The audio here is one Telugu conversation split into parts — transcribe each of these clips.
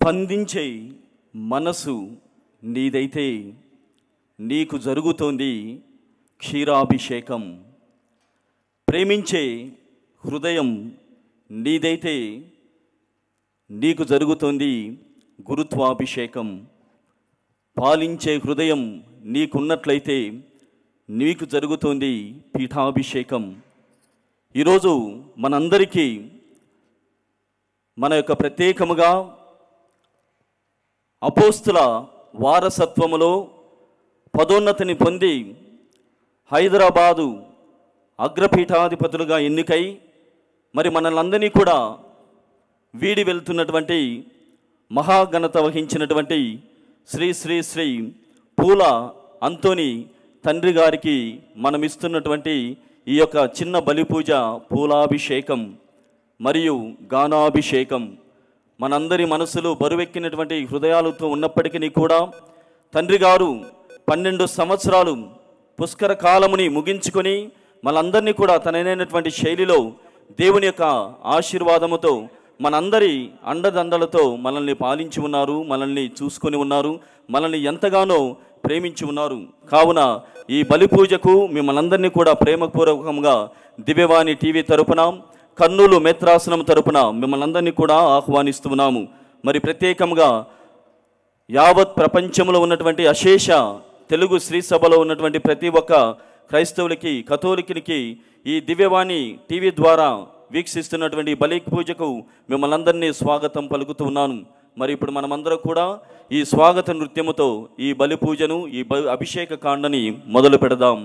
స్పందించే మనసు నీదైతే నీకు జరుగుతోంది క్షీరాభిషేకం. ప్రేమించే హృదయం నీదైతే నీకు జరుగుతోంది గురుత్వాభిషేకం. పాలించే హృదయం నీకున్నట్లయితే నీకు జరుగుతోంది పీఠాభిషేకం. ఈరోజు మనందరికీ మన యొక్క ప్రత్యేకముగా అపోస్తుల వారసత్వములో పదోన్నతిని పొంది హైదరాబాదు అగ్రపీఠాధిపతులుగా ఎన్నికై మరి మనల్ని కూడా వీడి వెళ్తున్నటువంటి మహాఘనత వహించినటువంటి శ్రీ శ్రీ శ్రీ పూల అంతోని తండ్రి గారికి మనం ఇస్తున్నటువంటి ఈ యొక్క చిన్న బలిపూజ పూలాభిషేకం మరియు గానాభిషేకం మనందరి మనసులో బరువెక్కినటువంటి హృదయాలతో ఉన్నప్పటికీ కూడా తండ్రి గారు 12 సంవత్సరాలు పుష్కర కాలముని ముగించుకొని మనందరినీ కూడా తనైనటువంటి శైలిలో దేవుని యొక్క ఆశీర్వాదముతో మనందరి అండదండలతో మనల్ని పాలించి ఉన్నారు, మనల్ని చూసుకొని ఉన్నారు, మనల్ని ఎంతగానో ప్రేమించి ఉన్నారు. కావున ఈ బలి పూజకు మిమ్మల్ని కూడా ప్రేమపూర్వకంగా దివ్యవాణి టీవీ తరపున, కర్నూలు మేత్రాసనం తరపున మిమ్మల్ని కూడా ఆహ్వానిస్తున్నాము. మరి ప్రత్యేకంగా యావత్ ప్రపంచంలో ఉన్నటువంటి అశేష తెలుగు శ్రీ సభలో ఉన్నటువంటి ప్రతి ఒక్క క్రైస్తవులకి, కథోలికునికి ఈ దివ్యవాణి టీవీ ద్వారా వీక్షిస్తున్నటువంటి బలి పూజకు మిమ్మల్ని స్వాగతం పలుకుతూ ఉన్నాను. మరి ఇప్పుడు మనమందరం కూడా ఈ స్వాగత నృత్యముతో ఈ బలి పూజను, ఈ అభిషేక కాండని మొదలు పెడదాం.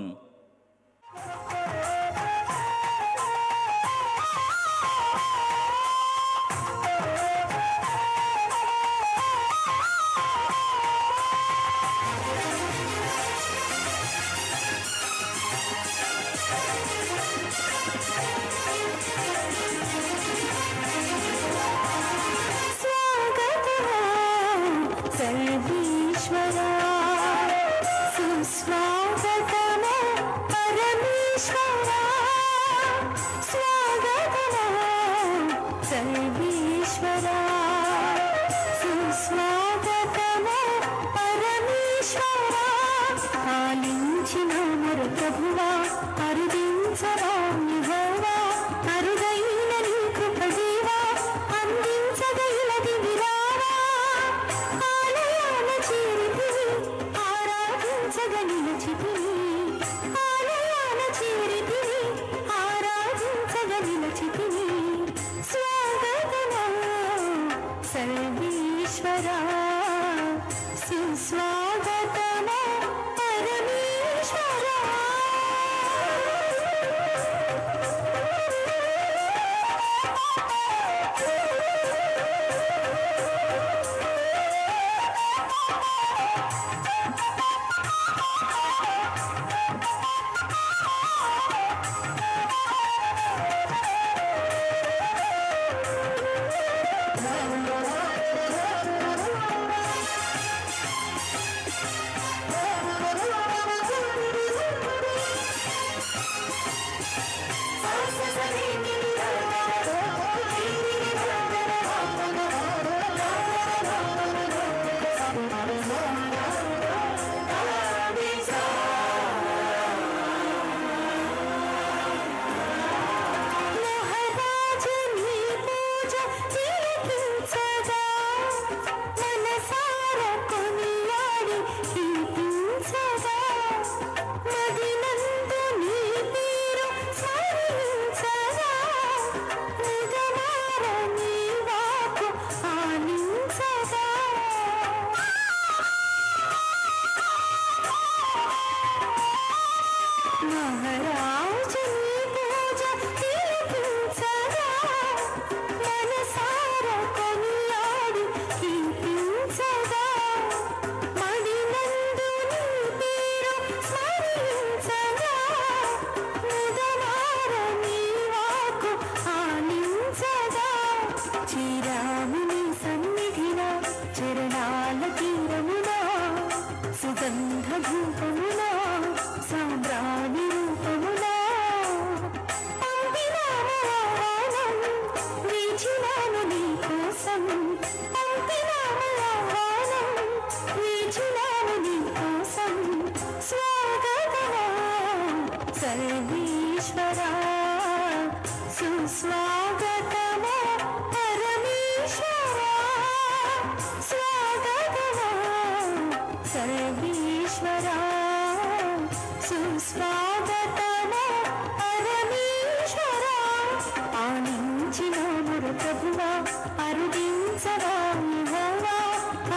అరుదించవా యెహోవా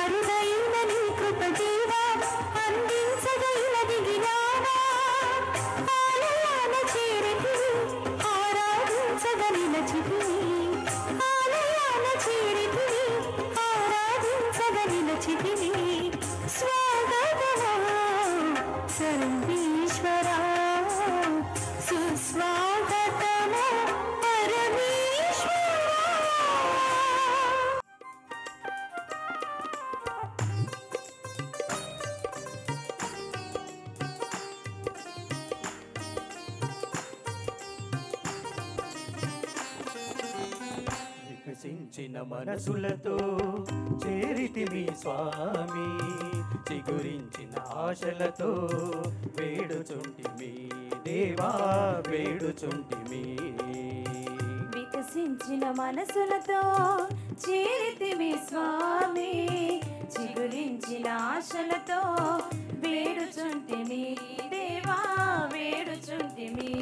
అరుదైన నీ కృప దేవా అందించగల దిగినావా ఆలయాన చేరితివి ఆరాధించగ నిలచితివి ఆలయాన చేరితివి ఆరాధించగ నిలచితివి స్వాగతమా సర్వేశ్వరా సుస్వాగతమా పరమేశ్వరా. వికసించిన మనసులతో చేరితిమి స్వామి, చిగురించిన ఆశలతో వేడుచుంటిమి దేవా వేడుచుంటిమి. వికసించిన మనసులతో చేరితివి స్వామి, చిగురించిన ఆశలతో వేడుచుంటిమి దేవా వేడుచుంటిమి.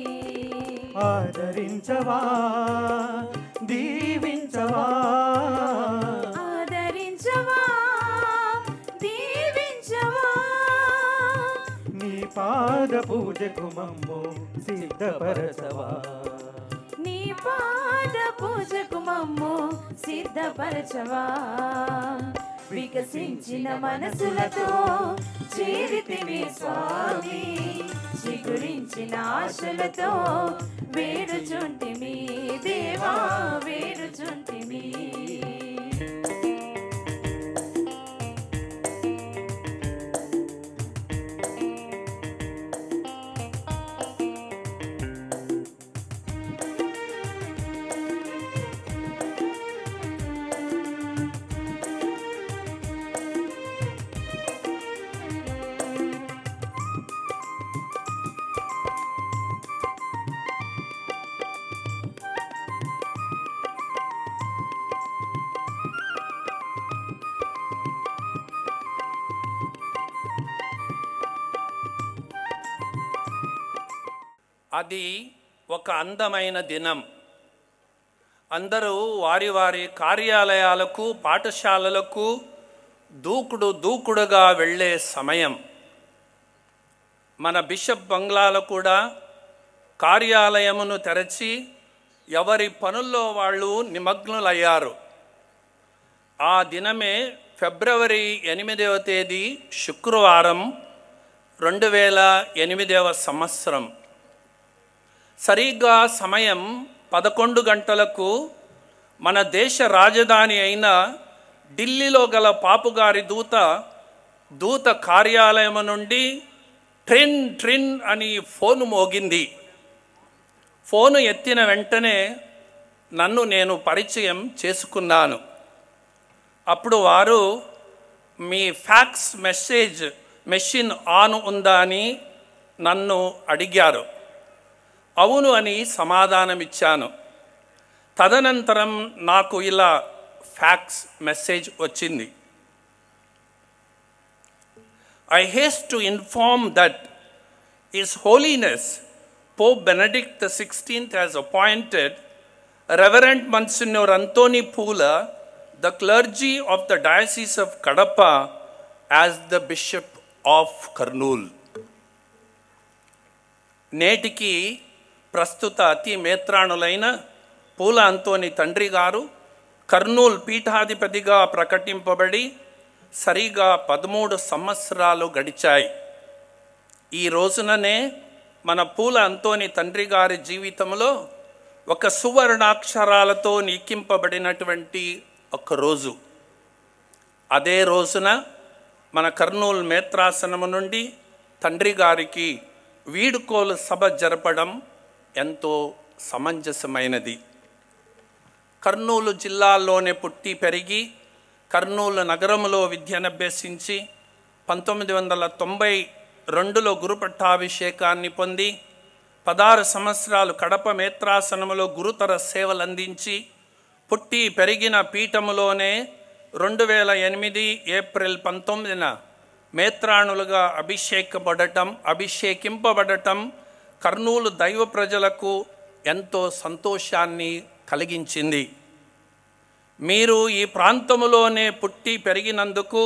ఆదరించవా దీవించవా ఆదరించవా దీవించవా నీ పాద పూజకు మమ్ము సిద్ధపరచవా. నీ పాద పూజకు మమ్ము సిద్ధపరచవా. వికసించిన మనసులతో చేరితివి స్వామి, చిగురించిన ఆశలతో వేడుచుంటిమి దేవా వేడుచుంటిమి. అది ఒక అందమైన దినం. అందరూ వారి వారి కార్యాలయాలకు పాఠశాలలకు దూకుడుగా వెళ్ళే సమయం. మన బిషప్ బంగ్లాలో కూడా కార్యాలయమును తెరచి ఎవరి పనుల్లో వాళ్ళు నిమగ్నులయ్యారు. ఆ దినమే ఫిబ్రవరి 8వ తేదీ శుక్రవారం 2008 సంవత్సరం. సరిగ్గా సమయం 11 గంటలకు మన దేశ రాజధాని అయిన ఢిల్లీలో గల పాపుగారి దూత కార్యాలయం నుండి ట్రిన్ ట్రిన్ అని ఫోను మోగింది. ఫోను ఎత్తిన వెంటనే నన్ను నేను పరిచయం చేసుకున్నాను. అప్పుడు వారు మీ ఫ్యాక్స్ మెషిన్ ఆన్ ఉందా అని నన్ను అడిగారు. అవును అని సమాధానమిచ్చాను. తదనంతరం నాకు ఇలా ఫ్యాక్స్ మెసేజ్ వచ్చింది. I haste to inform that His Holiness Pope Benedict XVI has appointed Reverend Monsignor Antony Pula, the clergy of the Diocese of Kadapa, as the Bishop of Kurnool. నేటికి ప్రస్తుత అతి మేత్రాణులైన పూల అంతోని తండ్రి గారు కర్నూలు పీఠాధిపతిగా ప్రకటింపబడి సరిగా 13 సంవత్సరాలు గడిచాయి. ఈ రోజుననే మన పూల అంతోని తండ్రి గారి జీవితంలో ఒక సువర్ణాక్షరాలతో లిఖింపబడినటువంటి ఒక రోజు. అదే రోజున మన కర్నూలు మేత్రాసనము నుండి తండ్రి గారికి వీడుకోలు సభ జరపడం ఎంతో సమంజసమైనది. కర్నూలు జిల్లాలోనే పుట్టి పెరిగి కర్నూలు నగరంలో విద్యనభ్యసించి 1992లో గురుపట్టాభిషేకాన్ని పొంది 16 సంవత్సరాలు కడప మేత్రాసనములో గురుతర సేవలు అందించి పుట్టి పెరిగిన పీఠములోనే 2008 ఏప్రిల్ 19న మేత్రాణులుగా అభిషేకింపబడటం కర్నూలు దైవ ప్రజలకు ఎంతో సంతోషాన్ని కలిగించింది. మీరు ఈ ప్రాంతములోనే పుట్టి పెరిగినందుకు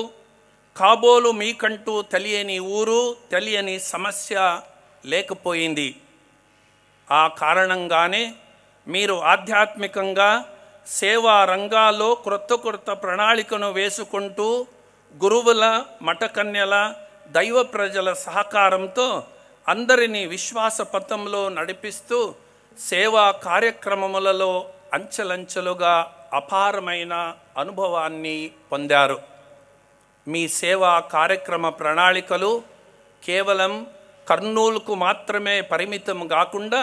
కాబోలు మీకంటూ తెలియని ఊరు, తెలియని సమస్య లేకపోయింది. ఆ కారణంగానే మీరు ఆధ్యాత్మికంగా సేవా రంగాల్లో క్రొత్త ప్రణాళికను వేసుకుంటూ గురువుల, మఠకన్యల, దైవ ప్రజల సహకారంతో అందరినీ విశ్వాస పథంలో నడిపిస్తూ సేవా కార్యక్రమములలో అంచెలంచెలుగా అపారమైన అనుభవాన్ని పొందారు. మీ సేవా కార్యక్రమ ప్రణాళికలు కేవలం కర్నూలుకు మాత్రమే పరిమితం కాకుండా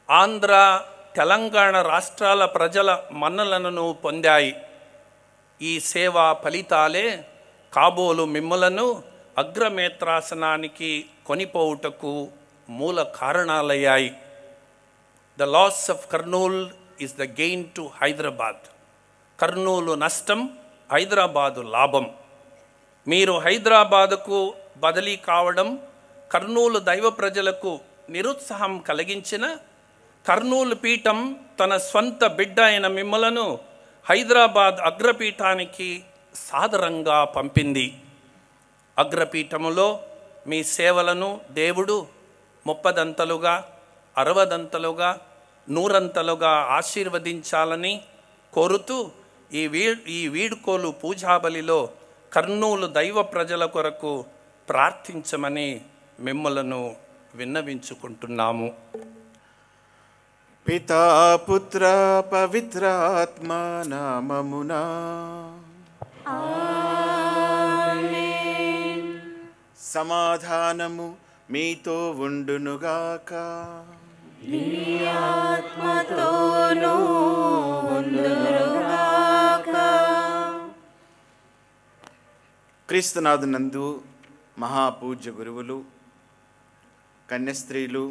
ఆంధ్ర, తెలంగాణ రాష్ట్రాల ప్రజల మన్ననలను పొందాయి. ఈ సేవా ఫలితాలే కాబోలు మిమ్ములను అగ్రమేత్రాసనానికి కొనిపోవుటకు మూల కారణాలయ్యాయి. The loss of Kurnool is the gain to Hyderabad. Kurnool నష్టం, హైదరాబాదు లాభం. మీరు హైదరాబాదుకు బదిలీ కావడం కర్నూలు దైవ ప్రజలకు నిరుత్సాహం కలిగించిన కర్నూలు పీఠం తన స్వంత బిడ్డ అయిన మిమ్మలను హైదరాబాద్ అగ్రపీఠానికి సాదరంగా పంపింది. అగ్రపీఠములో మీ సేవలను దేవుడు 30దంతలుగా, 60దంతలుగా, 100అంతలుగా ఆశీర్వదించాలని కోరుతూ ఈ వీడ్కోలు పూజాబలిలో కర్నూలు దైవ ప్రజల కొరకు ప్రార్థించమని మిమ్మలను విన్నవించుకుంటున్నాము. పితా పుత్ర పవిత్రాత్మ నామమునా సమాధానము మీతో ఉండునుగాక. ఆత్మతోనూ ఉండునుగాక. క్రీస్తునాథునందు మహాపూజ్య గురువులు, కన్యస్త్రీలు,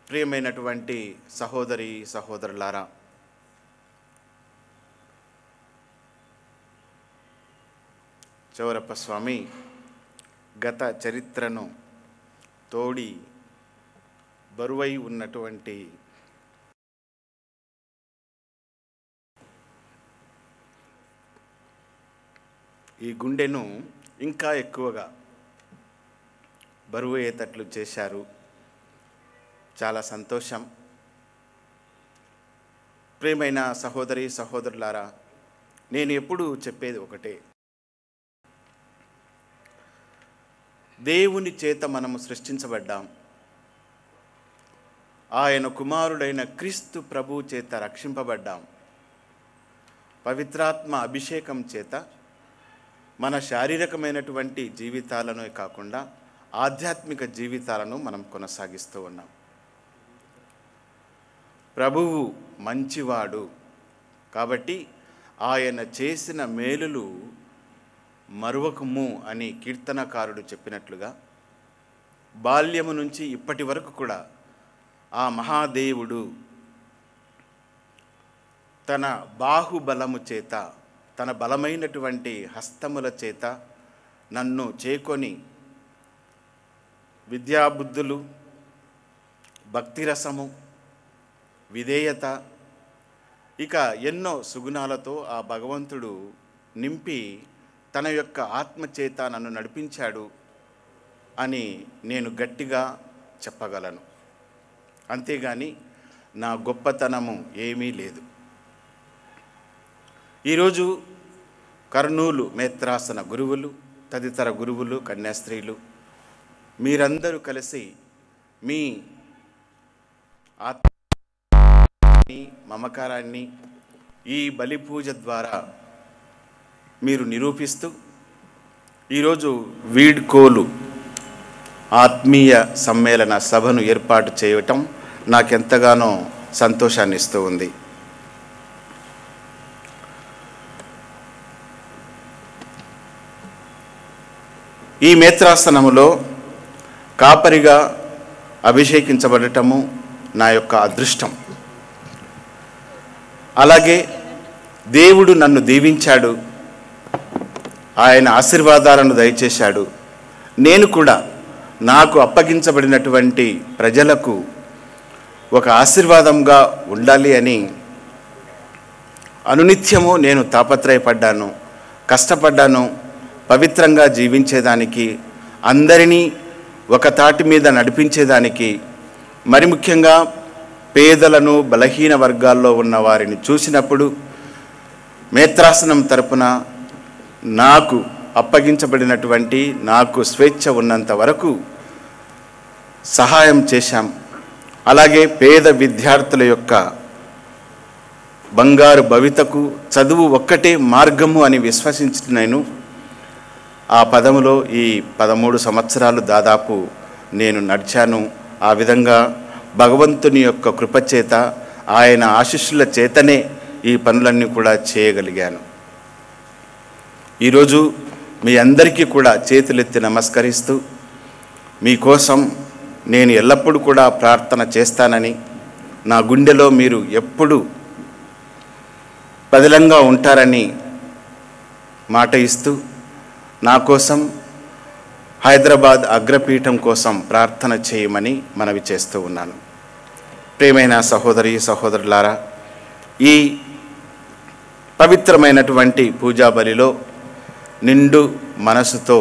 ప్రియమైనటువంటి సహోదరి సహోదరులారా, చౌరప్ప స్వామి గత చరిత్రను తోడి బరువై ఉన్నటువంటి ఈ గుండెను ఇంకా ఎక్కువగా బరువు అయ్యేటట్లు చేశారు. చాలా సంతోషం. ప్రియమైన సహోదరి సహోదరులారా, నేను ఎప్పుడూ చెప్పేది ఒకటే, దేవుని చేత మనము సృష్టించబడ్డాం. ఆయన కుమారుడైన క్రీస్తు ప్రభు చేత రక్షింపబడ్డాం. పవిత్రాత్మ అభిషేకం చేత మన శారీరకమైనటువంటి జీవితాలను కాకుండా ఆధ్యాత్మిక జీవితాలను మనం కొనసాగిస్తూ ఉన్నాం. ప్రభువు మంచివాడు కాబట్టి ఆయన చేసిన మేలులు మరువకుము అని కీర్తనకారుడు చెప్పినట్లుగా బాల్యము నుంచి ఇప్పటి వరకు కూడా ఆ మహాదేవుడు తన బాహుబలము చేత, తన బలమైనటువంటి హస్తముల చేత నన్ను చేకొని విద్యాబుద్ధులు, భక్తిరసము, విధేయత, ఇక ఎన్నో సుగుణాలతో ఆ భగవంతుడు నింపి తన యొక్క ఆత్మచేత నన్ను నడిపించాడు అని నేను గట్టిగా చెప్పగలను. అంతేగాని నా గొప్పతనము ఏమీ లేదు. ఈరోజు కర్నూలు మేత్రాసన గురువులు, తదితర గురువులు, కన్యాస్త్రీలు మీరందరూ కలిసి మీ ఆత్మ మమకారాన్ని ఈ బలి పూజ ద్వారా మీరు నిరూపిస్తూ ఈరోజు వీడ్కోలు ఆత్మీయ సమ్మేళన సభను ఏర్పాటు చేయటం నాకెంతగానో సంతోషాన్ని ఇస్తూ ఉంది. ఈ మేత్రాసనములో కాపరిగా అభిషేకించబడటము నా యొక్క అదృష్టం. అలాగే దేవుడు నన్ను దీవించాడు, ఆయన ఆశీర్వాదాలను దయచేశాడు. నేను కూడా నాకు అప్పగించబడినటువంటి ప్రజలకు ఒక ఆశీర్వాదంగా ఉండాలి అని అనునిత్యము నేను తాపత్రయపడ్డాను, కష్టపడ్డాను. పవిత్రంగా జీవించేదానికి, అందరినీ ఒక తాటి మీద నడిపించేదానికి, మరి ముఖ్యంగా పేదలను, బలహీన వర్గాల్లో ఉన్న వారిని చూసినప్పుడు మేత్రాసనం తరపున నాకు అప్పగించబడినటువంటి, నాకు స్వేచ్ఛ ఉన్నంత వరకు సహాయం చేశాం. అలాగే పేద విద్యార్థుల యొక్క బంగారు భవితకు చదువు ఒక్కటే మార్గము అని విశ్వసించి నేను ఆ పదములో ఈ 13 సంవత్సరాలు దాదాపు నేను నడిచాను. ఆ విధంగా భగవంతుని యొక్క కృపచేత, ఆయన ఆశీస్సుల చేతనే ఈ పనులన్నీ కూడా చేయగలిగాను. ఈరోజు మీ అందరికీ కూడా చేతులెత్తి నమస్కరిస్తూ, మీకోసం నేను ఎల్లప్పుడూ కూడా ప్రార్థన చేస్తానని, నా గుండెలో మీరు ఎప్పుడు పదిలంగా ఉంటారని మాట ఇస్తూ, నా కోసం హైదరాబాద్ అగ్రపీఠం కోసం ప్రార్థన చేయమని మనవి చేస్తూ ఉన్నాను. ప్రియమైన సహోదరి సహోదరులారా, ఈ పవిత్రమైనటువంటి పూజా బలిలో నిండు మనసుతో,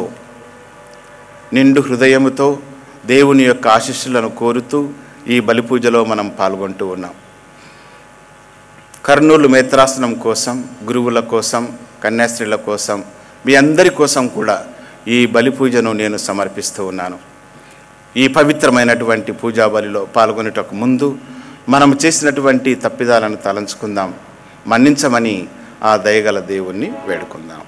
నిండు హృదయముతో దేవుని యొక్క ఆశీస్సులను కోరుతూ ఈ బలి పూజలో మనం పాల్గొంటూ ఉన్నాం. కర్నూలు మేత్రాసనం కోసం, గురువుల కోసం, కన్యాస్త్రీల కోసం, మీ అందరి కోసం కూడా ఈ బలి పూజను నేను సమర్పిస్తూ ఉన్నాను. ఈ పవిత్రమైనటువంటి పూజా బలిలో పాల్గొనేటకు ముందు మనం చేసినటువంటి తప్పిదాలను తలంచుకుందాం, మన్నించమని ఆ దయగల దేవుణ్ణి వేడుకుందాం.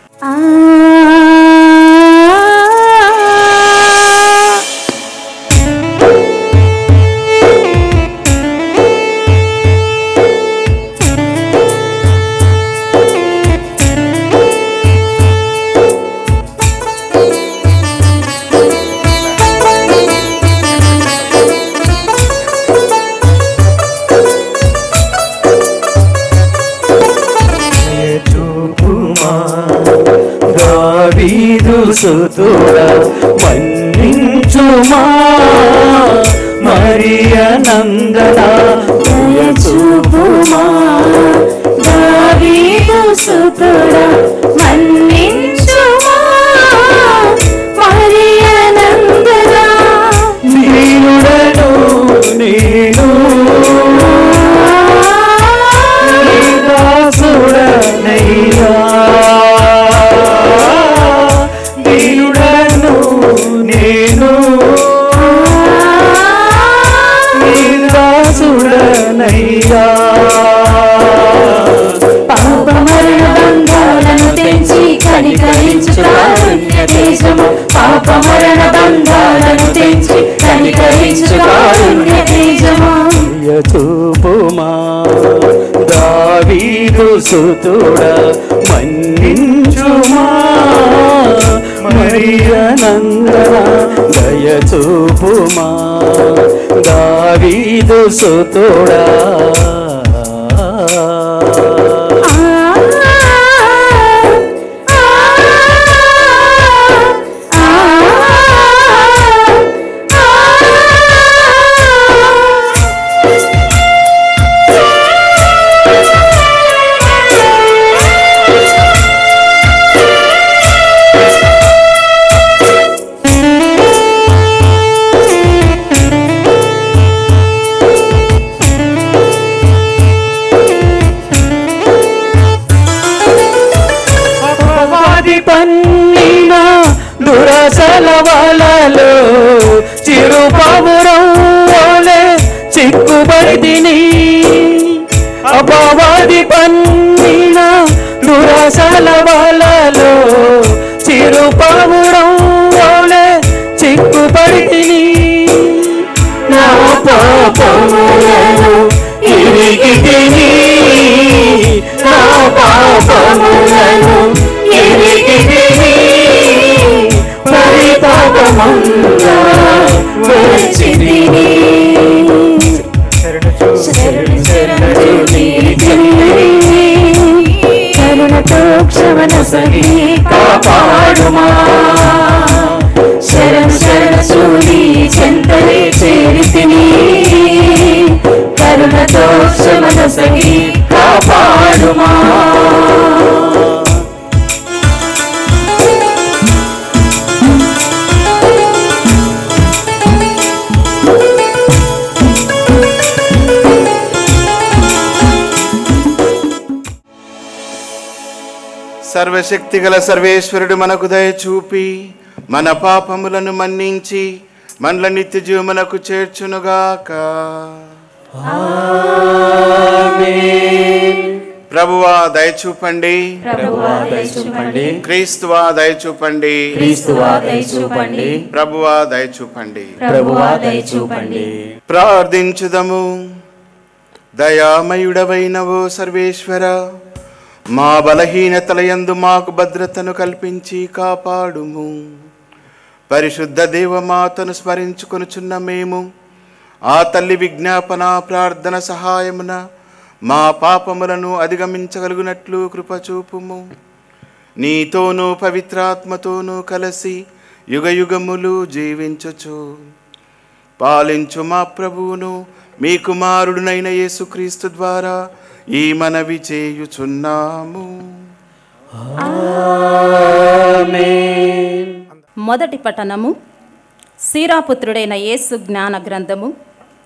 సుతుడా మన్నించుమా మరియ నందన దయచూపుమా దావీదు సుతుడా మన్నించుమా మరియ నందన దీనుడను నేను దాసుడనయ్యా, దీనుడను నేను దాసుడనయ్యా. పాప మరణ బంధాలను తెంచి కనికరించు కారుణ్య దేశము, పాప మరణ బంధాలను తెంచి కనికరించు కారుణ్య దేశము. చూపుమా దావీదు సుతుడా మన్నించుమా మరియ నందన దయచూపుమా దావీదు సుతుడా. పన్నిన దురసల వలలో చిరుపమురం వలె చిక్కుబడితిని, అపవాది పన్నిన దురసల వలలో చిరుపమురం వలె చిక్కుబడితిని. నా పాపములను ఎరిగితిని, నా పాపములను ఎరిగితిని, పరితాపముగా వచ్చితిని. కరుణతో క్షమనొసగి కాపాడుమా, శరణు శరణు చూడి చెంతనే చేరితిని, కరుణతో క్షమనొసగి కాపాడుమా. సర్వశక్తిగల సర్వేశ్వరుడు మనకు దయచూపి మన పాపములను మన్నించి మనల నిత్య జీవమునకు చేర్చునుగాక. ప్రభువా దయచూపండి, ప్రభువా దయచూపండి, క్రీస్తువా దయచూపండి, క్రీస్తువా దయచూపండి, ప్రభువా దయచూపండి, ప్రభువా దయచూపండి. ప్రార్థించుదము. దయామయుడవైనవో సర్వేశ్వర, మా బలహీనతల యందు మాకు భద్రతను కల్పించి కాపాడుము. పరిశుద్ధ దేవమాతను స్మరించుకొనుచున్న మేము ఆ తల్లి విజ్ఞాపన ప్రార్థన సహాయమున మా పాపములను అధిగమించగలుగునట్లు కృపచూపుము. నీతోనూ పవిత్రాత్మతోనూ కలిసి యుగయుగములు జీవించుచు పాలించు మా ప్రభువును మీ కుమారుడునైన యేసుక్రీస్తు ద్వారా ఈ మనవి చేయుచున్నాము. మొదటి పఠనము సీరాపుత్రుడైన యేసు జ్ఞాన గ్రంథము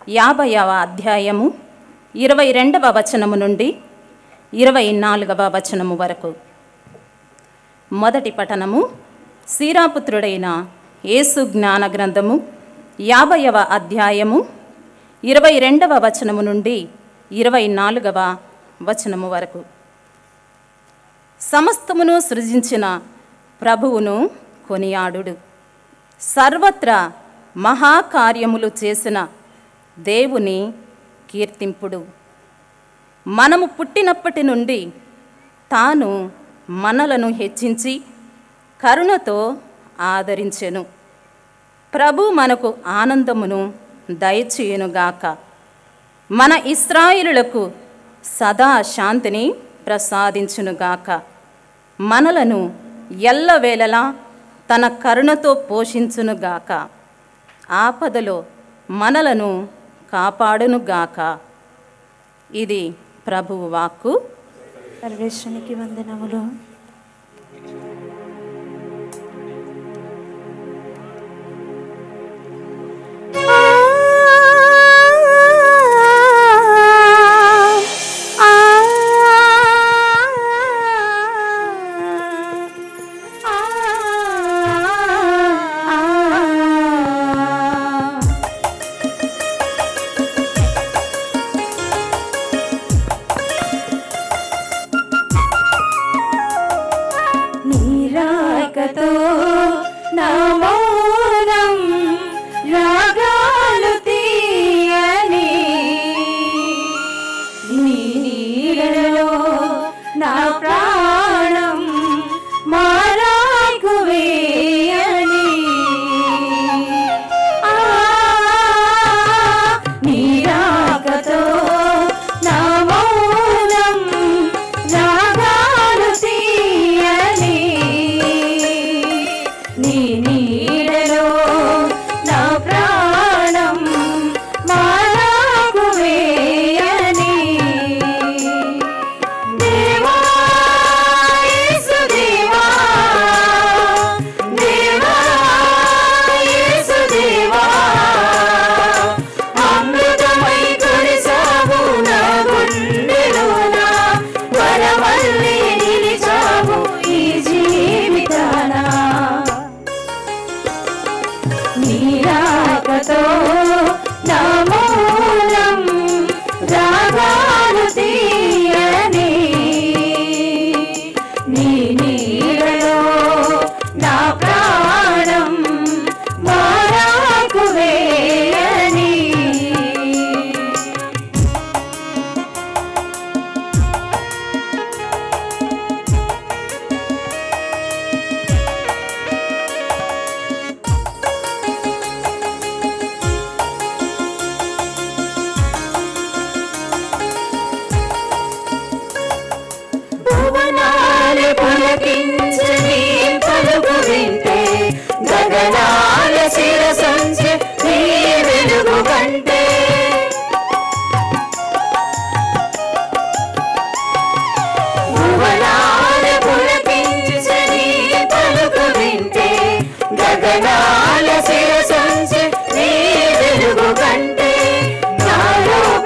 50వ అధ్యాయము 22వ వచనము నుండి 24వ వచనము వరకు. మొదటి పఠనము సీరాపుత్రుడైన యేసు జ్ఞాన గ్రంథము 50వ అధ్యాయము 22వ వచనము నుండి 24వ వచనము వరకు. సమస్తమును సృజించిన ప్రభువును కొనియాడుడు. సర్వత్రా మహాకార్యములు చేసిన దేవుని కీర్తింపుడు. మనము పుట్టినప్పటి నుండి తాను మనలను హెచ్చించి కరుణతో ఆదరించెను. ప్రభు మనకు ఆనందమును దయచేయునుగాక. మన ఇశ్రాయేలులకు సదా శాంతిని ప్రసాదించునుగాక. మనలను ఎల్లవేళలా తన కరుణతో పోషించునుగాక. ఆపదలో మనలను కాపాడునుగాక. ఇది ప్రభువు వాక్కు. సర్వేశ్వరునికి వందనములు.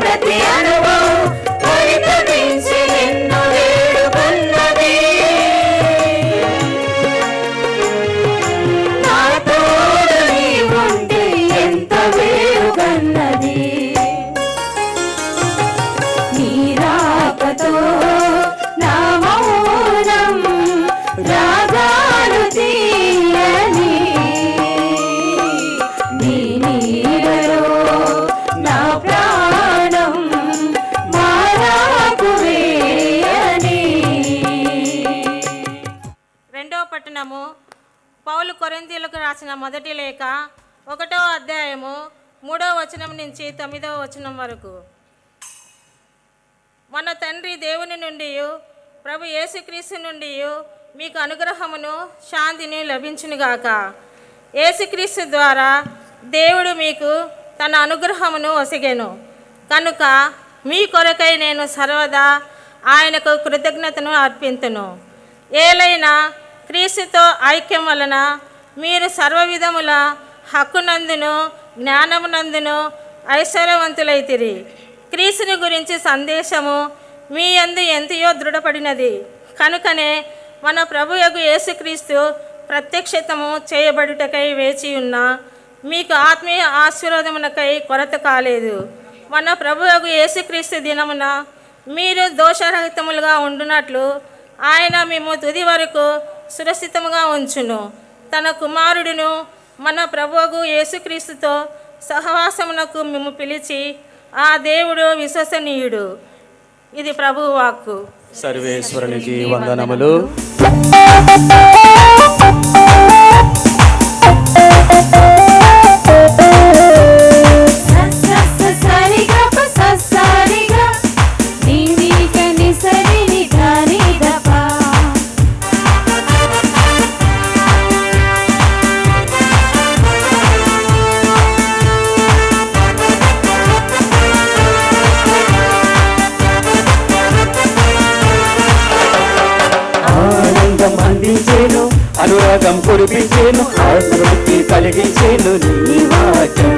ప్రతి అనుభవం పరితపించి నిన్ను వేడుకున్నది. పట్టణము పౌలు కొరింథీయులకు రాసిన మొదటి లేఖ 1వ అధ్యాయము 3వ వచనం నుంచి 9వ వచనం వరకు. మన తండ్రి దేవుని నుండి ప్రభు యేసుక్రీస్తు నుండి మీకు అనుగ్రహమును శాంతిని లభించునుగాక. యేసుక్రీస్తు ద్వారా దేవుడు మీకు తన అనుగ్రహమును ఒసగెను కనుక మీ కొరకై నేను సర్వదా ఆయనకు కృతజ్ఞతను అర్పింతును. ఏలైనా క్రీస్తుతో ఐక్యం వలన మీరు సర్వవిధముల హక్కునందును జ్ఞానమునందును ఐశ్వర్యవంతులైతిరి. క్రీస్తుని గురించి సందేశము మీ యందు ఎంతయో దృఢపడినది కనుకనే మన ప్రభుయగు యేసుక్రీస్తు ప్రత్యక్షతము చేయబడుటకై వేచి ఉన్న మీకు ఆత్మీయ ఆశీర్వాదమునకై కొరత కాలేదు. మన ప్రభుయగు యేసుక్రీస్తు దినమున మీరు దోషరహితములుగా ఉండునట్లు ఆయన మేము తుది వరకు సురక్షితముగా ఉంచును. తన కుమారుడును మన ప్రభువు యేసుక్రీస్తుతో సహవాసమునకు మేము పిలిచి ఆ దేవుడు విశ్వసనీయుడు. ఇది ప్రభువు వాక్కు. సర్వేశ్వరునికి వందనములు. అందించేను అనురాగం కురిపించేను ఆత్మతృప్తి కలిగించేను నీ వాక్యం.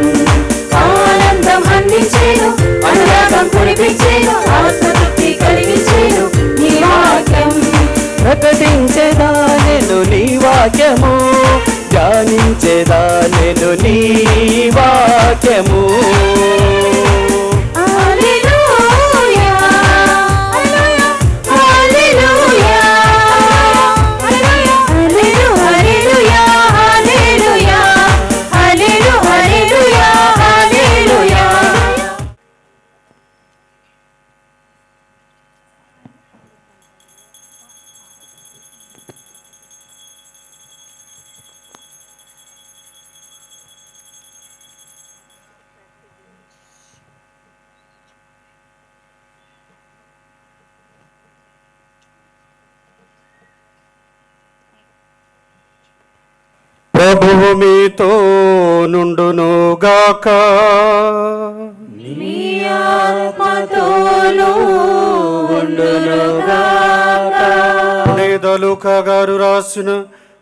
ఆనందం అందించేను అనురాగం కురిపించేను ఆత్మతృప్తి కలిగించేను నీ వాక్యం. ప్రకటించేదా నేను నీ వాక్యము ధ్యానించేదా నేను నీ వాక్యము. ప్రభువు మీతో నుండునుగాక. మీ ఆత్మతోనూ ఉండునుగాక. పునీత లూకా గారు రాసిన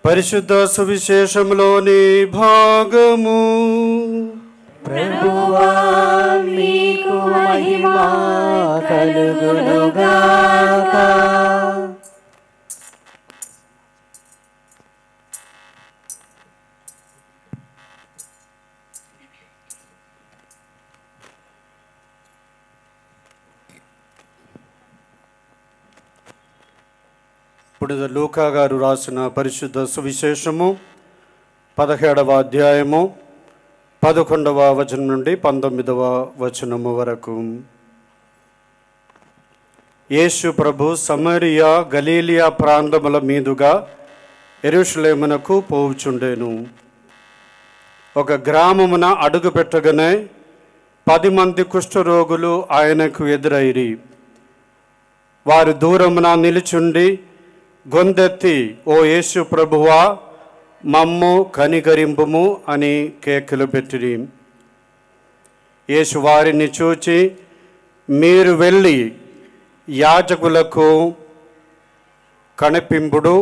పరిశుద్ధ సువిశేషంలోని భాగము. ప్రభువా మీకు మహిమ కలుగునుగాక. పునీత లూకా గారు రాసిన పరిశుద్ధ సువిశేషము 17వ అధ్యాయము 11వ వచనం నుండి 19వ వచనము వరకు. యేసు ప్రభు సమరియా గలీలియా ప్రాంతముల మీదుగా యెరూషలేమునకు పోవుచుండెను. ఒక గ్రామమున అడుగు పెట్టగానే 10 మంది కుష్ఠరోగులు ఆయనకు ఎదురైరి. వారు దూరమున నిలుచుండి గొంతెత్తి, ఓ యేసు ప్రభువా మమ్ము కనికరింపుము అని కేకలు పెట్టిరి. యేసు వారిని చూచి, మీరు వెళ్ళి యాజకులకు కనిపింపుడు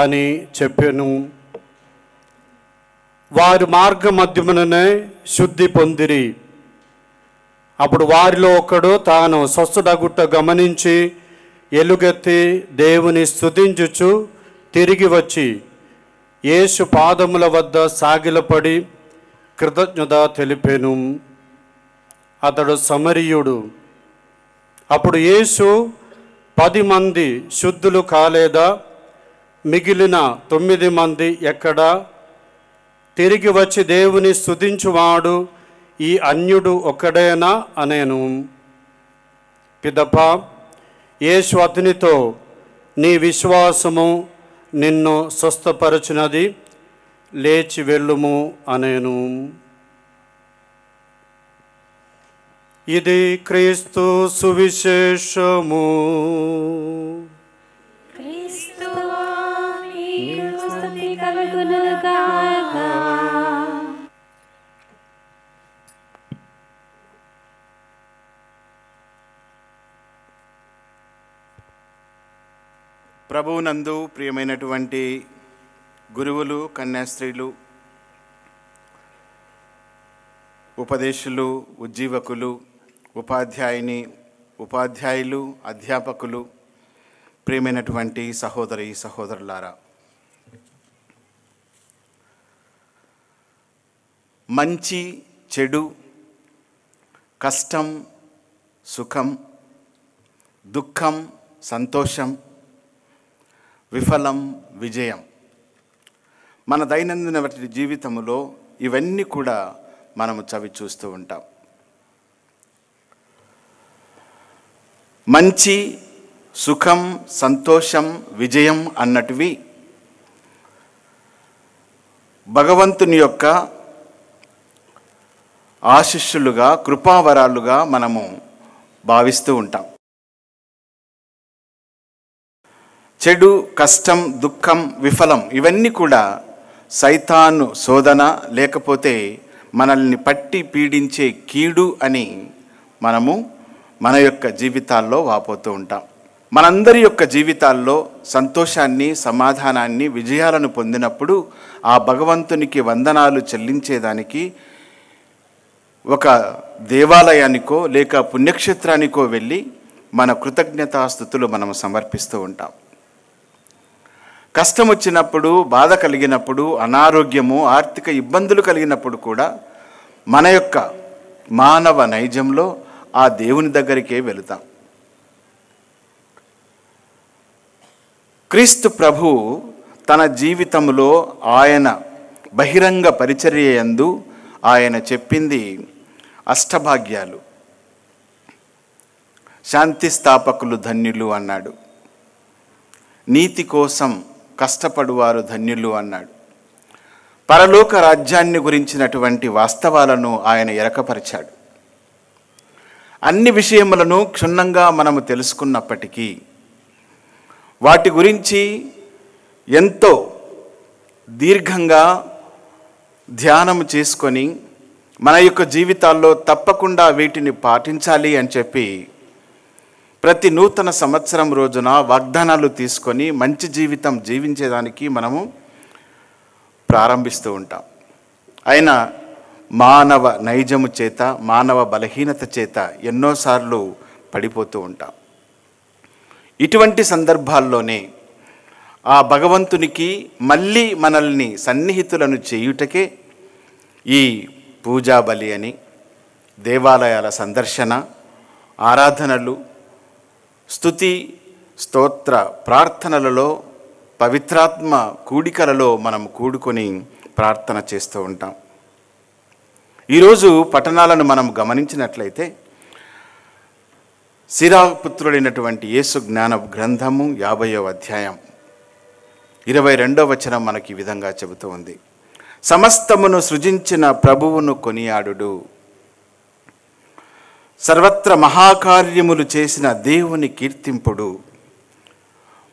అని చెప్పెను. వారు మార్గ మధ్యముననే శుద్ధి పొందిరి. అప్పుడు వారిలో ఒకడు తాను స్వస్థతగుట్ట గమనించి ఎలుగెత్తి దేవుని స్తుతించుచు తిరిగి వచ్చి యేసు పాదముల వద్ద సాగిలపడి కృతజ్ఞత తెలిపెను. అతడు సమరీయుడు. అప్పుడు యేసు 10 మంది శుద్ధులు కాలేదా? మిగిలిన 9 మంది ఎక్కడా? తిరిగి వచ్చి దేవుని స్తుతించువాడు ఈ అన్యుడు ఒక్కడేనా అనేను. పిదప యేసు అతనితో, నీ విశ్వాసము నిన్ను స్వస్థపరచునది, లేచి వెళ్ళుము అనేను. ఇది క్రీస్తు సువిశేషము. క్రీస్తువా నీకు స్తుతి కలుగునుగాక. ప్రభువునందు ప్రియమైనటువంటి గురువులు, కన్యాస్త్రీలు, ఉపదేశులు, ఉజ్జీవకులు, ఉపాధ్యాయులు, అధ్యాపకులు, ప్రియమైనటువంటి సహోదరి సహోదరులారా, మంచి చెడు, కష్టం సుఖం, దుఃఖం సంతోషం, విఫలం విజయం, మన దైనందిన జీవితంలో ఇవన్నీ కూడా మనము చవి చూస్తూ ఉంటాం. మంచి సుఖం సంతోషం విజయం అన్నటివి భగవంతుని యొక్క ఆశీస్సులుగా, కృపావరాలుగా మనము భావిస్తూ ఉంటాం. చెడు, కష్టం, దుఃఖం, విఫలం ఇవన్నీ కూడా సైతాను శోధన, లేకపోతే మనల్ని పట్టి పీడించే కీడు అని మనము మన యొక్క జీవితాల్లో వాపోతూ ఉంటాం. మనందరి యొక్క జీవితాల్లో సంతోషాన్ని, సమాధానాన్ని, విజయాలను పొందినప్పుడు ఆ భగవంతునికి వందనాలు చెల్లించేదానికి ఒక దేవాలయానికో లేక పుణ్యక్షేత్రానికో వెళ్ళి మన కృతజ్ఞతాస్తుతులు మనము సమర్పిస్తూ ఉంటాం. కష్టం వచ్చినప్పుడు, బాధ కలిగినప్పుడు, అనారోగ్యము, ఆర్థిక ఇబ్బందులు కలిగినప్పుడు కూడా మన యొక్క మానవ నైజంలో ఆ దేవుని దగ్గరికే వెళుతాం. క్రీస్తు ప్రభు తన జీవితంలో ఆయన బహిరంగ పరిచర్య యందు ఆయన చెప్పింది అష్టభాగ్యాలు. శాంతి స్థాపకులు ధన్యులు అన్నాడు, నీతి కోసం కష్టపడువారు ధన్యులు అన్నాడు. పరలోక రాజ్యాన్ని గురించినటువంటి వాస్తవాలను ఆయన ఎరకపరిచాడు. అన్ని విషయములను క్షుణ్ణంగా మనము తెలుసుకున్నప్పటికీ వాటి గురించి ఎంతో దీర్ఘంగా ధ్యానము చేసుకొని మన యొక్క జీవితాల్లో తప్పకుండా వీటిని పాటించాలి అని చెప్పి ప్రతి నూతన సంవత్సరం రోజున వాగ్దానాలు తీసుకొని మంచి జీవితం జీవించేదానికి మనము ప్రారంభిస్తూ ఉంటాం. అయినా మానవ నైజము చేత, మానవ బలహీనత చేత ఎన్నోసార్లు పడిపోతూ ఉంటాం. ఇటువంటి సందర్భాల్లోనే ఆ భగవంతునికి మళ్ళీ మనల్ని సన్నిహితులను చేయుటకే ఈ పూజా బలి అని, దేవాలయాల సందర్శన, ఆరాధనలు, స్తుతి స్తోత్ర ప్రార్థనలలో, పవిత్రాత్మ కూడికలలో మనం కూడుకొని ప్రార్థన చేస్తూ ఉంటాం. ఈరోజు పట్టణాలను మనం గమనించినట్లయితే సిరాపుత్రుడైనటువంటి యేసు జ్ఞాన గ్రంథము 50వ అధ్యాయం 22వ వచనం మనకి ఈ విధంగా చెబుతూ ఉంది. సమస్తమును సృజించిన ప్రభువును కొనియాడుడు, సర్వత్ర మహాకార్యములు చేసిన దేవుని కీర్తింపుడు.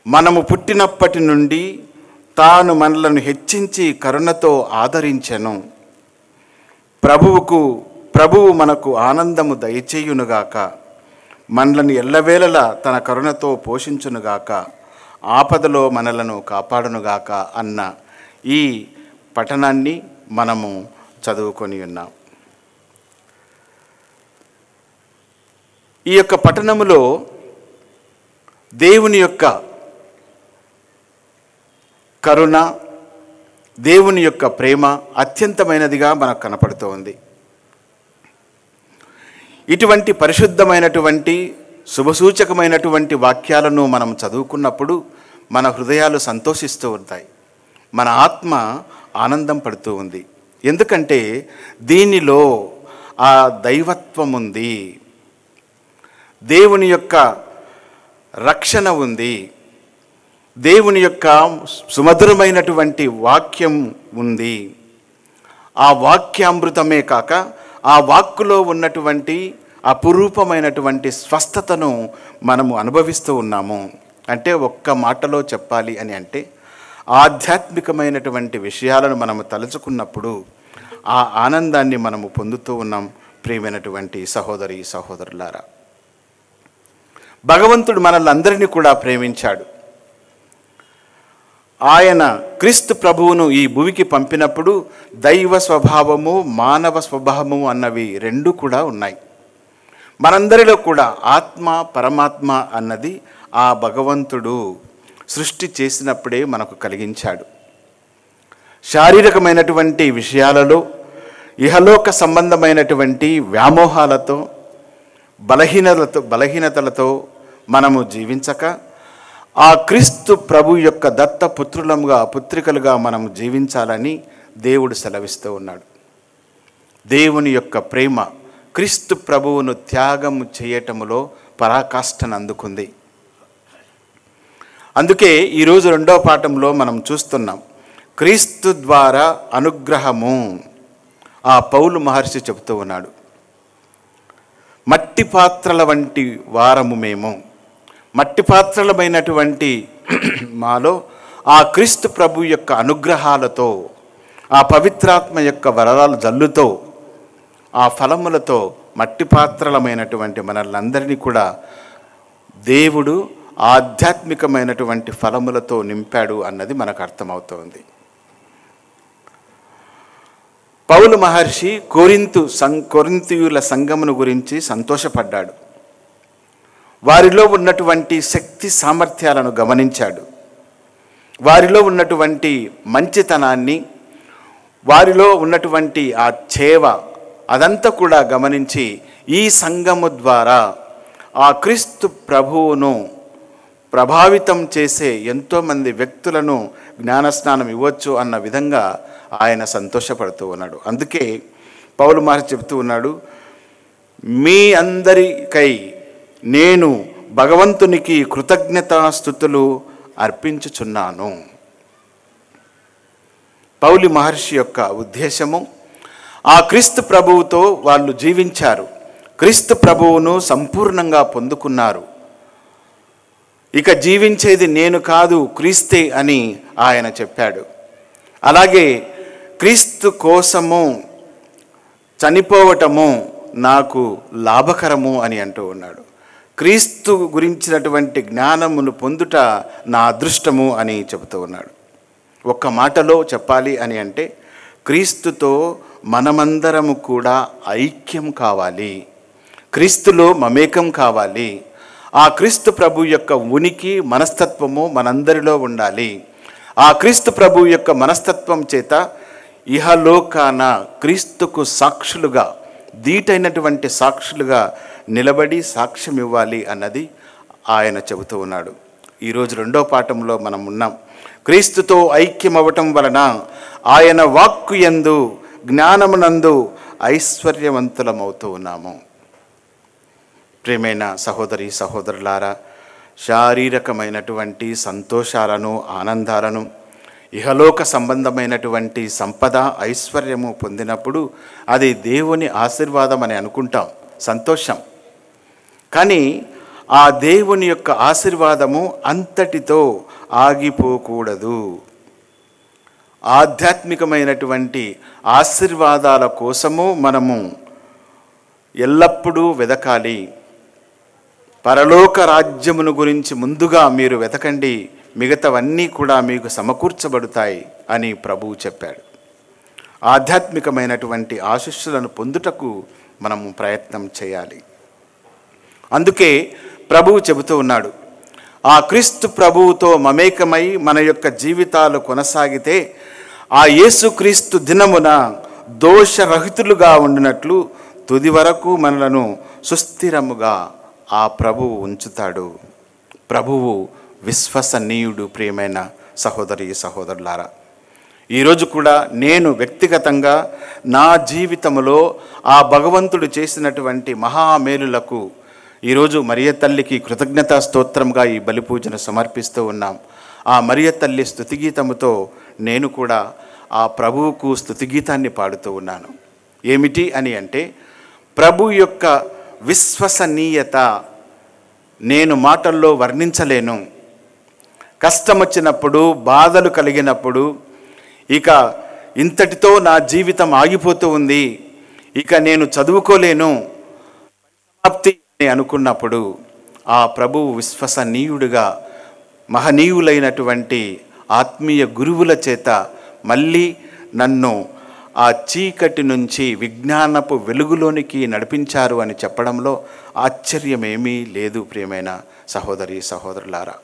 మనము పుట్టినప్పటి నుండి తాను మనలను హెచ్చించి కరుణతో ఆదరించెను. ప్రభువు మనకు ఆనందము దయచేయునుగాక, మనలను ఎల్లవేళలా తన కరుణతో పోషించునుగాక, ఆపదలో మనలను కాపాడునుగాక అన్న ఈ పఠనాన్ని మనము చదువుకొని ఉన్నాం. ఈ యొక్క పట్టణములో దేవుని యొక్క కరుణ, దేవుని యొక్క ప్రేమ అత్యంతమైనదిగా మనకు కనపడుతూ ఉంది. ఇటువంటి పరిశుద్ధమైనటువంటి శుభసూచకమైనటువంటి వాక్యాలను మనం చదువుకున్నప్పుడు మన హృదయాలు సంతోషిస్తూ ఉంటాయి, మన ఆత్మ ఆనందం పడుతూ ఉంది. ఎందుకంటే దీనిలో ఆ దైవత్వం ఉంది, దేవుని యొక్క రక్షణ ఉంది, దేవుని యొక్క సుమధురమైనటువంటి వాక్యం ఉంది. ఆ వాక్యామృతమే కాక ఆ వాక్కులో ఉన్నటువంటి అపురూపమైనటువంటి స్వస్థతను మనము అనుభవిస్తూ ఉన్నాము. అంటే ఒక్క మాటలో చెప్పాలి అని అంటే ఆధ్యాత్మికమైనటువంటి విషయాలను మనము తలుచుకున్నప్పుడు ఆ ఆనందాన్ని మనము పొందుతూ ఉన్నాం. ప్రియమైనటువంటి సహోదరి సహోదరులారా, భగవంతుడు మనల్ని అందరినీ కూడా ప్రేమించాడు. ఆయన క్రీస్తు ప్రభువును ఈ భూమికి పంపినప్పుడు దైవ స్వభావము మానవ స్వభావము అన్నవి రెండు కూడా ఉన్నాయి. మనందరిలో కూడా ఆత్మ పరమాత్మ అన్నది ఆ భగవంతుడు సృష్టి చేసినప్పుడే మనకు కలిగించాడు. శారీరకమైనటువంటి విషయాలలో ఇహలోక సంబంధమైనటువంటి వ్యామోహాలతో బలహీనతలతో మనము జీవించక ఆ క్రీస్తు ప్రభు యొక్క దత్తపుత్రులముగా పుత్రికలుగా మనము జీవించాలని దేవుడు సెలవిస్తూ ఉన్నాడు. దేవుని యొక్క ప్రేమ క్రీస్తు ప్రభువును త్యాగము చేయటములో పరాకాష్ఠను అందుకుంది. అందుకే ఈరోజు 2వ పాఠంలో మనం చూస్తున్నాం, క్రీస్తు ద్వారా అనుగ్రహము. ఆ పౌలు మహర్షి చెబుతూ ఉన్నాడు, మట్టి పాత్రల వంటి వారము మేము. మట్టి పాత్రలమైనటువంటి మాలో ఆ క్రీస్తు ప్రభు యొక్క అనుగ్రహాలతో, ఆ పవిత్రాత్మ యొక్క వరాల జల్లుతో, ఆ ఫలములతో మట్టి పాత్రలమైనటువంటి మనల్నందరినీ కూడా దేవుడు ఆధ్యాత్మికమైనటువంటి ఫలములతో నింపాడు అన్నది మనకు అర్థమవుతోంది. పౌలు మహర్షి కొరింథీయుల సంఘమును గురించి సంతోషపడ్డాడు. వారిలో ఉన్నటువంటి శక్తి సామర్థ్యాలను గమనించాడు. వారిలో ఉన్నటువంటి మంచితనాన్ని, వారిలో ఉన్నటువంటి ఆ చేవ అదంతా కూడా గమనించి ఈ సంఘము ద్వారా ఆ క్రీస్తు ప్రభువును ప్రభావితం చేసే ఎంతోమంది వ్యక్తులను జ్ఞానస్నానం ఇవ్వచ్చు అన్న విధంగా ఆయన సంతోషపడుతూ ఉన్నాడు. అందుకే పౌలు మహర్షి చెబుతూ ఉన్నాడు, మీ అందరికై నేను భగవంతునికి కృతజ్ఞతాస్తుతులు అర్పించుచున్నాను. పౌలు మహర్షి యొక్క ఉద్దేశము, ఆ క్రీస్తు ప్రభువుతో వాళ్ళు జీవించారు, క్రీస్తు ప్రభువును సంపూర్ణంగా పొందుకున్నారు. ఇక జీవించేది నేను కాదు క్రీస్తే అని ఆయన చెప్పాడు. అలాగే క్రీస్తు కోసము చనిపోవటము నాకు లాభకరము అని అంటూ ఉన్నాడు. క్రీస్తు గురించినటువంటి జ్ఞానమును పొందుట నా అదృష్టము అని చెబుతూ ఉన్నాడు. ఒక్క మాటలో చెప్పాలి అని అంటే క్రీస్తుతో మనమందరము కూడా ఐక్యం కావాలి, క్రీస్తులో మమేకం కావాలి. ఆ క్రీస్తు ప్రభు యొక్క ఉనికి మనస్తత్వము మనందరిలో ఉండాలి. ఆ క్రీస్తు ప్రభు యొక్క మనస్తత్వం చేత ఇహలోకాన క్రీస్తుకు సాక్షులుగా, ధీటైనటువంటి సాక్షులుగా నిలబడి సాక్ష్యం ఇవ్వాలి అన్నది ఆయన చెబుతూ ఉన్నాడు. ఈరోజు 2వ పాఠంలో మనం ఉన్నాం. క్రీస్తుతో ఐక్యం అవ్వటం వలన ఆయన వాక్కు యందు జ్ఞానమునందు ఐశ్వర్యవంతులమవుతూ ఉన్నాము. ప్రియమైన సహోదరి సహోదరులారా, శారీరకమైనటువంటి సంతోషాలను ఆనందాలను ఇహలోక సంబంధమైనటువంటి సంపద ఐశ్వర్యము పొందినప్పుడు అది దేవుని ఆశీర్వాదం అని అనుకుంటాం, సంతోషం. కానీ ఆ దేవుని యొక్క ఆశీర్వాదము అంతటితో ఆగిపోకూడదు. ఆధ్యాత్మికమైనటువంటి ఆశీర్వాదాల కోసము మనము ఎల్లప్పుడూ వెదకాలి. పరలోక రాజ్యమును గురించి ముందుగా మీరు వెతకండి, మిగతావన్నీ కూడా మీకు సమకూర్చబడతాయి అని ప్రభువు చెప్పాడు. ఆధ్యాత్మికమైనటువంటి ఆశీస్సులను పొందుటకు మనము ప్రయత్నం చేయాలి. అందుకే ప్రభువు చెబుతూ ఉన్నాడు, ఆ క్రీస్తు ప్రభువుతో మమేకమై మన యొక్క జీవితాలు కొనసాగితే ఆ యేసుక్రీస్తు దినమున దోషరహితులుగా ఉండినట్లు తుది వరకు మనలను సుస్థిరముగా ఆ ప్రభువు ఉంచుతాడు. ప్రభువు విశ్వసనీయుడు. ప్రియమైన సహోదరి సహోదరులారా, ఈరోజు కూడా నేను వ్యక్తిగతంగా నా జీవితంలో ఆ భగవంతుడు చేసినటువంటి మహామేలులకు ఈరోజు మరియ తల్లికి కృతజ్ఞతా స్తోత్రంగా ఈ బలిపూజను సమర్పిస్తూ ఉన్నాం. ఆ మరియ తల్లి స్తుతిగీతముతో నేను కూడా ఆ ప్రభువుకు స్తుతిగీతాన్ని పాడుతూ ఉన్నాను. ఏమిటి అని అంటే, ప్రభు యొక్క విశ్వసనీయత నేను మాటల్లో వర్ణించలేను. కష్టం వచ్చినప్పుడు, బాధలు కలిగినప్పుడు, ఇక ఇంతటితో నా జీవితం ఆగిపోతూ ఉంది, ఇక నేను చదువుకోలేను, సమాప్తి అని అనుకున్నప్పుడు ఆ ప్రభువు విశ్వసనీయుడిగా మహనీయులైనటువంటి ఆత్మీయ గురువుల చేత మళ్ళీ నన్ను ఆ చీకటి నుంచి విజ్ఞానపు వెలుగులోనికి నడిపించారు అని చెప్పడంలో ఆశ్చర్యమేమీ లేదు. ప్రియమైన సహోదరి సహోదరులారా,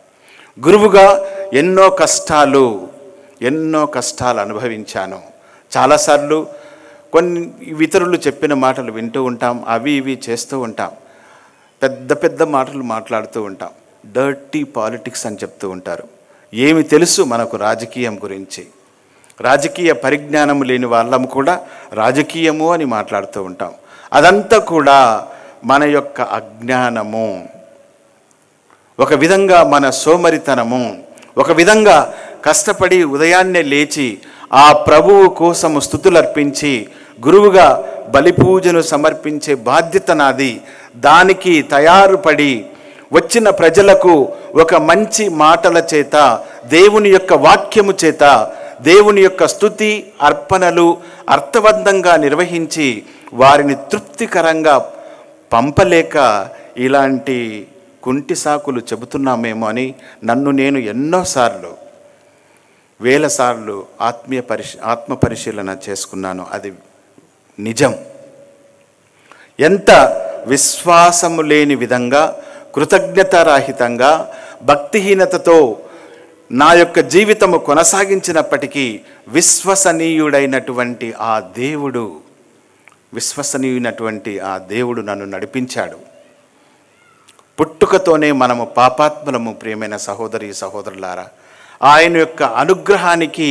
గురువుగా ఎన్నో కష్టాలు అనుభవించాను. చాలాసార్లు కొన్ని ఇతరులు చెప్పిన మాటలు వింటూ ఉంటాం, అవి ఇవి చేస్తూ ఉంటాం, పెద్ద పెద్ద మాటలు మాట్లాడుతూ ఉంటాం, డర్టీ పాలిటిక్స్ అని చెప్తూ ఉంటారు. ఏమి తెలుసు మనకు రాజకీయం గురించి? రాజకీయ పరిజ్ఞానం లేని వాళ్ళము కూడా రాజకీయము అని మాట్లాడుతూ ఉంటాం. అదంతా కూడా మన యొక్క అజ్ఞానము, ఒక విధంగా మన సోమరితనము, ఒక విధంగా కష్టపడి ఉదయాన్నే లేచి ఆ ప్రభువు కోసము స్తుతులర్పించి గురువుగా బలిపూజను సమర్పించే బాధ్యత నాది. దానికి తయారుపడి వచ్చిన ప్రజలకు ఒక మంచి మాటల చేత, దేవుని యొక్క వాక్యము చేత, దేవుని యొక్క స్తుతి అర్పణలు అర్థవంతంగా నిర్వహించి వారిని తృప్తికరంగా పంపలేక ఇలాంటి కుంటి సాకులు చెబుతున్నామేమో అని నన్ను నేను ఎన్నోసార్లు, వేలసార్లు ఆత్మ పరిశీలన చేసుకున్నాను. అది నిజం. ఎంత విశ్వాసము లేని విధంగా, కృతజ్ఞతారాహితంగా, భక్తిహీనతతో నా యొక్క జీవితము కొనసాగించినప్పటికీ విశ్వసనీయుడైనటువంటి ఆ దేవుడు నన్ను నడిపించాడు. పుట్టుకతోనే మనము పాపాత్ములము. ప్రియమైన సహోదరి సహోదరులారా, ఆయన యొక్క అనుగ్రహానికి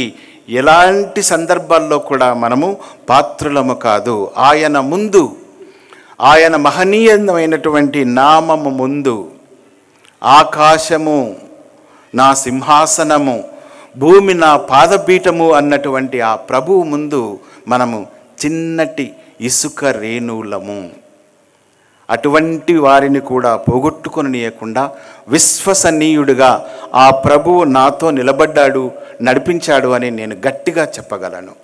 ఎలాంటి సందర్భాల్లో కూడా మనము పాత్రులము కాదు. ఆయన ముందు, ఆయన మహనీయమైనటువంటి నామము ముందు, ఆకాశము నా సింహాసనము, భూమి నా పాదపీఠము అన్నటువంటి ఆ ప్రభువు ముందు మనము చిన్నటి ఇసుక రేణువులము. అటువంటి వారిని కూడా పోగొట్టుకొనియకుండా విశ్వసనీయుడిగా ఆ ప్రభువు నాతో నిలబడ్డాడు, నడిపించాడు అని నేను గట్టిగా చెప్పగలను.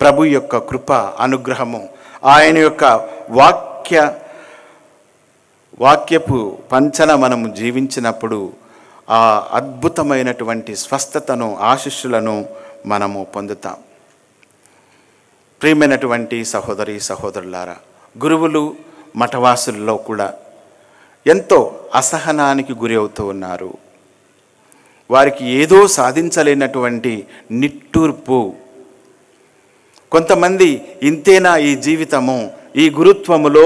ప్రభు యొక్క కృప, అనుగ్రహము, ఆయన యొక్క వాక్యపు పంచన మనము జీవించినప్పుడు ఆ అద్భుతమైనటువంటి స్వస్థతను, ఆశీస్సులను మనము పొందుతాం. ప్రియమైనటువంటి సహోదరి సహోదరులారా, గురువులు మఠవాసుల్లో కూడా ఎంతో అసహనానికి గురి అవుతూ ఉన్నారు. వారికి ఏదో సాధించలేనటువంటి నిట్టూర్పు. కొంతమంది ఇంతేనా ఈ జీవితము, ఈ గురుత్వములో,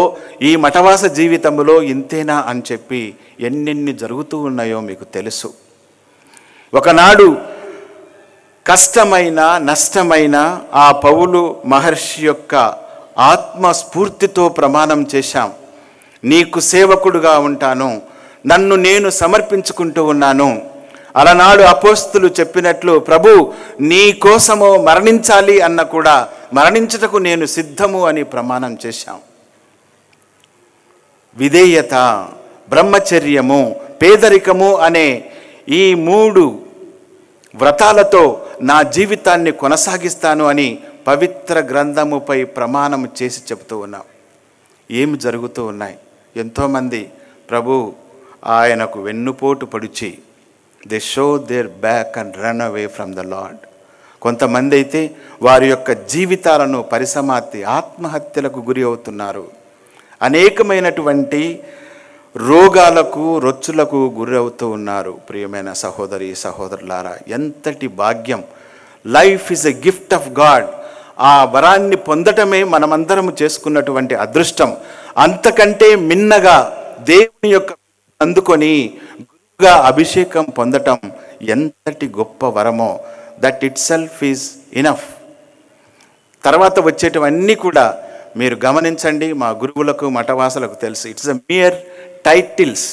ఈ మఠవాస జీవితములో ఇంతేనా అని చెప్పి ఎన్నెన్ని జరుగుతూ ఉన్నాయో మీకు తెలుసు. ఒకనాడు కష్టమైన, నష్టమైన ఆ పౌలు మహర్షి యొక్క ఆత్మస్ఫూర్తితో ప్రమాణం చేశాం. నీకు సేవకుడుగా ఉంటాను, నన్ను నేను సమర్పించుకుంటూ ఉన్నాను. అలనాడు అపోస్తులు చెప్పినట్లు, ప్రభు నీ కోసము మరణించాలి అన్న కూడా మరణించుటకు నేను సిద్ధము అని ప్రమాణం చేశాం. విధేయత, బ్రహ్మచర్యము, పేదరికము అనే ఈ 3 వ్రతాలతో నా జీవితాన్ని కొనసాగిస్తాను అని పవిత్ర గ్రంథముపై ప్రమాణం చేసి చెబుతూ ఉన్నాం. ఏమి జరుగుతూ ఉన్నాయి? ఎంతోమంది ప్రభు ఆయనకు వెన్నుపోటు పడిచి they show their back and run away from the lord. కొంతమంది అయితే వారి యొక్క జీవితాలను పరిసమాప్తి, ఆత్మహత్యలకు గురి అవుతున్నారు. అనేకమైనటువంటి రోగాలకు, రొచ్చులకు గురి అవుతూ ఉన్నారు. ప్రియమైన సహోదరి సహోదరులారా, ఎంతటి భాగ్యం! Life is a gift of God. ఆ వరాన్ని పొందటమే మనమందరము చేసుకున్నటువంటి అదృష్టం. అంతకంటే మిన్నగా దేవుని యొక్క అందుకొని గురువుగా అభిషేకం పొందటం ఎంతటి గొప్ప వరమో. That itself is enough. తర్వాత వచ్చేటివన్నీ కూడా మీరు గమనించండి. మా గురువులకు, మఠవాసులకు తెలుసు, it's a mere titles.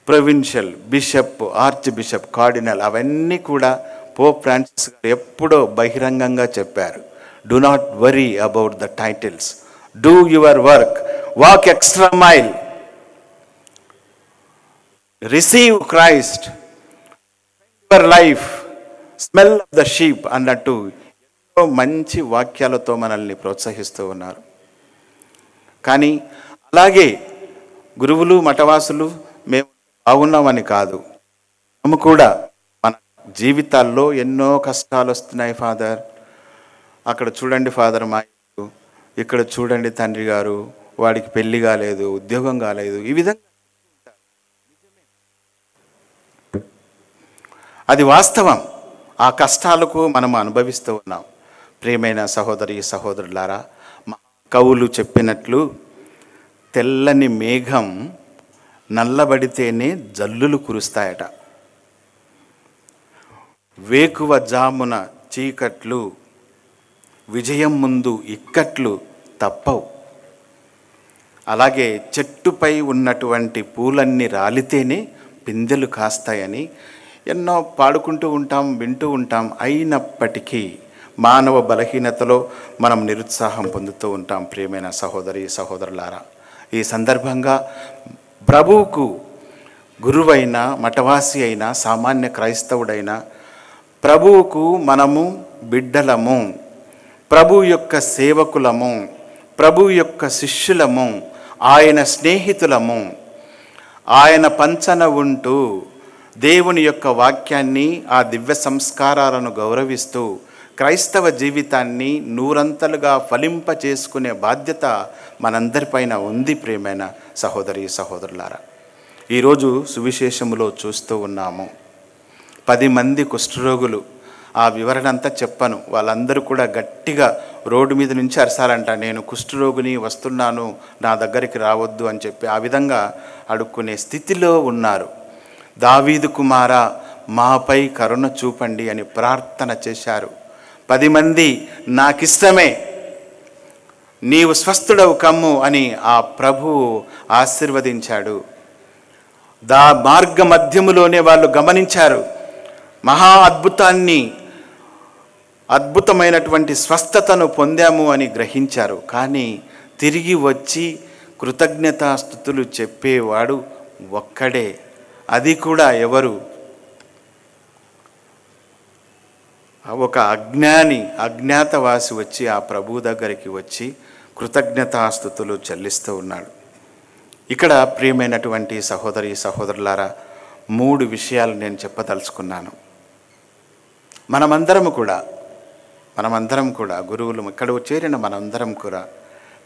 Provincial, bishop, archbishop, cardinal అవన్నీ కూడా పోప్ ఫ్రాన్సిస్ గారు ఎప్పుడో బహిరంగంగా చెప్పారు. Do not worry about the titles, do your work, walk extra mile, receive Christ, your life, smell of the sheep అన్నట్టు ఎంతో మంచి వాక్యాలతో మనల్ని ప్రోత్సహిస్తూ ఉన్నారు. కానీ అలాగే గురువులు, మఠవాసులు మేము బాగున్నామని కాదు, మేము కూడా మన జీవితాల్లో ఎన్నో కష్టాలు వస్తున్నాయి. ఫాదర్ అక్కడ చూడండి, ఫాదర్ మా ఇక్కడ చూడండి, తండ్రి గారు వాడికి పెళ్లి కాలేదు, ఉద్యోగం కాలేదు, ఈ విధంగా అది వాస్తవం. ఆ కష్టాలకు మనం అనుభవిస్తూ ఉన్నాం. ప్రియమైన సహోదరి సహోదరులారా, కవులు చెప్పినట్లు తెల్లని మేఘం నల్లబడితేనే జల్లులు కురుస్తాయట. వేకువ జామున చీకట్లు, విజయం ముందు ఇక్కట్లు తప్పవు. అలాగే చెట్టుపై ఉన్నటువంటి పూలన్నీ రాలితేనే పిందెలు కాస్తాయని ఎన్నో పాడుకుంటూ ఉంటాం, వింటూ ఉంటాం. అయినప్పటికీ మానవ బలహీనతలో మనం నిరుత్సాహం పొందుతూ ఉంటాం. ప్రియమైన సహోదరి సహోదరులారా, ఈ సందర్భంగా ప్రభువుకు గురువైన, మఠవాసి అయిన, సామాన్య క్రైస్తవుడైన ప్రభువుకు మనము బిడ్డలము, ప్రభు యొక్క సేవకులము, ప్రభు యొక్క శిష్యులము, ఆయన స్నేహితులము. ఆయన పంచన ఉంటూ దేవుని యొక్క వాక్యాన్ని, ఆ దివ్య సంస్కారాలను గౌరవిస్తూ క్రైస్తవ జీవితాన్ని నూరంతలుగా ఫలింప చేసుకునే బాధ్యత మనందరిపైన ఉంది. ప్రియమైన సహోదరి సహోదరులారా, ఈరోజు సువిశేషములో చూస్తూ ఉన్నాము 10 మంది కుష్ఠరోగులు. ఆ వివరణ అంతా చెప్పను. వాళ్ళందరూ కూడా గట్టిగా రోడ్డు మీద నుంచి అరసాలంట, నేను కుష్ఠరోగిని, వస్తున్నాను, నా దగ్గరికి రావద్దు అని చెప్పి ఆ విధంగా అడుక్కునే స్థితిలో ఉన్నారు. దావీదు కుమారా, మాపై కరుణ చూపండి అని ప్రార్థన చేశారు. 10 మంది నాకిష్టమే, నీవు స్వస్థుడవు కమ్ము అని ఆ ప్రభువు ఆశీర్వదించాడు. మార్గ మధ్యములోనే వాళ్ళు గమనించారు, మహా అద్భుతమైనటువంటి స్వస్థతను పొందాము అని గ్రహించారు. కానీ తిరిగి వచ్చి కృతజ్ఞతాస్తుతులు చెప్పేవాడు ఒక్కడే. అది కూడా ఎవరు? ఒక అజ్ఞాతవాసి వచ్చి ఆ ప్రభువు దగ్గరికి వచ్చి కృతజ్ఞతాస్తుతులు చెల్లిస్తూ ఉన్నాడు. ఇక్కడ ప్రియమైనటువంటి సహోదరి సహోదరులారా, 3 విషయాలు నేను చెప్పదలుచుకున్నాను. మనమందరం కూడా గురువులు, ఇక్కడ చేరిన మనందరం కూడా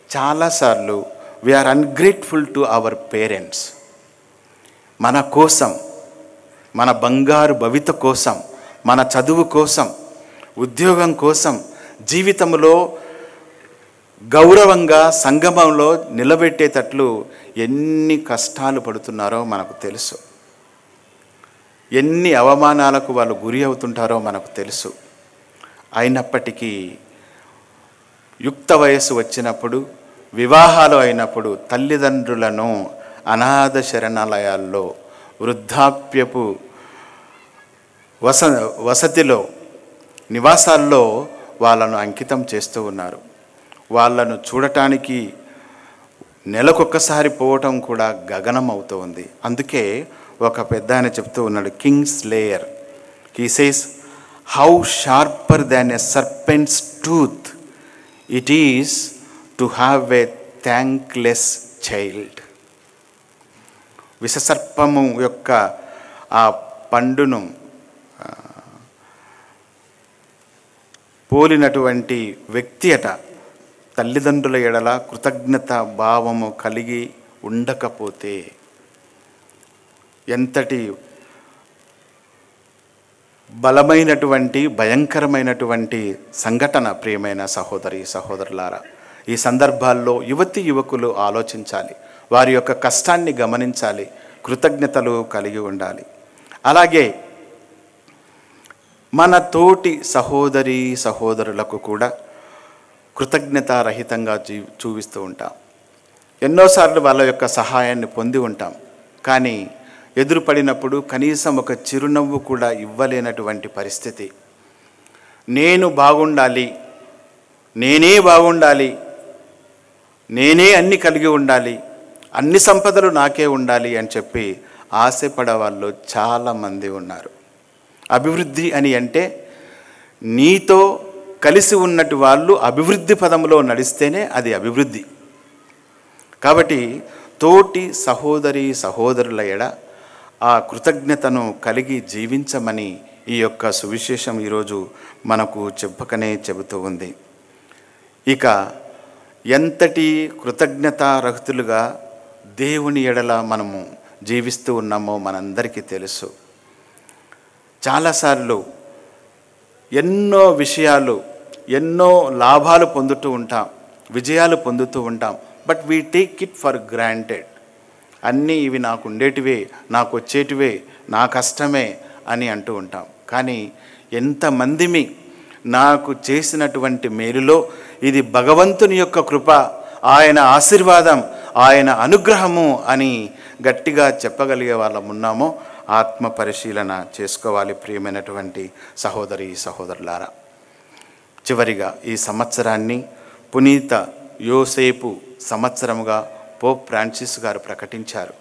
చాలాసార్లు we are ungrateful to our parents. మన కోసం, మన బంగారు భవిత కోసం, మన చదువు కోసం, ఉద్యోగం కోసం, జీవితంలో గౌరవంగా సంగమంలో నిలబెట్టేటట్లు ఎన్ని కష్టాలు పడుతున్నారో మనకు తెలుసు. ఎన్ని అవమానాలకు వాళ్ళు గురి అవుతుంటారో మనకు తెలుసు. అయినప్పటికీ యుక్త వయస్సు వచ్చినప్పుడు, వివాహాలు అయినప్పుడు తల్లిదండ్రులను అనాథ శరణాలయాల్లో, వృద్ధాప్యపు వసతిలో, నివాసాల్లో వాళ్ళను అంకితం చేస్తూ ఉన్నారు. వాళ్ళను చూడటానికి నెలకొక్కసారి పోవటం కూడా గగనం అవుతూ ఉంది. అందుకే ఒక పెద్ద ఆయన చెప్తూ ఉన్నాడు, King he says, how sharper than a serpent's tooth it is to have a thankless child. విషసర్పము యొక్క ఆ పండును పోలినటువంటి వ్యక్తి అట తల్లిదండ్రుల ఎడల కృతజ్ఞత భావము కలిగి ఉండకపోతే ఎంతటి బలమైనటువంటి భయంకరమైనటువంటి సంఘటన. ప్రియమైన సహోదరి సహోదరులారా, ఈ సందర్భాల్లో యువతి యువకులు ఆలోచించాలి, వారి యొక్క కష్టాన్ని గమనించాలి, కృతజ్ఞతలు కలిగి ఉండాలి. అలాగే మన తోటి సహోదరి సహోదరులకు కూడా కృతజ్ఞతారహితంగా చూపిస్తూ ఉంటాం. ఎన్నోసార్లు వాళ్ళ యొక్క సహాయాన్ని పొంది ఉంటాం, కానీ ఎదురుపడినప్పుడు కనీసం ఒక చిరునవ్వు కూడా ఇవ్వలేనటువంటి పరిస్థితి. నేను బాగుండాలి, నేనే బాగుండాలి, నేనే అన్ని కలిగి ఉండాలి, అన్ని సంపదలు నాకే ఉండాలి అని చెప్పి ఆశపడే వాళ్ళు చాలామంది ఉన్నారు. అభివృద్ధి అని అంటే నీతో కలిసి ఉన్నట్టు వాళ్ళు అభివృద్ధి పదంలో నడిస్తేనే అది అభివృద్ధి. కాబట్టి తోటి సహోదరి సహోదరుల ఎడ ఆ కృతజ్ఞతను కలిగి జీవించమని ఈ యొక్క సువిశేషం ఈరోజు మనకు చెప్పకనే చెబుతూ ఉంది. ఇక ఎంతటి కృతజ్ఞతారహితులుగా దేవుని ఎడల మనము జీవిస్తూ ఉన్నామో మనందరికీ తెలుసు. చాలాసార్లు ఎన్నో విషయాలు, ఎన్నో లాభాలు పొందుతూ ఉంటాం, విజయాలు పొందుతూ ఉంటాం. But we take it for granted. అన్నీ ఇవి నాకు ఉండేటివే, నాకు వచ్చేటివే, నా కష్టమే అని అంటూ ఉంటాం. కానీ ఎంతమందిమి నాకు చేసినటువంటి మేలులో ఇది భగవంతుని యొక్క కృప, ఆయన ఆశీర్వాదం, ఆయన అనుగ్రహము అని గట్టిగా చెప్పగలిగే వాళ్ళం ఉన్నామో ఆత్మ పరిశీలన చేసుకోవాలి ప్రియమైనటువంటి సహోదరి సహోదరులారా. చివరిగా ఈ సంవత్సరాన్ని పునీత యోసేపు సంవత్సరముగా పోప్ ఫ్రాన్సిస్ గారు ప్రకటించారు.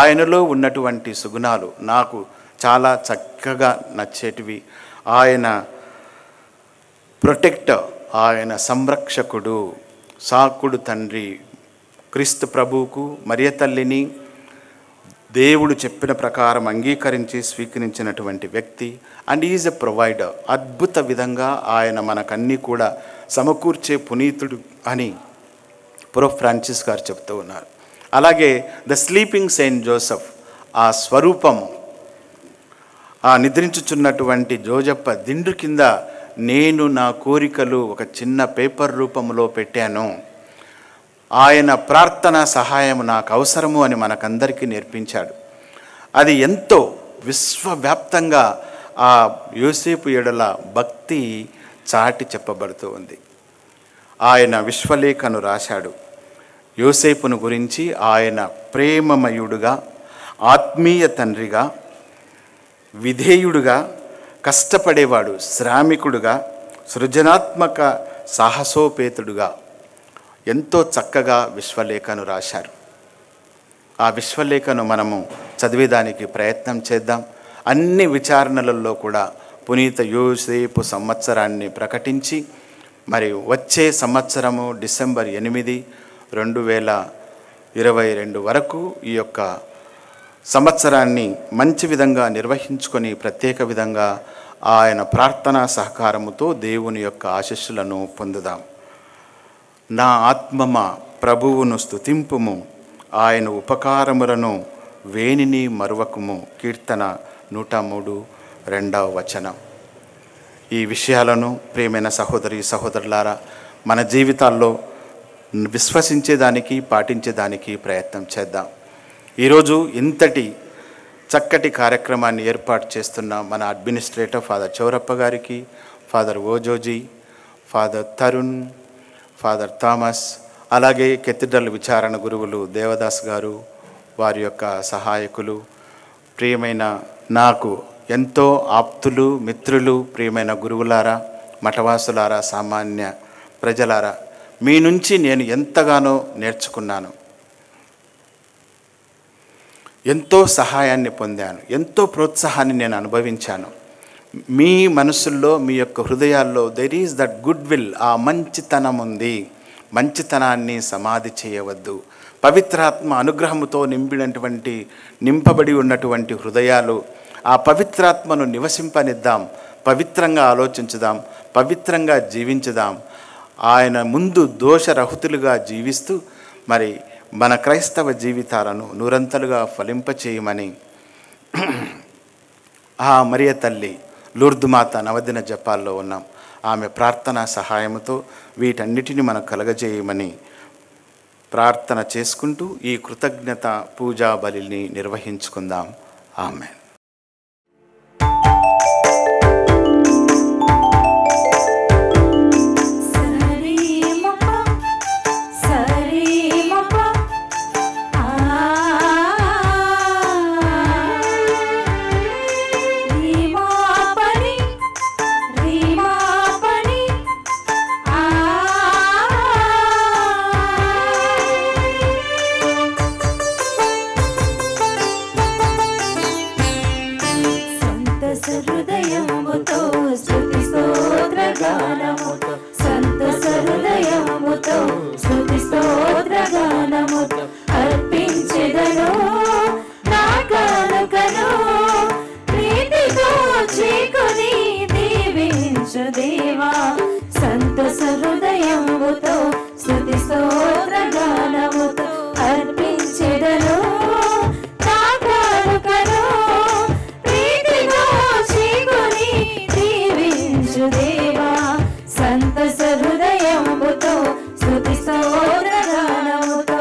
ఆయనలో ఉన్నటువంటి సుగుణాలు నాకు చాలా చక్కగా నచ్చేటివి. ఆయన ప్రొటెక్టర్, ఆయన సంరక్షకుడు, సాకుడు తండ్రి, క్రీస్తు ప్రభువుకు మరియ తల్లిని దేవుడు చెప్పిన ప్రకారం అంగీకరించి స్వీకరించినటువంటి వ్యక్తి. And is a provider. అద్భుత విధంగా ఆయన మనకన్నీ కూడా సమకూర్చే పునీతుడు అని పోప్ ఫ్రాన్సిస్ గారు చెప్తూ ఉన్నారు. అలాగే ద స్లీపింగ్ సెయింట్ జోసెఫ్, ఆ స్వరూపము, ఆ నిద్రించుచున్నటువంటి జోజప్ప దిండు కింద నేను నా కోరికలు ఒక చిన్న పేపర్ రూపంలో పెట్టాను, ఆయన ప్రార్థన సహాయం నాకు అవసరము అని మనకందరికీ నేర్పించాడు. అది ఎంతో విశ్వవ్యాప్తంగా ఆ యోసేపు ఎడల భక్తి చాటి చెప్పబడుతూ ఉంది. ఆయన విశ్వలేఖను రాశాడు. యోసేపును గురించి ఆయన ప్రేమమయుడుగా, ఆత్మీయ తండ్రిగా, విధేయుడుగా, కష్టపడేవాడు, శ్రామికుడుగా, సృజనాత్మక సాహసోపేతుడుగా ఎంతో చక్కగా విశ్వలేఖను రాశారు. ఆ విశ్వలేఖను మనము చదివేదానికి ప్రయత్నం చేద్దాం. అన్ని విచారణలలో కూడా పునీత యోసేపు సంవత్సరాన్ని ప్రకటించి మరి వచ్చే సంవత్సరము డిసెంబర్ 8, 2022 వరకు ఈ యొక్క సంవత్సరాన్ని మంచి విధంగా నిర్వహించుకొని ప్రత్యేక విధంగా ఆయన ప్రార్థనా సహకారముతో దేవుని యొక్క ఆశీస్సులను పొందుదాం. నా ఆత్మమ ప్రభువును స్తుతింపుము, ఆయన ఉపకారములను వేణిని మరువకుము. కీర్తన 103, 2వ వచనం. ఈ విషయాలను ప్రియమైన సహోదరి సహోదరులారా మన జీవితాల్లో విశ్వసించేదానికి, పాటించేదానికి ప్రయత్నం చేద్దాం. ఈరోజు ఇంతటి చక్కటి కార్యక్రమాన్ని ఏర్పాటు చేస్తున్న మన అడ్మినిస్ట్రేటర్ ఫాదర్ చౌరప్ప గారికి, ఫాదర్ ఓజోజీ, ఫాదర్ తరుణ్, ఫాదర్ థామస్, అలాగే కెథీడ్రల్ విచారణ గురువులు దేవదాస్ గారు, వారి యొక్క సహాయకులు, ప్రియమైన నాకు ఎంతో ఆప్తులు, మిత్రులు, ప్రియమైన గురువులారా, మఠవాసులారా, సామాన్య ప్రజలారా, మీ నుంచి నేను ఎంతగానో నేర్చుకున్నాను, ఎంతో సహాయాన్ని పొందాను, ఎంతో ప్రోత్సాహాన్ని నేను అనుభవించాను. మీ మనసుల్లో, మీ యొక్క హృదయాల్లో there is that good will, ఆ మంచితనం ఉంది. మంచితనాన్ని సమాధి చేయవద్దు. పవిత్రాత్మ అనుగ్రహముతో నింపబడి ఉన్నటువంటి హృదయాలు, ఆ పవిత్రాత్మను నివసింపనిద్దాం. పవిత్రంగా ఆలోచించుదాం, పవిత్రంగా జీవించుదాం. ఆయన ముందు దోషరహితులుగా జీవిస్తూ మరి మన క్రైస్తవ జీవితాలను నూరంతలుగా ఫలింపచేయమని ఆ మరియ తల్లి లూర్దు మాత నవదిన జపాల్లో ఉన్నాం. ఆమె ప్రార్థనా సహాయంతో వీటన్నిటిని మనకు కలగజేయమని ప్రార్థన చేసుకుంటూ ఈ కృతజ్ఞత పూజా బలిని నిర్వహించుకుందాం. ఆమెన్. హృదయముతో స్తుతి స్తోత్ర గానముతో సంతోష హృదయముతో స్తుతి స్తోత్ర గానముతో అర్పించెదను నా కానుకను ప్రీతితో చేకొని దీవించు దేవా సంతోష హృదయముతో స్తుతి స్తోత్ర గానముతో అర్పించెదను నా కానుకను ప్రీతితో చేకొని దీవించు దేవా సంతోష హృదయముతో స్తుతి స్తోత్ర గానముతో.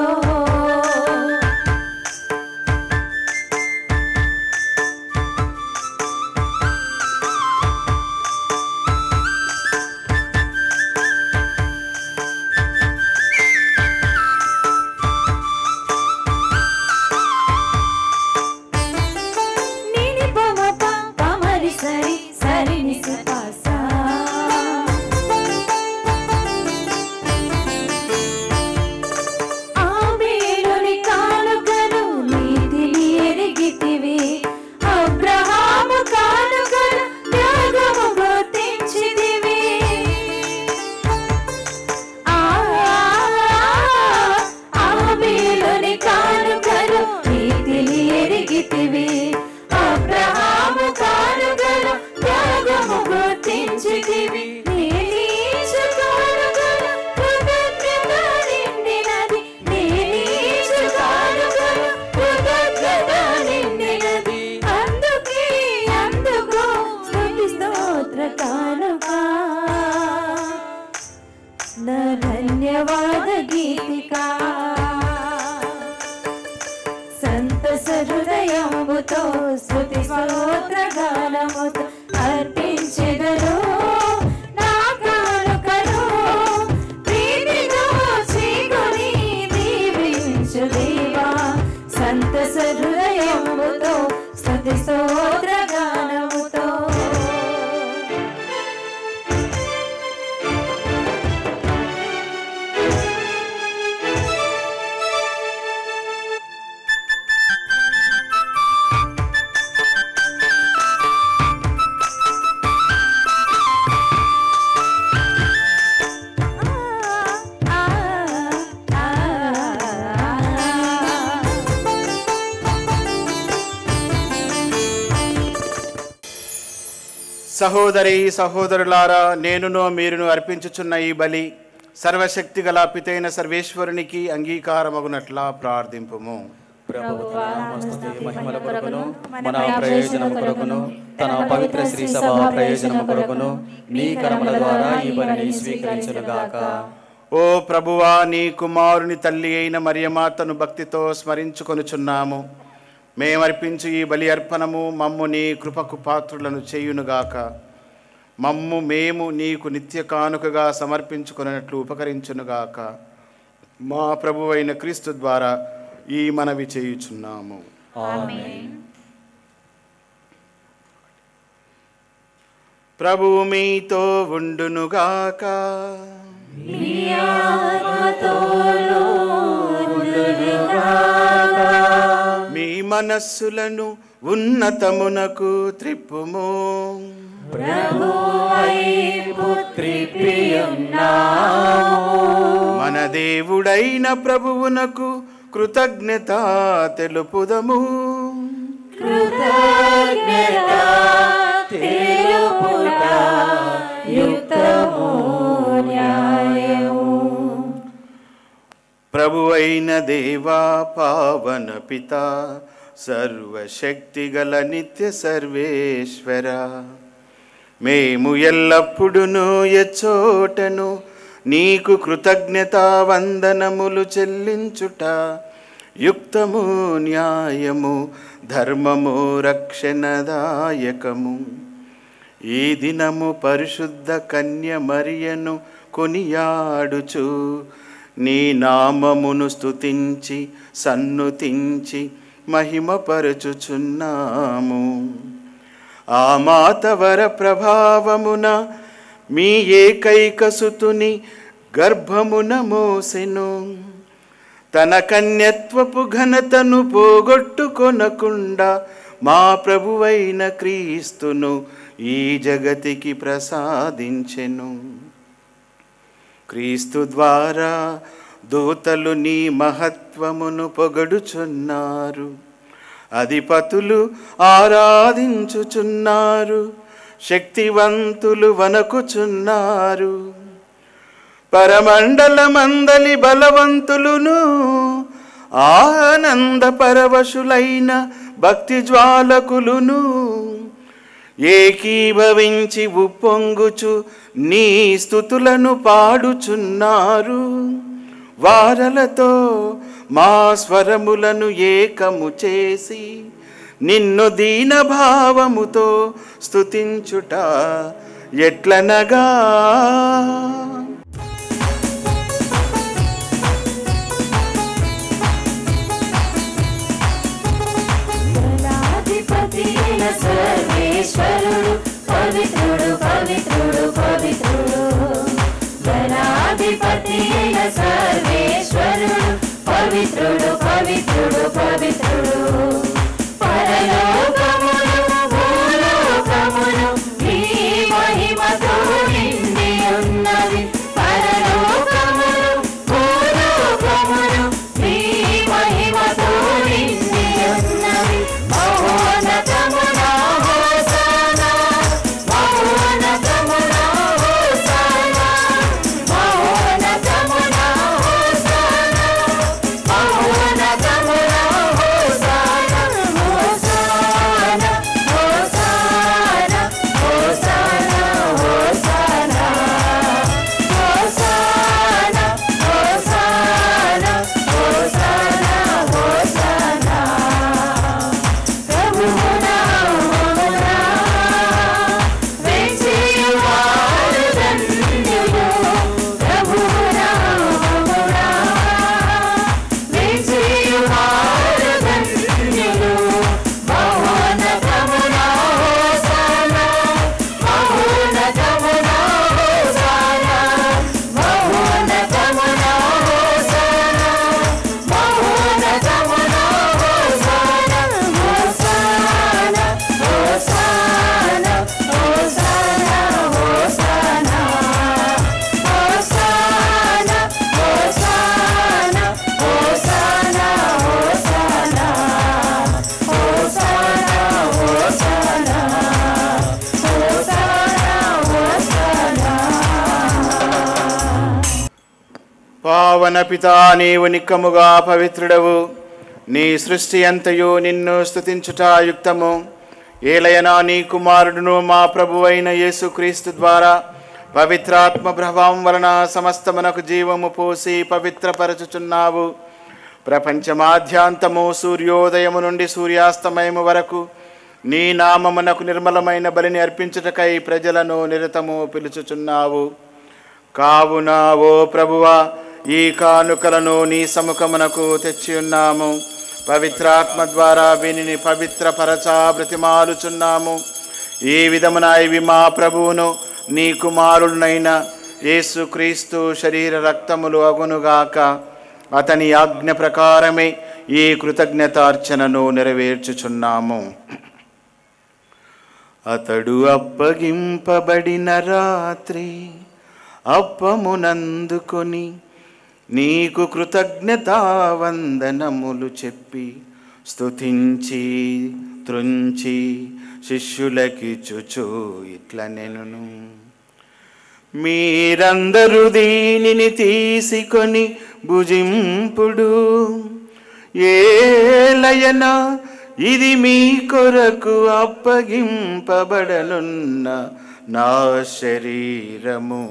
నిని పమప పమరి సరి సరి నిస పాసా ఆబేలుని కానుకను నీతిని ఎరిగితివి అబ్రహాము కానుకను త్యాగము గుర్తించితివి ఆబేలుని కానుకను నీతిని ఎరిగితివి అబ్రహాము కానుకను త్యాగము గుర్తించితివి నీలీచు కానుకను కృతజ్ఞత నిండినది నీలీచు కానుకను కృతజ్ఞత నిండినది అందుకే అందుకో స్తుతి స్తోత్ర కానుక నా ధన్యవాద గీతికా సంతోష హృదయముతో స్తుతి స్తోత్ర గానముతో అర్పించెదను నా కానుకను ప్రీతితో చేకొని దీవించు దేవా సంతోష హృదయముతో స్తుతి స్తోత్ర గానముతో. సహోదరి సహోదరులారా, నేనును మీరును అర్పించుచున్న ఈ బలి సర్వశక్తి గల పితైన సర్వేశ్వరునికి అంగీకారమగునట్లా ప్రార్థింపుము. మహిమల కొరకును మన ప్రయోజనం కొరకును తన పవిత్ర శ్రీ సభ ప్రయోజనం కొరకును నీ కర్మల ద్వారా ఈ బలిని స్వీకరించునుగాక. ఓ ప్రభువా, నీ కుమారుని తల్లి అయిన మరియమాతను భక్తితో స్మరించుకొనుచున్నాము. మేమర్పించు ఈ బలి అర్పణము మమ్ము నీ కృపకు పాత్రులను చేయునుగాక. మేము నీకు నిత్య కానుకగా సమర్పించుకున్నట్లు ఉపకరించునుగాక. మా ప్రభువైన క్రీస్తు ద్వారా ఈ మనవి చేయుచున్నాము. ప్రభువు మీతో ఉండునుగాక. మీ మనస్సులను ఉన్నతమునకు త్రిప్పుము. మన దేవుడైన ప్రభువునకు కృతజ్ఞత తెలుపుదము. ప్రభువైన దేవా, పావన పిత, సర్వశక్తిగల నిత్య సర్వేశ్వర, మేము ఎల్లప్పుడూ ఎచ్చోటను నీకు కృతజ్ఞతా వందనములు చెల్లించుట యుక్తము, న్యాయము, ధర్మము, రక్షణదాయకము. ఈ దినము పరిశుద్ధ కన్య మరియను కొనియాడుచు నీ నామమును స్తుతించి సన్నుతించి మహిమపరచుచున్నాము. ఆ మాతవర ప్రభావమున మీ ఏకైక సుతుని గర్భమున మోసెను. తన కన్యత్వపు ఘనతను పోగొట్టుకొనకుండా మా ప్రభువైన క్రీస్తును ఈ జగతికి ప్రసాదించెను. క్రీస్తు ద్వారా దూతలు నీ మహత్వమును పొగడుచున్నారు, అధిపతులు ఆరాధించుచున్నారు, శక్తివంతులు వణకుచున్నారు. పరమండలమందలి బలవంతులును ఆనంద పరవశులైన భక్తి జ్వాలకులును ఏకీభవించి ఉప్పొంగుచు నీ స్తుతులను పాడుచున్నారు. వారలతో మా స్వరములను ఏకము చేసి నిన్ను దీనభావముతో స్తుతించుట ఎట్లనగా, సర్వేశ్వరుడు పవిత్రుడు పవిత్రుడు పవిత్రుడు. గణాధిపతి అయిన సర్వేశ్వరుడు పవిత్రుడు పవిత్రుడు పవిత్రుడు. పరలోకమును భూలోకమును నీ మహిమతో నిండి ఉన్నవి. పరలోకమును భూలోకమును నీ మహిమతో నిండి ఉన్నవి. మహోన్నతమున హోసానా, మహోన్నతమున హోసానా, మహోన్నతమున హోసానా, మహోన్నతమున హోసానా, హోసానా, హోసానా, హోసానా, హోసానా, హోసానా, హోసానా, హోసానా, హోసానా. ప్రభువునా ప్రభువునా వెంచేయువారు ధన్యులు. ప్రభువునా ప్రభువునా వెంచేయువారు ధన్యులు. మహోన్నతమున హోసానా, మహోన్నతమున హోసానా, మహోన్నతమున హోసానా, మహోన్నతమున హోసానా, హోసానా, హోసానా, హోసానా, హోసానా, హోసానా, హోసానా, హోసానా, హోసానా, హోసానా, హోసానా, పావన పితా, నీవు నిక్కముగా పవిత్రుడవు. నీ సృష్టి అంతయు నిన్ను స్తుతించుట యుక్తము. ఏలయనా నీ కుమారుడును మా ప్రభువైన యేసుక్రీస్తు ద్వారా పవిత్రాత్మ ప్రభావం వలన సమస్తమునకు జీవము పోసి పవిత్రపరచుచున్నావు. ప్రపంచమాద్యాంతము సూర్యోదయము నుండి సూర్యాస్తమయము వరకు నీ నామమునకు నిర్మలమైన బలిని అర్పించుటకై ప్రజలను నిరతము పిలుచుచున్నావు. కావున ఓ ప్రభువా, ఈ కానుకలను నీ సముఖమునకు తెచ్చి ఉన్నాము. పవిత్రాత్మ ద్వారా వీనిని పవిత్రపరచా బ్రతిమాలుచున్నాము. ఈ విధమున ఇవి మా ప్రభువును నీ కుమారుడునైన యేసుక్రీస్తు శరీర రక్తములు అగునుగాక. అతని ఆజ్ఞ ప్రకారమే ఈ కృతజ్ఞతార్చనను నెరవేర్చుచున్నాము. అతడు అప్పగింపబడిన రాత్రి అప్పమునందుకొని నీకు కృతజ్ఞతావందనములు చెప్పి స్తుతించి త్రుంచి శిష్యులకిచ్చుచు ఇట్లనెను, మీరందరూ దీనిని తీసుకొని భుజింపుడు. ఏలయనా ఇది మీ కొరకు అప్పగింపబడనున్న నా శరీరము.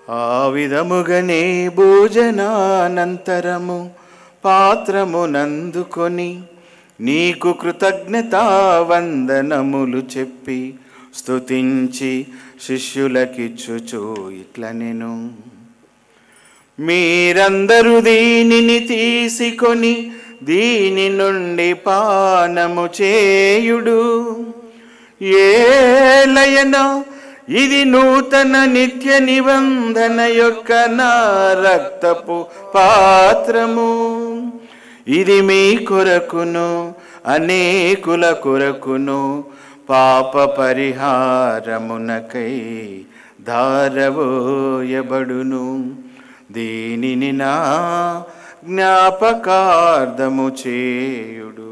ఆ విధముగనే భోజనానంతరము పాత్రమునందుకొని నీకు కృతజ్ఞతావందనములు చెప్పి స్తుతించి శిష్యులకిచ్చుచు ఇట్లనెను, మీరందరూ దీనిని తీసుకొని దీని నుండి పానము చేయుడు. ఏలయనో ఇది నూతన నిత్య నిబంధన యొక్క నా రక్తపు పాత్రము. ఇది మీ కొరకును అనేకుల కొరకును పాప పరిహారమునకై ధారవోయబడును. దీనిని నా జ్ఞాపకార్థము చేయుడు.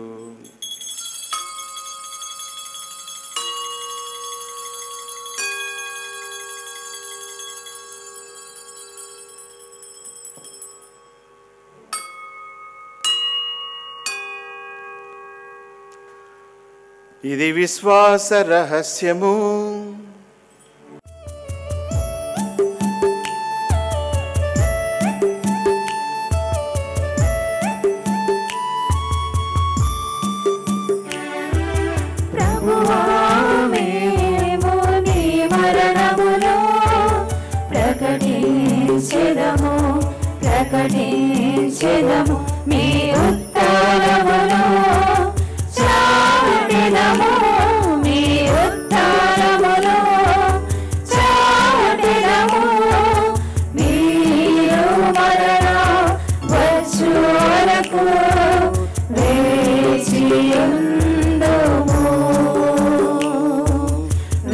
ఇది విశ్వాస రహస్యము. ప్రభువా మేము నీ మరణములో ప్రకటించెదము మీ ఉత్తరములో చాటెదము మీ ఉత్తరములో చాటెదము మీరు మరణ వచ్చు వరకు వేచియుందుము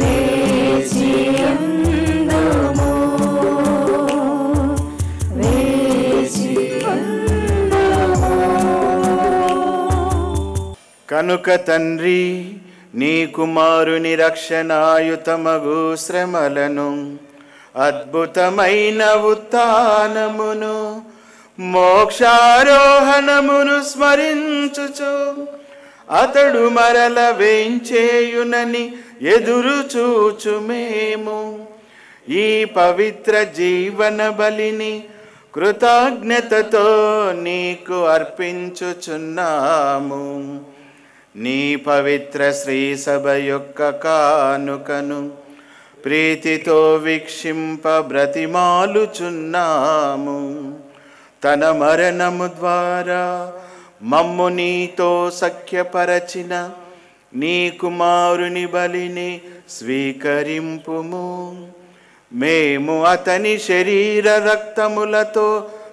వేచియుందుము కనుక తండ్రి నీ కుమారుని రక్షణాయుతమగు శ్రమలను అద్భుతమైన ఉత్థానమును మోక్షారోహణమును స్మరించుచు అతడు మరల వేంచేయునని ఎదురు చూచు మేము ఈ పవిత్ర జీవన బలిని కృతజ్ఞతతో నీకు అర్పించుచున్నాము. నీ పవిత్ర శ్రీ సభ యొక్క కానుకను ప్రీతితో వీక్షింప బ్రతిమాలుచున్నాము. తన మరణము ద్వారా మమ్ము నీతో సఖ్యపరచిన నీ కుమారుని బలిని స్వీకరింపుము. మేము అతని శరీర రక్తములతో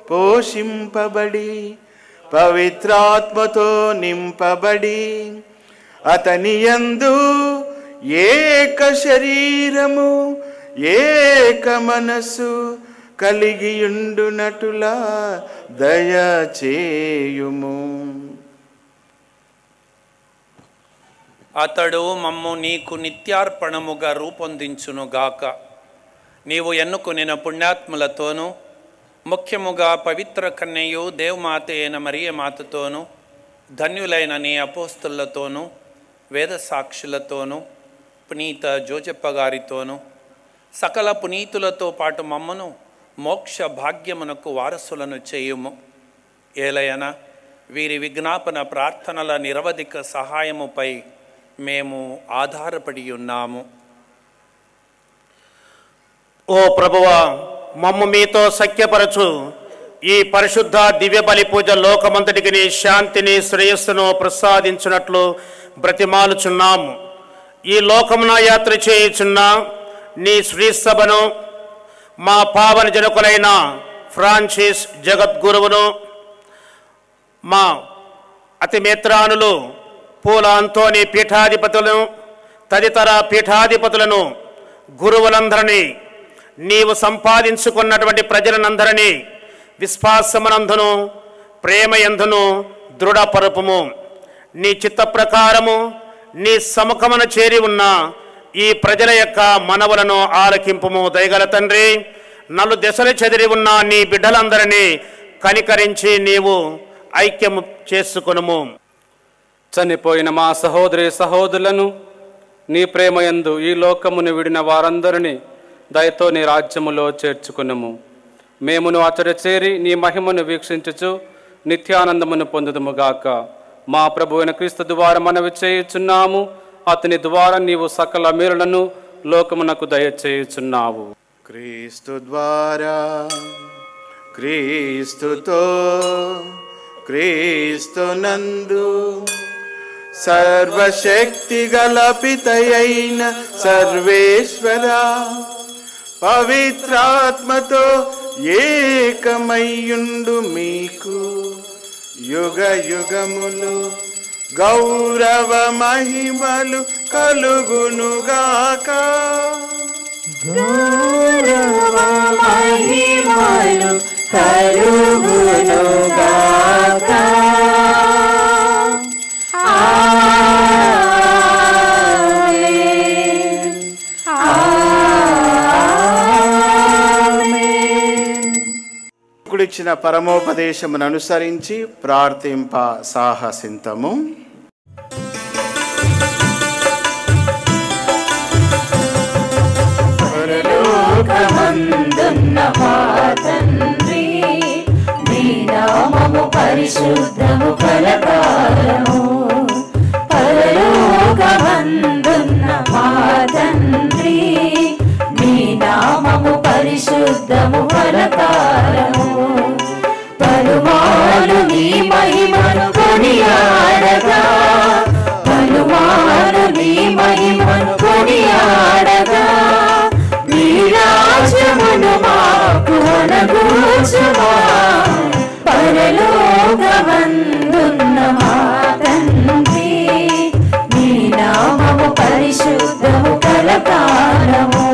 పోషింపబడి పవిత్రాత్మతో నింపబడి అతని యందు ఏక శరీరము ఏక మనసు కలిగియుండునటులా దయచేయుము. అతడు మమ్ము నీకు నిత్యార్పణముగా రూపొందించునుగాక. నీవు ఎన్నుకొనిన పుణ్యాత్ములతోనూ ముఖ్యముగా పవిత్ర కన్యయు దేవమాత అయిన మరియ మాతతోనూ ధన్యులైన నీ అపోస్తులతోనూ వేద సాక్షులతోనూ పునీత జోజప్ప గారితోనూ సకల పునీతులతో పాటు మమ్మను మోక్ష భాగ్యమునకు వారసులను చేయుము. ఏలయన వీరి విజ్ఞాపన ప్రార్థనల నిరవధిక సహాయముపై మేము ఆధారపడి ఉన్నాము. ఓ ప్రభువా, మమ్ము మీతో సఖ్యపరచు ఈ పరిశుద్ధ దివ్య బలి పూజ లోకమంతటికి నీ శాంతిని శ్రేయస్సును ప్రసాదించినట్లు బ్రతిమాలుచున్నాము. ఈ లోకమున యాత్ర చేయుచున్న నీ శ్రీసభను మా పావన జనకులైన ఫ్రాన్సిస్ జగద్గురువును మా అతిమిత్రానులు పూల అంతోని పీఠాధిపతులను తదితర పీఠాధిపతులను గురువులందరినీ నీవు సంపాదించుకున్నటువంటి ప్రజలనందరినీ విశ్వాసమునందును ప్రేమయందును దృఢపరుపుము. నీ చిత్త ప్రకారము నీ సముఖమున చేరి ఉన్న ఈ ప్రజల యొక్క మనవులను ఆలకింపుము. దయగల తండ్రి, నలు దశలు చెదిరి ఉన్న నీ బిడ్డలందరినీ కనికరించి నీవు ఐక్యము చేసుకొనుము. చనిపోయిన మా సహోదరి సహోదరులను నీ ప్రేమయందు ఈ లోకమును విడిన వారందరినీ దయతో నీ రాజ్యములో చేర్చుకునుము. మేమును అతడు చేరి నీ మహిమను వీక్షించుచు నిత్యానందమును పొందుదుముగాక. మా ప్రభు అయిన క్రీస్తు ద్వారా మనవి చేయుచున్నాము. అతని ద్వారా నీవు సకల మేలులను లోకమునకు దయచేయుచున్నావు. క్రీస్తు ద్వారా, క్రీస్తుతో, క్రీస్తునందు సర్వశక్తి గల పితయైన సర్వేశ్వర పవిత్రాత్మతో ఏకమయ్యుండు మీకు యుగ యుగములు గౌరవ మహిమలు కలుగునుగాక. గౌరవ మహిమలు కలుగునుగాక. ఆమేన్. ఆమేన్. ఇచ్చిన పరమోపదేశమును అనుసరించి ప్రార్థింప సాహసింతము. పరలోకమందున్న మా తండ్రి, నీ నామము పరిశుద్ధము కలకాలము. పరలోకమందున్న మా తండ్రి, నీ నామము పరిశుద్ధము కలకాలము. పలుమారు నీ మహిమను కొనియాడగా, పలుమారు నీ మహిమను కొనియాడగా, నీ రాజ్యమును మాకు అనుగ్రహించుమా. పరలోకమందున్న మా తండ్రి, నీ నామము పరిశుద్ధము కలకాలము.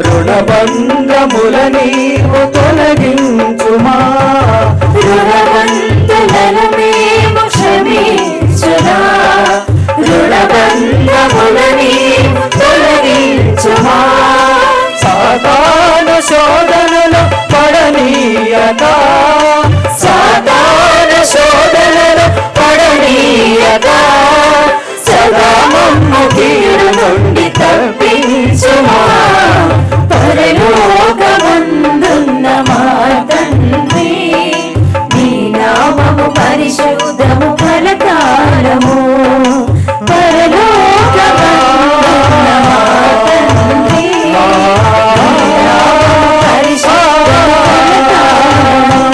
రుణబంధముల నీవు తొలగించుమా. రుణవంతులను మేము క్షమించునా, రుణబంధముల నీవు తొలగించుమా. సాతాను శోధనలు పడనీయక, సాతాను శోధనలు పడనీయక, సదా మమ్ము కీడు నుండి తప్పించుమా. పరలోకమందున్న మా తండ్రి, నీ నామము పరిశుద్ధము కలకాలము. పరలోకమందున్న మా తండ్రి, నీ నామము పరిశుద్ధము కలకాలము.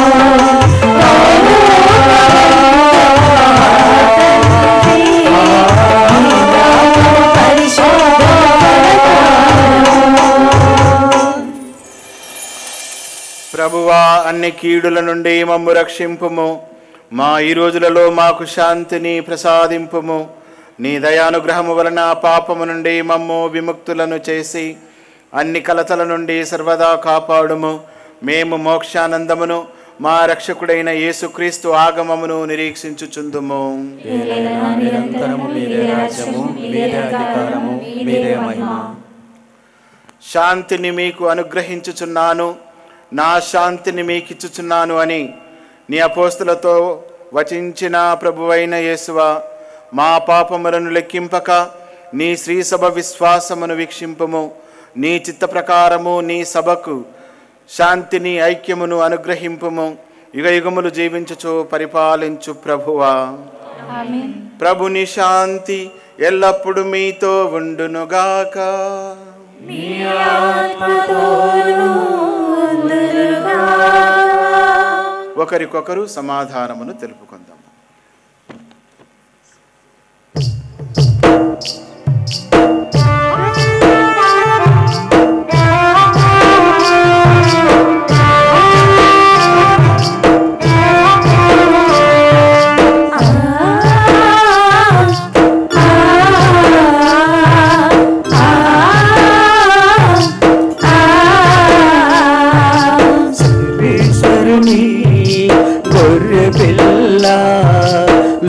ప్రభువా, అన్ని కీడుల నుండి మమ్ము రక్షింపుము. మా ఈ రోజులలో మాకు శాంతిని ప్రసాదింపుము. నీ దయానుగ్రహము వలన పాపము నుండి మమ్ము విముక్తులను చేసి అన్ని కలతల నుండి సర్వదా కాపాడుము. మేము మోక్షానందమును మా రక్షకుడైన యేసుక్రీస్తు ఆగమమును నిరీక్షించుచుందుము. నిరంతరము మీదే రాజ్యము, మీదే అధికారము, మీదే మహిమ. శాంతిని మీకు అనుగ్రహించుచున్నాను, నా శాంతిని మీకిచ్చుచున్నాను అని నీ అపోస్తులతో వచించిన ప్రభువైన యేసువా, మా పాపములను లెక్కింపక నీ శ్రీసభ విశ్వాసమును వీక్షింపుము. నీ చిత్త ప్రకారము నీ సభకు శాంతిని ఐక్యమును అనుగ్రహింపుము. యుగ యుగములు జీవించుచు పరిపాలించు ప్రభువా. ప్రభుని శాంతి ఎల్లప్పుడూ మీతో ఉండునుగాక. ఒకరికొకరు సమాధానమును తెలుపుకుందాం.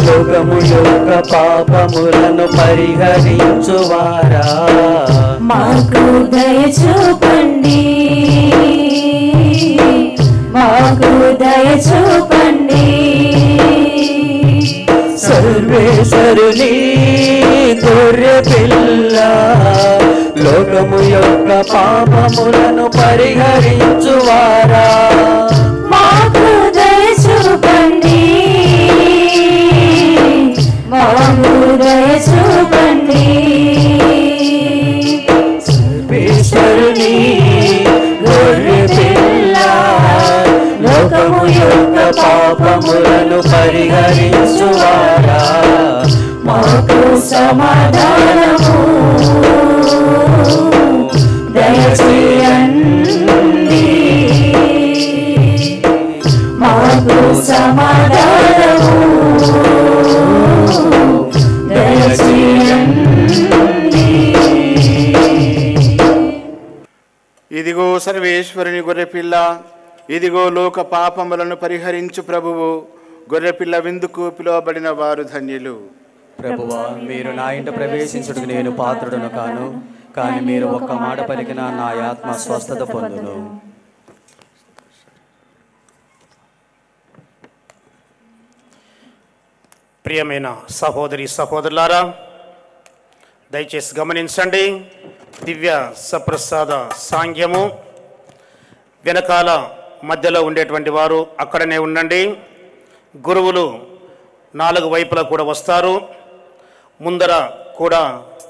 లోకము యొక్క పాపములను పరిహరించువారా మాకు దయ చూపండి, మాకు దయ చూపండి. సర్వేశ్వరుని గొర్రె పిల్ల లోకము యొక్క పాపములను పరిహరించువారా మాకు దయ చూపండి, మాకు దయ చూపండి. సర్వేశ్వరుని గొర్రె పిల్ల లోకము యొక్క పాపములను పరిహరించువారా మాకు సమాధానము దయచేయండి, మాకు సమాధానము దయచేయండి. ఇదిగో సర్వేశ్వరుని గొర్రెపిల్ల, ఇదిగో లోక పాపములను పరిహరించు ప్రభువు. గొర్రెపిల్ల విందుకు పిలువబడిన వారు ధన్యులు. ప్రభువా, మీరు నా ఇంట ప్రవేశించుటకు నేను పాత్రుడను కాను, కానీ మీరు ఒక్క మాట పలికిన నా ఆత్మ స్వస్థత పొందును. ప్రియమైన సహోదరి సహోదరులారా, దయచేసి గమనించండి. దివ్య సప్రసాద సాంగ్యము వెనకాల మధ్యలో ఉండేటువంటి వారు అక్కడనే ఉండండి. గురువులు 4 వైపులా కూడా వస్తారు. ముందర కూడా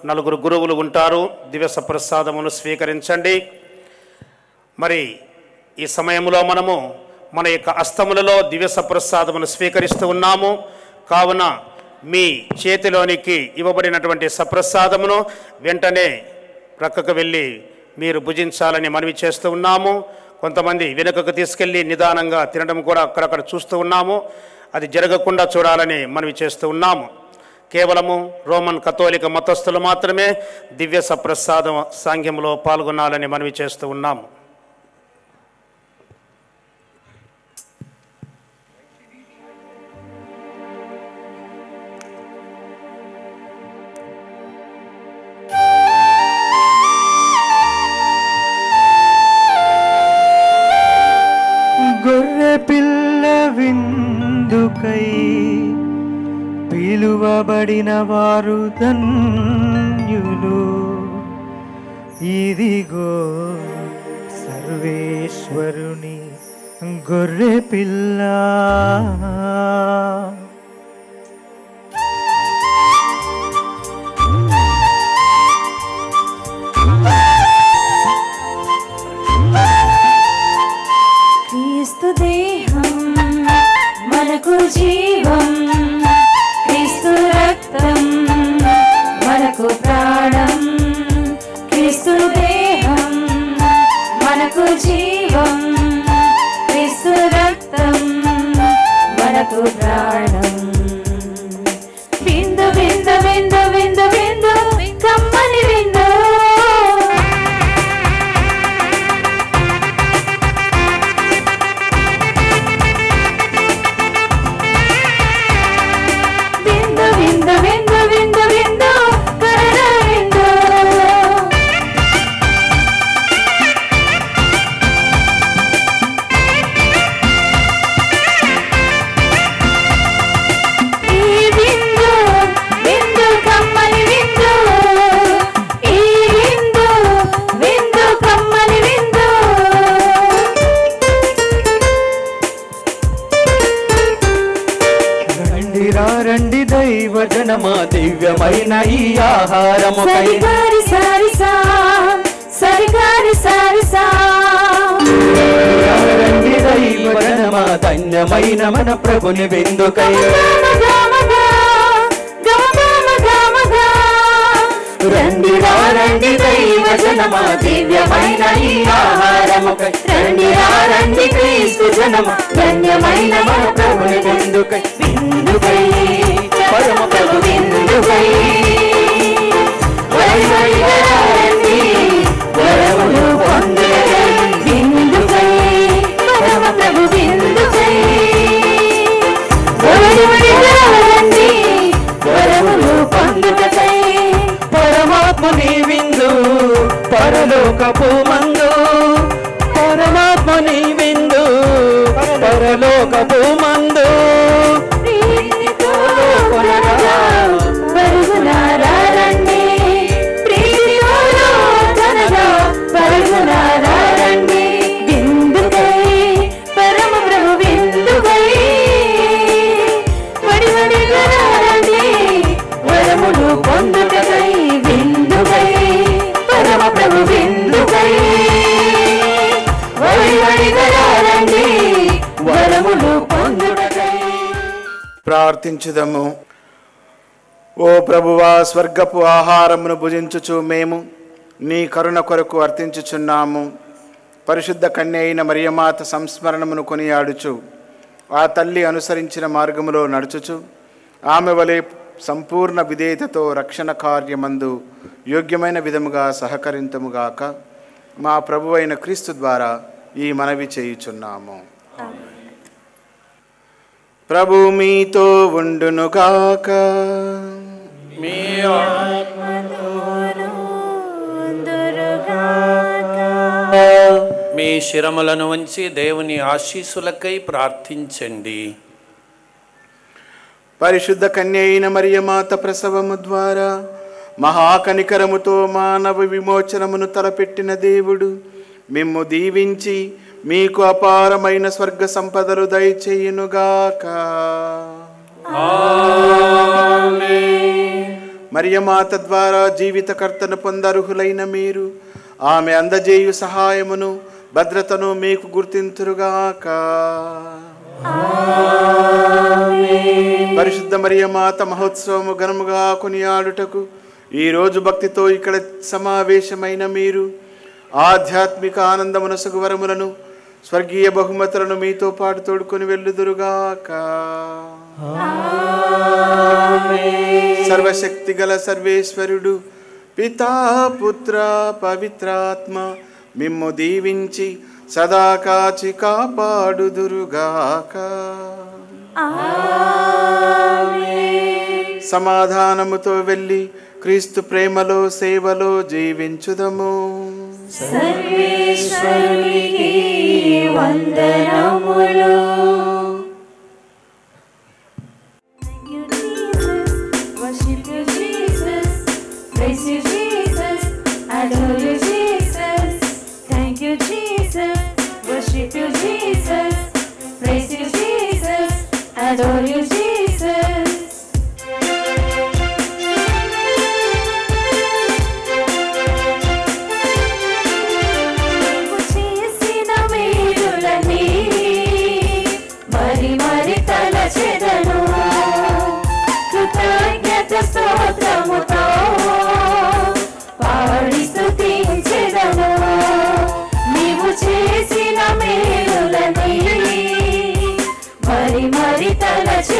4 గురువులు ఉంటారు. దివ్య సప్రసాదమును స్వీకరించండి. మరి ఈ సమయంలో మనము మన యొక్క హస్తములలో దివ్య సప్రసాదమును స్వీకరిస్తూ ఉన్నాము. కావున మీ చేతిలోనికి ఇవ్వబడినటువంటి సప్రసాదమును వెంటనే ప్రక్కకు వెళ్ళి మీరు భుజించాలని మనవి చేస్తూ ఉన్నాము. కొంతమంది వెనుకకు తీసుకెళ్ళి నిదానంగా తినడం కూడా అక్కడక్కడ చూస్తూ ఉన్నాము. అది జరగకుండా చూడాలని మనవి చేస్తూ ఉన్నాము. కేవలము రోమన్ కథోలిక మతస్థులు మాత్రమే దివ్య సప్రసాద సాంగ్యంలో పాల్గొనాలని మనవి చేస్తూ ఉన్నాము. గొర్రె పిల్ల విందుకై పిలువబడిన వారు ధన్యులు. ఇదిగో సర్వేశ్వరుని గొర్రె పిల్ల. క్రీస్తు దేహం మనకు జీవం, క్రీస్తు రక్తం మనకు ప్రాణం. క్రీస్తు దేహం మనకు జీవం, క్రీస్తు రక్తం మనకు ప్రాణం. ఆహారముకై సరిగారి సారిసా సరిగారి సారిసా రండి దైవజనమా ధన్యమైన మన ప్రభుని విందుకై రండి రండి దైవజనమా దివ్యమైన ఈ ఆహారముకై రండి రండి క్రీస్తు జనమ ధన్యమైన మన ప్రభుని విందుకై విందుకై పరమ ప్రభు విందుకై రండి వరములు పొందుకై విందుకై పరమ ప్రభు విందుకై రండి వరములు పొందుకై పరమాత్మని విందు పరలోకపు మందు పరమాత్మని విందు పరలోకపు మందు పరుగునారండి ప్రీతిలో ధనలో పరుగునారండి విందుకై పరమ ప్రభు విందుకై వడివడిగా రండి వరములు పొందుటకై విందుకై పరమ ప్రభు విందుకై వడివడిగా రండి వరములు పొందుటకై. ప్రార్థించుదము. ఓ ప్రభువా, స్వర్గపు ఆహారమును భుజించుచు మేము నీ కరుణ కొరకు అర్థించుచున్నాము. పరిశుద్ధ కన్య అయిన మరియమాత సంస్మరణమును కొనియాడుచు ఆ తల్లి అనుసరించిన మార్గములో నడుచుచు ఆమె వలె సంపూర్ణ విధేయతతో రక్షణ కార్యమందు యోగ్యమైన విధముగా సహకరింతుముగాక. మా ప్రభువైన క్రీస్తు ద్వారా ఈ మనవి చేయుచున్నాము. ప్రభు మీతో ఉండునుగాక. మీ మీ శిరములను ఉంచి దేవుని ఆశీస్సులకై ప్రార్థించండి. పరిశుద్ధ కన్య అయిన మరియమాత ప్రసవము ద్వారా మహాకనికరముతో మానవ విమోచనమును తలపెట్టిన దేవుడు మిమ్ము దీవించి మీకు అపారమైన స్వర్గ సంపదలు దయచేయునుగాక. మరియమాత ద్వారా జీవితకర్తను పొందర్హులైన మీరు ఆమె అందజేయు సహాయమును భద్రతను మీకు గుర్తింతురుగాక. పరిశుద్ధ మరియమాత మహోత్సవము ఘనముగా కొనియాడుటకు ఈరోజు భక్తితో ఇక్కడ సమావేశమైన మీరు ఆధ్యాత్మిక ఆనందమున సుఖవరములను స్వర్గీయ బహుమతులను మీతో పాటు తోడుకొని వెళ్ళుదురుగాక. సర్వశక్తి గల సర్వేశ్వరుడు పితా పుత్ర పవిత్రాత్మ మిమ్ము దీవించి సదా కాచి కాపాడుదురుగాక. సమాధానముతో వెళ్ళి క్రీస్తు ప్రేమలో సేవలో జీవించుదము. సర్వేశ్వరునికి వందనములు. Worship you Jesus, praise you Jesus, adore you Jesus. Thank you Jesus, worship you Jesus, praise you Jesus, adore you Jesus. స్తోత్రముతో పాడి స్తుతించెదను. నీవు చేసిన మేలులని మరి మరి తలచెదను.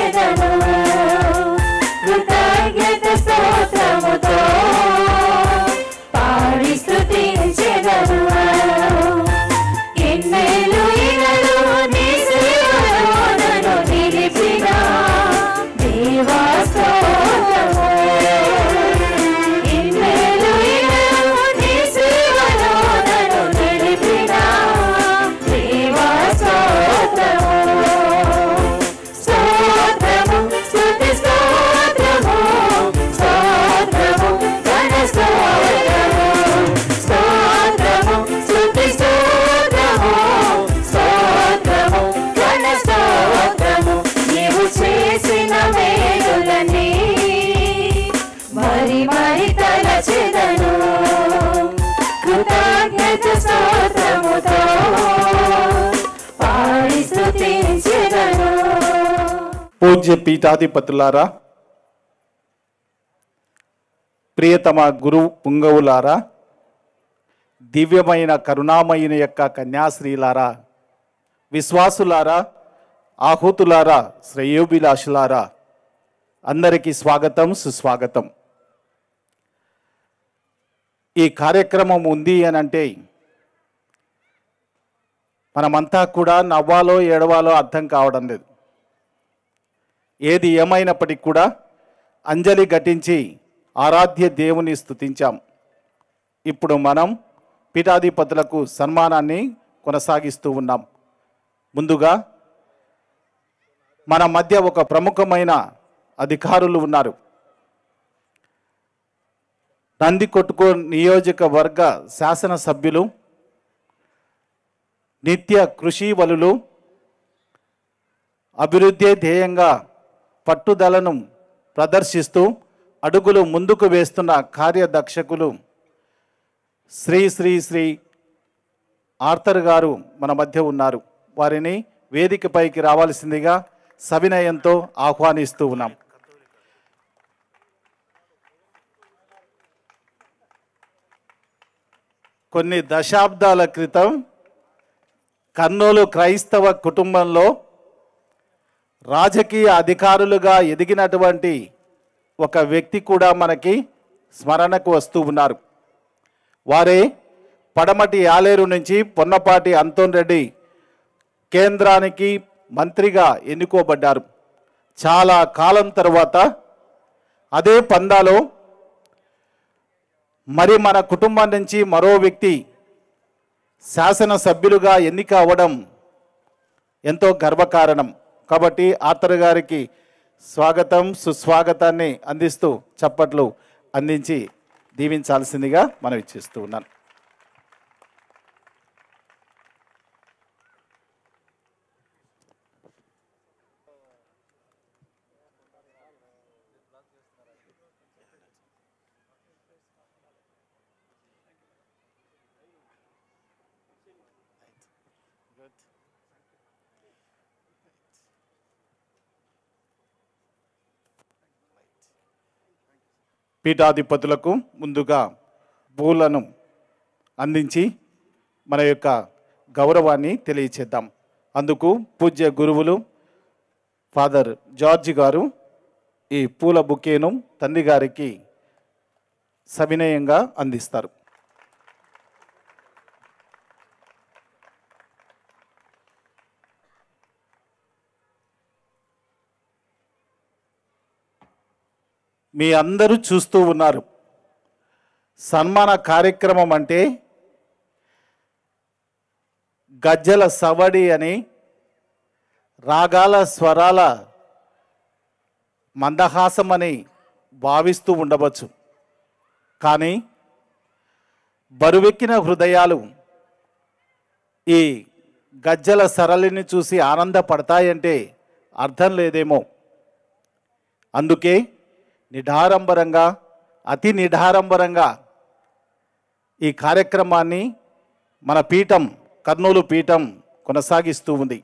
పూజ్య పీఠాధిపతులారా, ప్రియతమ గురు పుంగవులారా, దివ్యమైన కరుణామయుని యొక్క కన్యాశ్రీలారా, విశ్వాసులారా, ఆహుతులారా, శ్రేయోభిలాషులారా, అందరికీ స్వాగతం, సుస్వాగతం. ఈ కార్యక్రమం ఉంది అని అంటే మనమంతా కూడా నవ్వాలో ఏడవాలో అర్థం కావడం లేదు. ఏది ఏమైనప్పటికీ కూడా అంజలి ఘటించి ఆరాధ్య దేవుని స్తుతించాం. ఇప్పుడు మనం పీఠాధిపతులకు సన్మానాన్ని కొనసాగిస్తూ ఉన్నాం. ముందుగా మన మధ్య ఒక ప్రముఖమైన అధికారులు ఉన్నారు. నందికొట్కో నియోజకవర్గ శాసనసభ్యులు, నిత్య కృషివలులు, అభివృద్ధి ధ్యేయంగా పట్టుదలను ప్రదర్శిస్తూ అడుగులు ముందుకు వేస్తున్న కార్యదక్షకులు శ్రీ శ్రీ శ్రీ ఆర్థర్ గారు మన మధ్య ఉన్నారు. వారిని వేదికపైకి రావాల్సిందిగా సవినయంతో ఆహ్వానిస్తూ ఉన్నాం. కొన్ని దశాబ్దాల క్రితం కర్నూలు క్రైస్తవ కుటుంబంలో రాజకీయ అధికారులుగా ఎదిగినటువంటి ఒక వ్యక్తి కూడా మనకి స్మరణకు వస్తూ ఉన్నారు. వారే పడమటి యాలేరు నుంచి పొన్నపాటి అంతోన్ రెడ్డి కేంద్రానికి మంత్రిగా ఎన్నుకోబడ్డారు. చాలా కాలం తర్వాత అదే పందాలో మరి మన కుటుంబం నుంచి మరో వ్యక్తి శాసనసభ్యులుగా ఎన్నిక అవ్వడం ఎంతో గర్వకారణం. కాబట్టి ఆర్థర్ గారికి స్వాగతం, సుస్వాగతాన్ని అందిస్తూ చప్పట్లు అందించి దీవించాల్సిందిగా మనం ఇచ్చేస్తూ ఉన్నాను. పీఠాధిపతులకు ముందుగా పూలను అందించి మన యొక్క గౌరవాన్ని తెలియచేద్దాం. అందుకు పూజ్య గురువులు ఫాదర్ జార్జ్ గారు ఈ పూల బుకేను తండ్రి గారికి సవినయంగా అందిస్తారు. మీ అందరూ చూస్తూ ఉన్నారు. సన్మాన కార్యక్రమం అంటే గజ్జల సవడి అని, రాగాల స్వరాల మందహాసం అని భావిస్తూ ఉండవచ్చు. కానీ బరువెక్కిన హృదయాలు ఈ గజ్జల సరళిని చూసి ఆనందపడతాయంటే అర్థం లేదేమో. అందుకే నిఢారంబరంగా, అతి నిఢారంబరంగా ఈ కార్యక్రమాన్ని మన పీఠం, కర్నూలు పీఠం కొనసాగిస్తూ ఉంది.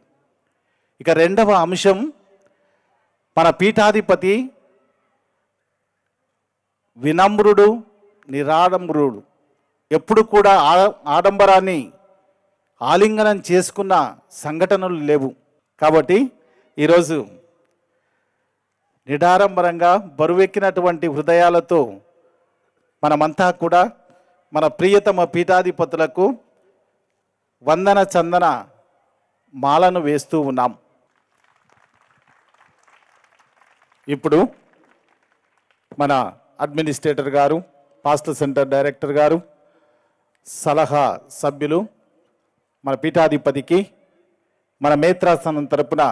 ఇక రెండవ అంశం, మన పీఠాధిపతి వినమ్రుడు, నిరాడంబరుడు. ఎప్పుడు కూడా ఆడంబరాన్ని ఆలింగనం చేసుకున్న సంఘటనలు లేవు. కాబట్టి ఈరోజు నిడారంబరంగా బరువెక్కినటువంటి హృదయాలతో మనమంతా కూడా మన ప్రియతమ పీఠాధిపతులకు వందన చందన మాలను వేస్తూ ఉన్నాం. ఇప్పుడు మన అడ్మినిస్ట్రేటర్ గారు, పాస్టర్ సెంటర్ డైరెక్టర్ గారు, సలహా సభ్యులు మన పీఠాధిపతికి మన మేత్రాసనం తరపున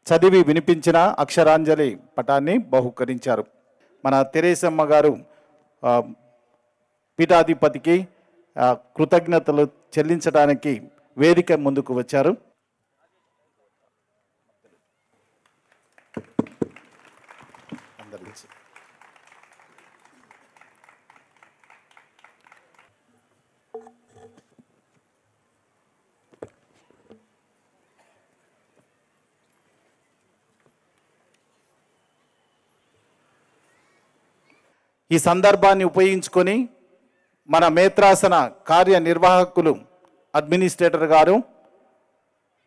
చదివి వినిపించిన అక్షరాంజలి పటాన్ని బహుకరించారు. మన తెరేసమ్మ గారు పీఠాధిపతికి కృతజ్ఞతలు చెల్లించడానికి వేదిక ముందుకు వచ్చారు. ఈ సందర్భాన్ని ఉపయోగించుకొని మన మేత్రాసన కార్యనిర్వాహకులు అడ్మినిస్ట్రేటర్ గారు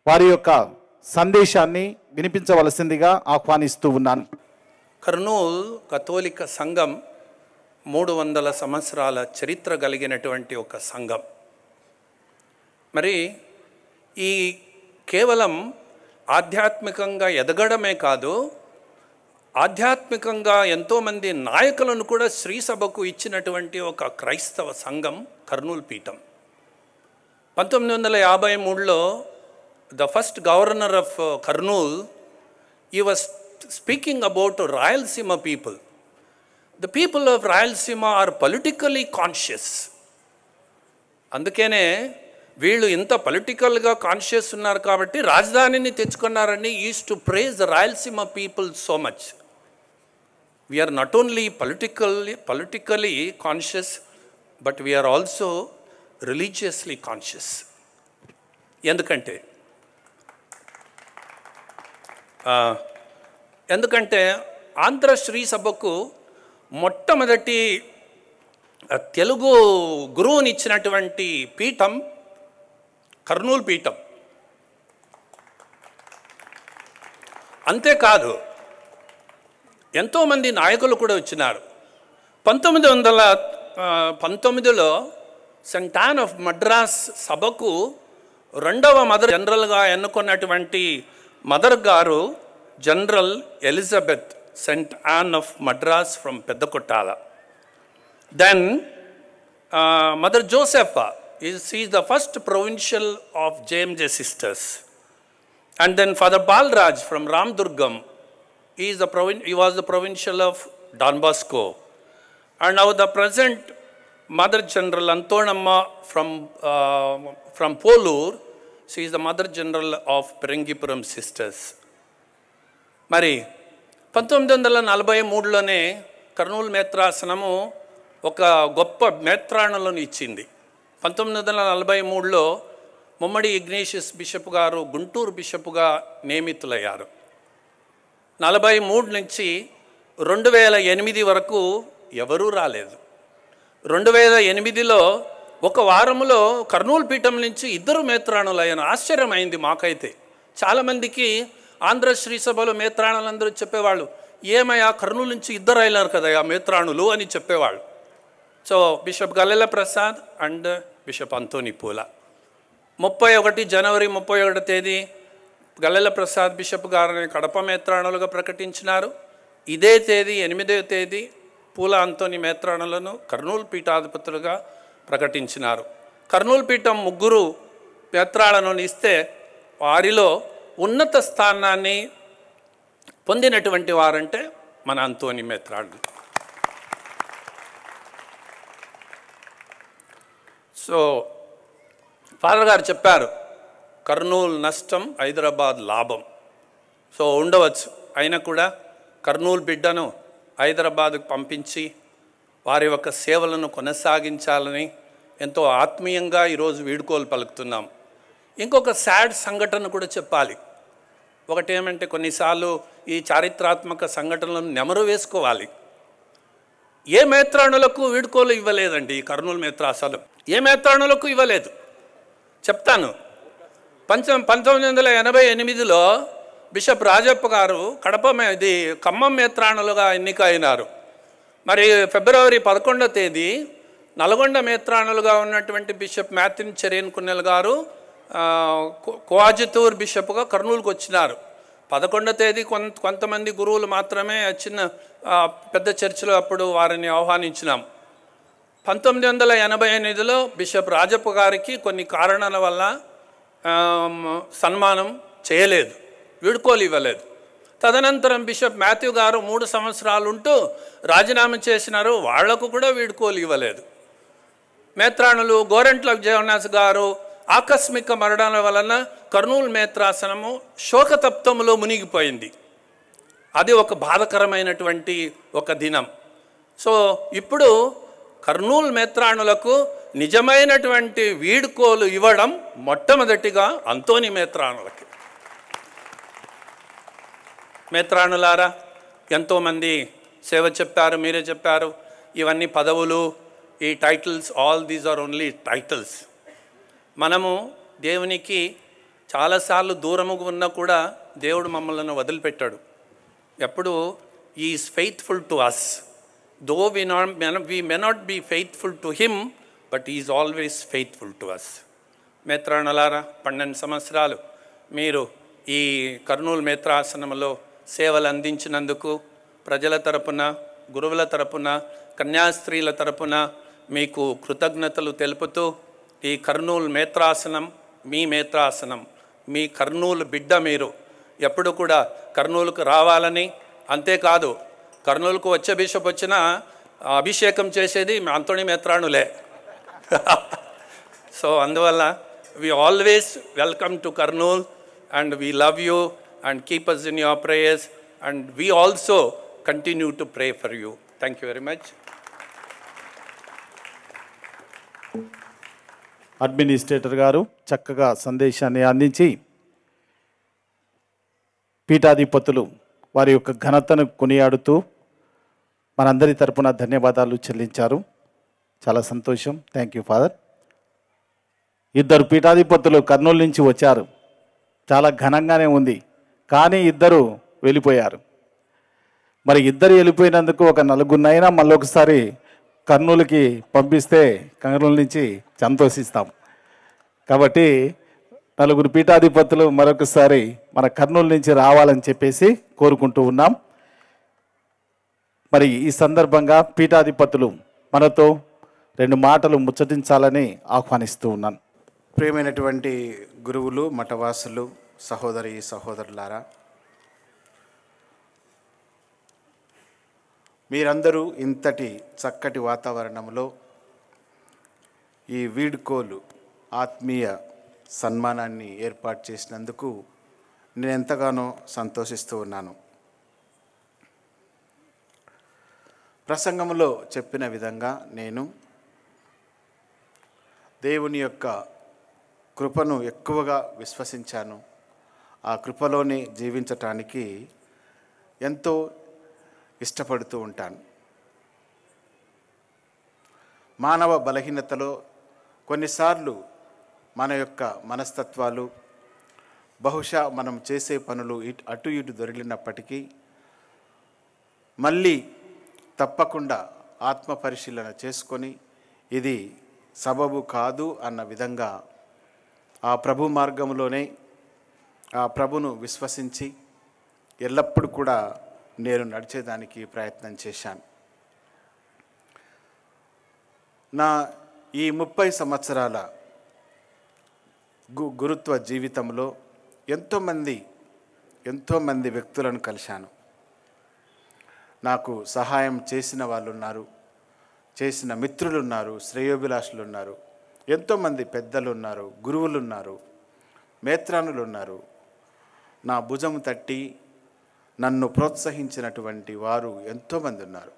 వారి యొక్క సందేశాన్ని వినిపించవలసిందిగా ఆహ్వానిస్తూ ఉన్నాను. కర్నూలు కథోలిక సంఘం 300 సంవత్సరాల చరిత్ర కలిగినటువంటి ఒక సంఘం. మరి ఈ కేవలం ఆధ్యాత్మికంగా ఎదగడమే కాదు, ఆధ్యాత్మికంగా ఎంతోమంది నాయకులను కూడా శ్రీ సభకు ఇచ్చినటువంటి ఒక క్రైస్తవ సంఘం కర్నూలు పీఠం. 1953లో the first governor of Kurnool he was speaking about Rayalaseema people. The people of Rayalaseema are politically conscious. అందుకనే వీళ్ళు ఇంత పొలిటికల్గా కాన్షియస్ ఉన్నారు కాబట్టి రాజధానిని తెచ్చుకున్నారని is to praise the Rayalaseema people so much. We are not only politically conscious, but we are also religiously conscious. ఎందుకంటే ఆంధ్ర శ్రీ సభకు మొట్టమొదటి తెలుగు గురువునిచ్చినటువంటి పీఠం కర్నూలు పీఠం. అంతేకాదు ఎంతోమంది నాయకులు కూడా వచ్చినారు. 1919లో సెయింట్ యాన్ ఆఫ్ మద్రాస్ సభకు 2వ మదర్ జనరల్గా ఎన్నుకున్నటువంటి మదర్ గారు general Elizabeth saint Ann of Madras from Peddakottala. Then mother Josepha he is the first provincial of JMJ sisters. And then Father Balraj from Ramdurgam, he was the provincial of Don Bosco. And now the present Mother General Antonamma from Polur, she is the Mother General of Perengipuram sisters. మరి 1943లోనే కర్నూలు మేత్రాసనము ఒక గొప్ప మేత్రాణులను ఇచ్చింది. 1943లో ముమ్మడి ఇగ్నేషియస్ బిషప్ గారు గుంటూరు బిషప్గా నియమితులయ్యారు. 43 నుంచి 2008 వరకు ఎవరూ రాలేదు. 2008లో ఒక వారంలో కర్నూలు పీఠం నుంచి 2 మేత్రాణులు అయ్యాను. ఆశ్చర్యమైంది మాకైతే. చాలామందికి ఆంధ్ర శ్రీ సభలో మేత్రాణులందరూ చెప్పేవాళ్ళు, ఏమయ్యా కర్నూలు నుంచి 2 అయ్యారు కదా మేత్రాణులు అని చెప్పేవాళ్ళు. So bishop Gallela Prasad and bishop Anthony Poola. 31 జనవరి 31 తేదీ గల్లెల ప్రసాద్ బిషప్ గారిని కడప మేత్రాణులుగా ప్రకటించినారు. ఇదే తేదీ 8వ తేదీ పూల అంతోని మేత్రాణులను కర్నూలు పీఠాధిపతులుగా ప్రకటించినారు. కర్నూలు పీఠం 3 మేత్రాలను ఇస్తే వారిలో ఉన్నత స్థానాన్ని పొందినటువంటి వారంటే మన అంతోని మేత్రాణులు. సో ఫాదర్ గారు చెప్పారు, కర్నూలు నష్టం హైదరాబాద్ లాభం. సో ఉండవచ్చు, అయినా కూడా కర్నూలు బిడ్డను హైదరాబాద్కు పంపించి వారి యొక్క సేవలను కొనసాగించాలని ఎంతో ఆత్మీయంగా ఈరోజు వీడుకోలు పలుకుతున్నాం. ఇంకొక సాడ్ సంఘటన కూడా చెప్పాలి. ఒకటి ఏమంటే కొన్నిసార్లు ఈ చారిత్రాత్మక సంఘటనలను నెమరు వేసుకోవాలి. ఏ మేత్రాణులకు వీడుకోలు ఇవ్వలేదండి ఈ కర్నూలు మేత్రాసనం. ఏ మేత్రాణులకు ఇవ్వలేదు చెప్తాను. 1988లో బిషప్ రాజప్ప గారు ఖమ్మం మేత్రాణులుగా ఎన్నికైనారు. మరి ఫిబ్రవరి 11వ తేదీ నల్గొండ మేత్రాణులుగా ఉన్నటువంటి బిషప్ మ్యాథిన్ చెరియన్ కున్నెల్ గారు కోఆజితూర్ బిషప్గా కర్నూలుకు వచ్చినారు. 11వ తేదీ కొంతమంది గురువులు మాత్రమే చిన్న పెద్ద చర్చిలో అప్పుడు వారిని ఆహ్వానించినాం. 1988లో బిషప్ రాజప్ప గారికి కొన్ని కారణాల వల్ల సన్మానం చేయలేదు, వీడుకోలు ఇవ్వలేదు. తదనంతరం బిషప్ మాథ్యూ గారు 3 సంవత్సరాలు ఉంటూ రాజీనామా చేసినారు, వాళ్లకు కూడా వీడుకోలు ఇవ్వలేదు. మేత్రాణులు గోరెంట్ల జగన్నాథ్ గారు ఆకస్మిక మరణాల వలన కర్నూలు మేత్రాసనము శోకతప్తములో మునిగిపోయింది. అది ఒక బాధకరమైనటువంటి ఒక దినం. సో ఇప్పుడు కర్నూలు మేత్రాణులకు నిజమైనటువంటి వీడుకోలు ఇవ్వడం మొట్టమొదటిగా అంతోని మేత్రాణులకి. మేత్రాణులారా, ఎంతోమంది సేవ చెప్పారు, మీరే చెప్పారు. ఇవన్నీ పదవులు, ఈ titles, all these are only titles. మనము దేవునికి చాలాసార్లు దూరముగా ఉన్నా కూడా దేవుడు మమ్మల్ని వదిలిపెట్టాడు. ఎప్పుడు is faithful to us. Though we may not be faithful to him, but he is always faithful to us. మేత్రాణులారా, 12 సంవత్సరాలు మీరు ఈ కర్నూలు మేత్రాసనంలో సేవలు అందించినందుకు ప్రజల తరపున, గురువుల తరపున, కన్యాస్త్రీల తరపున మీకు కృతజ్ఞతలు తెలుపుతూ, ఈ కర్నూలు మేత్రాసనం మీ మేత్రాసనం, మీ కర్నూలు బిడ్డ. మీరు ఎప్పుడు కూడా కర్నూలుకు రావాలని, అంతేకాదు కర్నూలుకు వచ్చే బిషప్ వచ్చినా అభిషేకం చేసేది అంతోని మేత్రాణులే. సో అందువల్ల we always welcome to Karnool, and we love you and keep us in your prayers, and we also continue to pray for you. Thank you very much. Administrator గారు చక్కగా సందేశాన్ని అందించి పీఠాధిపతులు వారి యొక్క ఘనతను కొనియాడుతూ మనందరి తరపున ధన్యవాదాలు చెల్లించారు. చాలా సంతోషం. Thank you father. ఇద్దరు పీఠాధిపతులు కర్నూలు నుంచి వచ్చారు. చాలా ఘనంగానే ఉంది, కానీ ఇద్దరు వెళ్ళిపోయారు. మరి ఇద్దరు వెళ్ళిపోయినందుకు ఒక నలుగురినైనా మళ్ళీ ఒకసారి కర్నూలుకి పంపిస్తే కర్నూలు నుంచి సంతోషిస్తాం. కాబట్టి నలుగురు పీఠాధిపతులు మరొకసారి మన కర్నూలు నుంచి రావాలని చెప్పేసి కోరుకుంటూ ఉన్నాం. మరి ఈ సందర్భంగా పీఠాధిపతులు మనతో 2 మాటలు ముచ్చటించాలని ఆహ్వానిస్తూ ఉన్నాను. ప్రియమైనటువంటి గురువులు, మఠవాసులు, సహోదరి సహోదరులారా, మీరందరూ ఇంతటి చక్కటి వాతావరణంలో ఈ వీడ్కోలు ఆత్మీయ సన్మానాన్ని ఏర్పాటు చేసినందుకు నేను ఎంతగానో సంతోషిస్తూ ఉన్నాను. ప్రసంగంలో చెప్పిన విధంగా నేను దేవుని యొక్క కృపను ఎక్కువగా విశ్వసించాను. ఆ కృపలోనే జీవించటానికి ఎంతో ఇష్టపడుతూ ఉంటాను. మానవ బలహీనతలో కొన్నిసార్లు మన యొక్క మనస్తత్వాలు, బహుశా మనం చేసే పనులు అటు ఇటు దొరికినప్పటికీ మళ్ళీ తప్పకుండా ఆత్మ పరిశీలన చేసుకొని ఇది సబబు కాదు అన్న విధంగా ఆ ప్రభు మార్గంలోనే ఆ ప్రభును విశ్వసించి ఎల్లప్పుడూ కూడా నేను నడిచేదానికి ప్రయత్నం చేశాను. నా ఈ 30 సంవత్సరాల గురుత్వ జీవితంలో ఎంతోమంది వ్యక్తులను కలిశాను. నాకు సహాయం చేసిన వాళ్ళు ఉన్నారు, చేసిన మిత్రులు ఉన్నారు, శ్రేయోభిలాషులు ఉన్నారు, ఎంతోమంది పెద్దలు ఉన్నారు, గురువులు ఉన్నారు, మేత్రానులు ఉన్నారు. నా భుజం తట్టి నన్ను ప్రోత్సహించినటువంటి వారు ఎంతోమంది ఉన్నారు.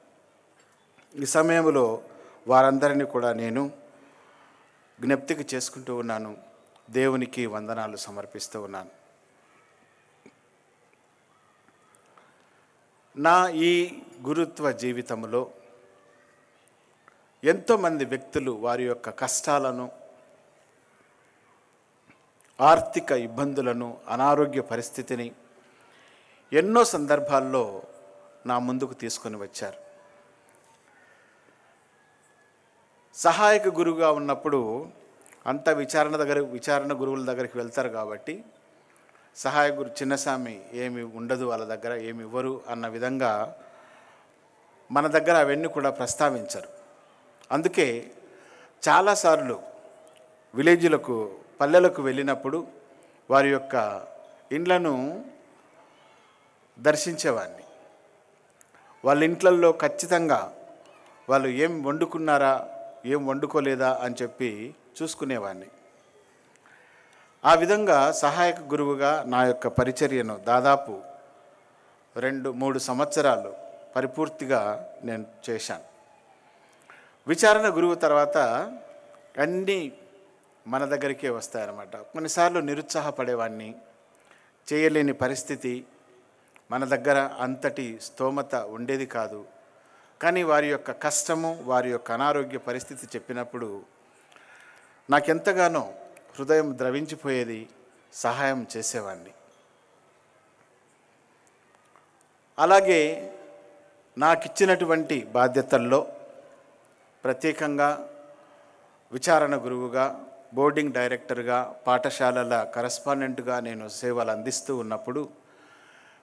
ఈ సమయంలో వారందరినీ కూడా నేను జ్ఞప్తికి చేసుకుంటూ ఉన్నాను. దేవునికి వందనాలు సమర్పిస్తూ ఉన్నాను. నా ఈ గురుత్వ జీవితంలో ఎంతోమంది వ్యక్తులు వారి యొక్క కష్టాలను, ఆర్థిక ఇబ్బందులను, అనారోగ్య పరిస్థితిని ఎన్నో సందర్భాల్లో నా ముందుకు తీసుకొని వచ్చారు. సహాయక గురువుగా ఉన్నప్పుడు అంత విచారణ గురువుల దగ్గరికి వెళ్తారు కాబట్టి సహాయక గురు చిన్నస్వామి ఏమి ఉండదు, వాళ్ళ దగ్గర ఏమి ఇవ్వరు అన్న విధంగా మన దగ్గర అవన్నీ కూడా ప్రస్తావించరు. అందుకే చాలాసార్లు విలేజ్లకు, పల్లెలకు వెళ్ళినప్పుడు వారి యొక్క ఇండ్లను దర్శించేవాడిని. వాళ్ళ ఇంట్లల్లో ఖచ్చితంగా వాళ్ళు ఏం వండుకున్నారా, ఏం వండుకోలేదా అని చెప్పి చూసుకునేవాడిని. ఆ విధంగా సహాయక గురువుగా నా యొక్క పరిచర్యను దాదాపు 2-3 సంవత్సరాలు పరిపూర్తిగా నేను చేశాను. విచారణ గురువు తర్వాత అన్నీ మన దగ్గరికే వస్తాయన్నమాట. కొన్నిసార్లు నిరుత్సాహపడేవాడిని, చేయలేని పరిస్థితి, మన దగ్గర అంతటి స్తోమత ఉండేది కాదు. కానీ వారి యొక్క కష్టము, వారి యొక్క అనారోగ్య పరిస్థితి చెప్పినప్పుడు నాకెంతగానో హృదయం ద్రవించిపోయేది, సహాయం చేసేవాడిని. అలాగే నాకిచ్చినటువంటి బాధ్యతల్లో ప్రత్యేకంగా విచారణ గురువుగా, బోర్డింగ్ డైరెక్టర్గా, పాఠశాలల కరస్పాండెంట్గా నేను సేవలు అందిస్తూ ఉన్నప్పుడు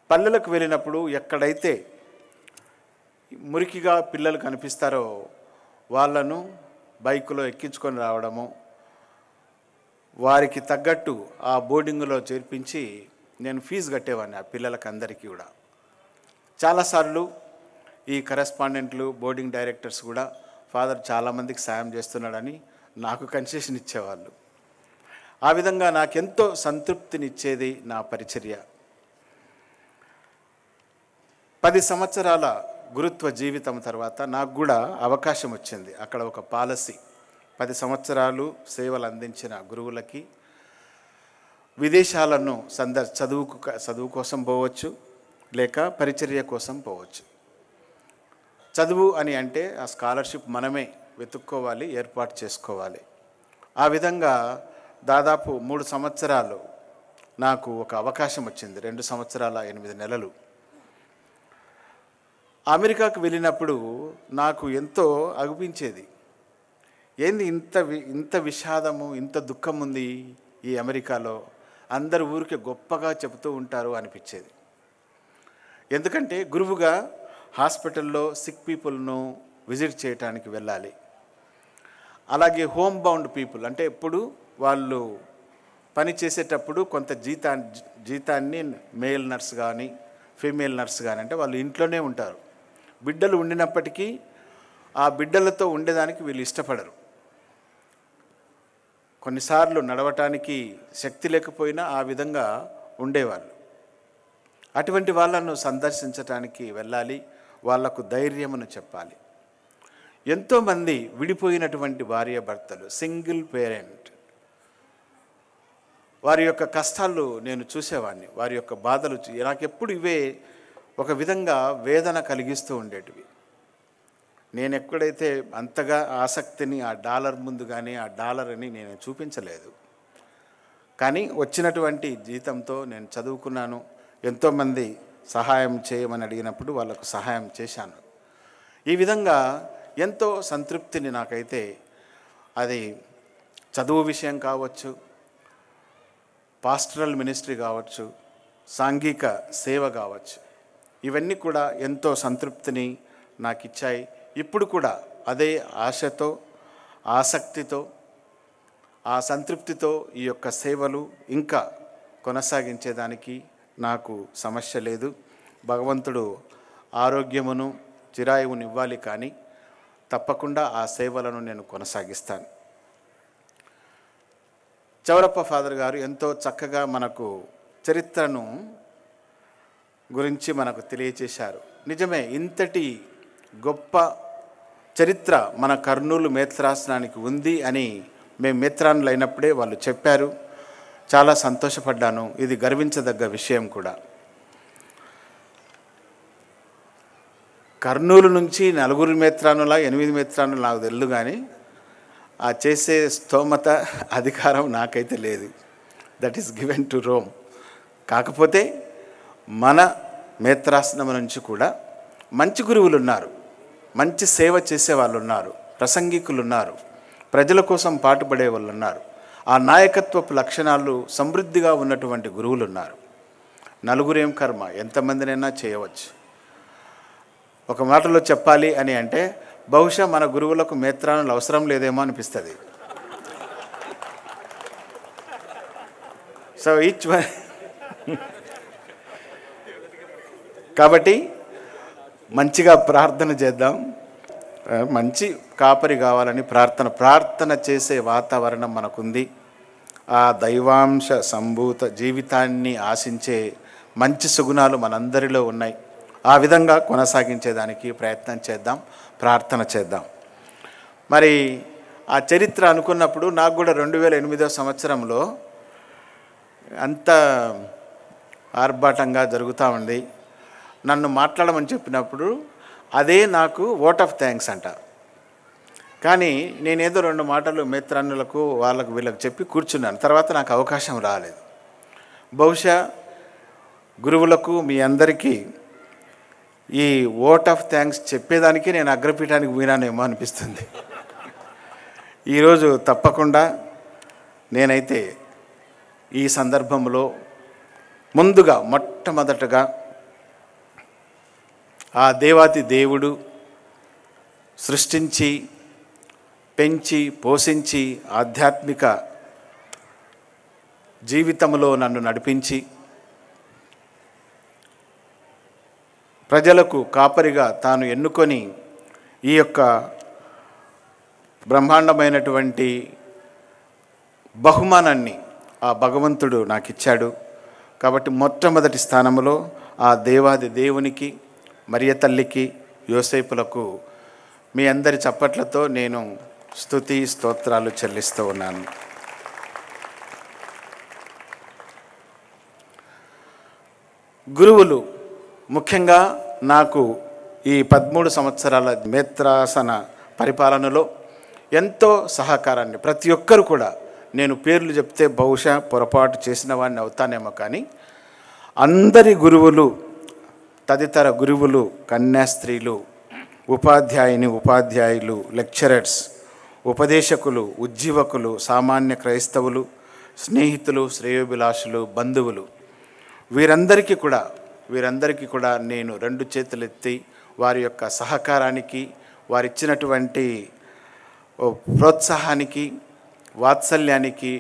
పల్లెలకు వెళ్ళినప్పుడు ఎక్కడైతే మురికిగా పిల్లలు కనిపిస్తారో వాళ్ళను బైకులో ఎక్కించుకొని రావడము, వారికి తగ్గట్టు ఆ బోర్డింగ్లో చేర్పించి నేను ఫీజు కట్టేవాడిని ఆ పిల్లలకి అందరికీ కూడా. చాలాసార్లు ఈ కరెస్పాండెంట్లు, బోర్డింగ్ డైరెక్టర్స్ కూడా ఫాదర్ చాలామందికి సాయం చేస్తున్నాడని నాకు కన్సెషన్ ఇచ్చేవాళ్ళు. ఆ విధంగా నాకెంతో సంతృప్తినిచ్చేది నా పరిచర్య. 10 సంవత్సరాల గురుత్వ జీవితం తర్వాత నాకు కూడా అవకాశం వచ్చింది. అక్కడ ఒక పాలసీ, 10 సంవత్సరాలు సేవలు అందించిన గురువులకి విదేశాలను చదువు కోసం పోవచ్చు, లేక పరిచర్య కోసం పోవచ్చు. చదువు అని అంటే ఆ స్కాలర్షిప్ మనమే వెతుక్కోవాలి, ఏర్పాటు చేసుకోవాలి. ఆ విధంగా దాదాపు 3 సంవత్సరాలు నాకు ఒక అవకాశం వచ్చింది, 2 సంవత్సరాల 8 నెలలు. అమెరికాకు వెళ్ళినప్పుడు నాకు ఎంతో అగుపించేది. ఏంది ఇంత విషాదము, ఇంత దుఃఖం ఉంది ఈ అమెరికాలో, అందరు ఊరికే గొప్పగా చెబుతూ ఉంటారు అనిపించేది. ఎందుకంటే గురువుగా హాస్పిటల్లో సిక్ పీపుల్ను విజిట్ చేయడానికి వెళ్ళాలి. అలాగే హోమ్ బౌండ్ పీపుల్ అంటే ఎప్పుడు వాళ్ళు పని చేసేటప్పుడు కొంత జీతాన్ని మేల్ నర్స్ కానీ ఫీమేల్ నర్స్ కానీ అంటే వాళ్ళు ఇంట్లోనే ఉంటారు. బిడ్డలు ఉండినప్పటికీ ఆ బిడ్డలతో ఉండేదానికి వీళ్ళు ఇష్టపడరు. కొన్నిసార్లు నడవటానికి శక్తి లేకపోయినా ఆ విధంగా ఉండేవాళ్ళు. అటువంటి వాళ్ళను సందర్శించటానికి వెళ్ళాలి, వాళ్లకు ధైర్యమును చెప్పాలి. ఎంతోమంది విడిపోయినటువంటి భార్యాభర్తలు, సింగిల్ పేరెంట్, వారి యొక్క కష్టాలు నేను చూసేవాడిని, వారి యొక్క బాధలు నాకెప్పుడు ఇవే ఒక విధంగా వేదన కలిగిస్తూ ఉండేటివి. నేను ఎక్కడైతే అంతగా ఆసక్తిని ఆ డాలర్ ముందు కానీ ఆ డాలర్ అని నేను చూపించలేదు. కానీ వచ్చినటువంటి జీతంతో నేను చదువుకున్నాను. ఎంతోమంది సహాయం చేయమని అడిగినప్పుడు వాళ్ళకు సహాయం చేశాను. ఈ విధంగా ఎంతో సంతృప్తిని నాకైతే, అది చదువు విషయం కావచ్చు, పాస్టరల్ మినిస్ట్రీ కావచ్చు, సాంఘిక సేవ కావచ్చు, ఇవన్నీ కూడా ఎంతో సంతృప్తిని నాకు ఇచ్చాయి. ఇప్పుడు కూడా అదే ఆశతో, ఆసక్తితో, ఆ సంతృప్తితో ఈ యొక్క సేవలు ఇంకా కొనసాగించేదానికి నాకు సమస్య లేదు. భగవంతుడు ఆరోగ్యమును చిరాయువుని ఇవ్వాలి, కానీ తప్పకుండా ఆ సేవలను నేను కొనసాగిస్తాను. చౌరప్ప ఫాదర్ గారు ఎంతో చక్కగా మనకు చరిత్రను గురించి మనకు తెలియచేశారు. నిజమే, ఇంతటి గొప్ప చరిత్ర మన కర్నూలు మేత్రాసనానికి ఉంది అని మేము మేత్రానులు అయినప్పుడే వాళ్ళు చెప్పారు. చాలా సంతోషపడ్డాను. ఇది గర్వించదగ్గ విషయం కూడా. కర్నూలు నుంచి 4 మేత్రానుల 8 మేత్రానులు నాకు తెలియదు, కానీ ఆ చేసే స్తోమత, అధికారం నాకైతే లేదు. That is given to Rome. కాకపోతే మన మేత్రాసనం నుంచి కూడా మంచి గురువులు ఉన్నారు, మంచి సేవ చేసే వాళ్ళు ఉన్నారు, ప్రసంగికులు ఉన్నారు, ప్రజల కోసం పాటుపడే వాళ్ళు ఉన్నారు. ఆ నాయకత్వపు లక్షణాలు సమృద్ధిగా ఉన్నటువంటి గురువులు ఉన్నారు. 4 ఏం కర్మ, ఎంతమందినైనా చేయవచ్చు. ఒక మాటలో చెప్పాలి అని అంటే బహుశా మన గురువులకు మేత్రానులు అవసరం లేదేమో అనిపిస్తుంది. So each one. కాబట్టి మంచిగా ప్రార్థన చేద్దాం, మంచి కాపరి కావాలని ప్రార్థన చేసే వాతావరణం మనకుంది. ఆ దైవాంశ సంభూత జీవితాన్ని ఆశించే మంచి సుగుణాలు మనందరిలో ఉన్నాయి. ఆ విధంగా కొనసాగించేదానికి ప్రయత్నం చేద్దాం, ప్రార్థన చేద్దాం. మరి ఆ చరిత్ర అనుకున్నప్పుడు నాకు కూడా 2008 సంవత్సరంలో అంత ఆర్భాటంగా జరుగుతూ ఉంది. నన్ను మాట్లాడమని చెప్పినప్పుడు అదే నాకు ఓట్ ఆఫ్ థ్యాంక్స్ అంట. కానీ నేనేదో 2 మాటలు మిత్రాన్నులకు వాళ్ళకు వీళ్ళకి చెప్పి కూర్చున్నాను. తర్వాత నాకు అవకాశం రాలేదు. బహుశా గురువులకు మీ అందరికీ ఈ ఓట్ ఆఫ్ థ్యాంక్స్ చెప్పేదానికి నేను అగ్రపీఠానికి పోయినానేమో అనిపిస్తుంది. ఈరోజు తప్పకుండా నేనైతే ఈ సందర్భంలో ముందుగా మొట్టమొదటగా ఆ దేవాతి దేవుడు సృష్టించి పెంచి పోషించి ఆధ్యాత్మిక జీవితంలో నన్ను నడిపించి ప్రజలకు కాపరిగా తాను ఎన్నుకొని ఈ యొక్క బ్రహ్మాండమైనటువంటి బహుమానాన్ని ఆ భగవంతుడు నాకు ఇచ్చాడు. కాబట్టి మొట్టమొదటి స్థానంలో ఆ దేవాది దేవునికి, మరియ తల్లికి, యోసేపులకు మీ అందరి చప్పట్లతో నేను స్తుతి స్తోత్రాలు చెల్లిస్తూ ఉన్నాను. గురువులు ముఖ్యంగా నాకు ఈ 13 సంవత్సరాల మేత్రాసన పరిపాలనలో ఎంతో సహకారాన్ని, ప్రతి ఒక్కరు కూడా, నేను పేర్లు చెప్తే బహుశా పొరపాటు చేసిన వాడిని అవుతానేమో, కానీ అందరి గురువులు, తదితర గురువులు, కన్యాస్త్రీలు, ఉపాధ్యాయులు, లెక్చరర్స్, ఉపదేశకులు, ఉజ్జీవకులు, సామాన్య క్రైస్తవులు, స్నేహితులు, శ్రేయోభిలాషులు, బంధువులు, వీరందరికీ కూడా నేను 2 చేతులెత్తి వారి యొక్క సహకారానికి, వారిచ్చినటువంటి ప్రోత్సాహానికి, వాత్సల్యానికి,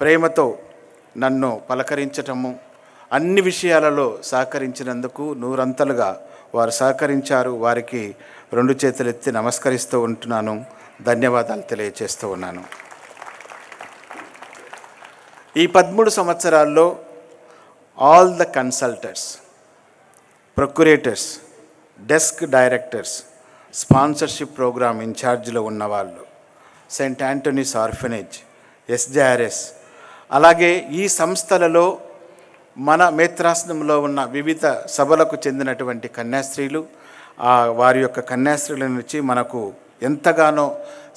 ప్రేమతో నన్ను పలకరించటము, అన్ని విషయాలలో సహకరించినందుకు నూరంతలుగా వారు సహకరించారు. వారికి 2 చేతులెత్తి నమస్కరిస్తూ ఉంటున్నాను, ధన్యవాదాలు తెలియజేస్తూ ఉన్నాను. ఈ 13 సంవత్సరాల్లో all the consultors, procurators, desk directors, sponsorship program ఇన్ఛార్జ్లో ఉన్నవాళ్ళు, సెయింట్ యాంటోనీస్ ఆర్ఫనేజ్, ఎస్జేఆర్ఎస్, అలాగే ఈ సంస్థలలో మన మేత్రాసనంలో ఉన్న వివిధ సభలకు చెందినటువంటి కన్యాస్త్రీలు, వారి యొక్క కన్యాస్త్రీల నుంచి మనకు ఎంతగానో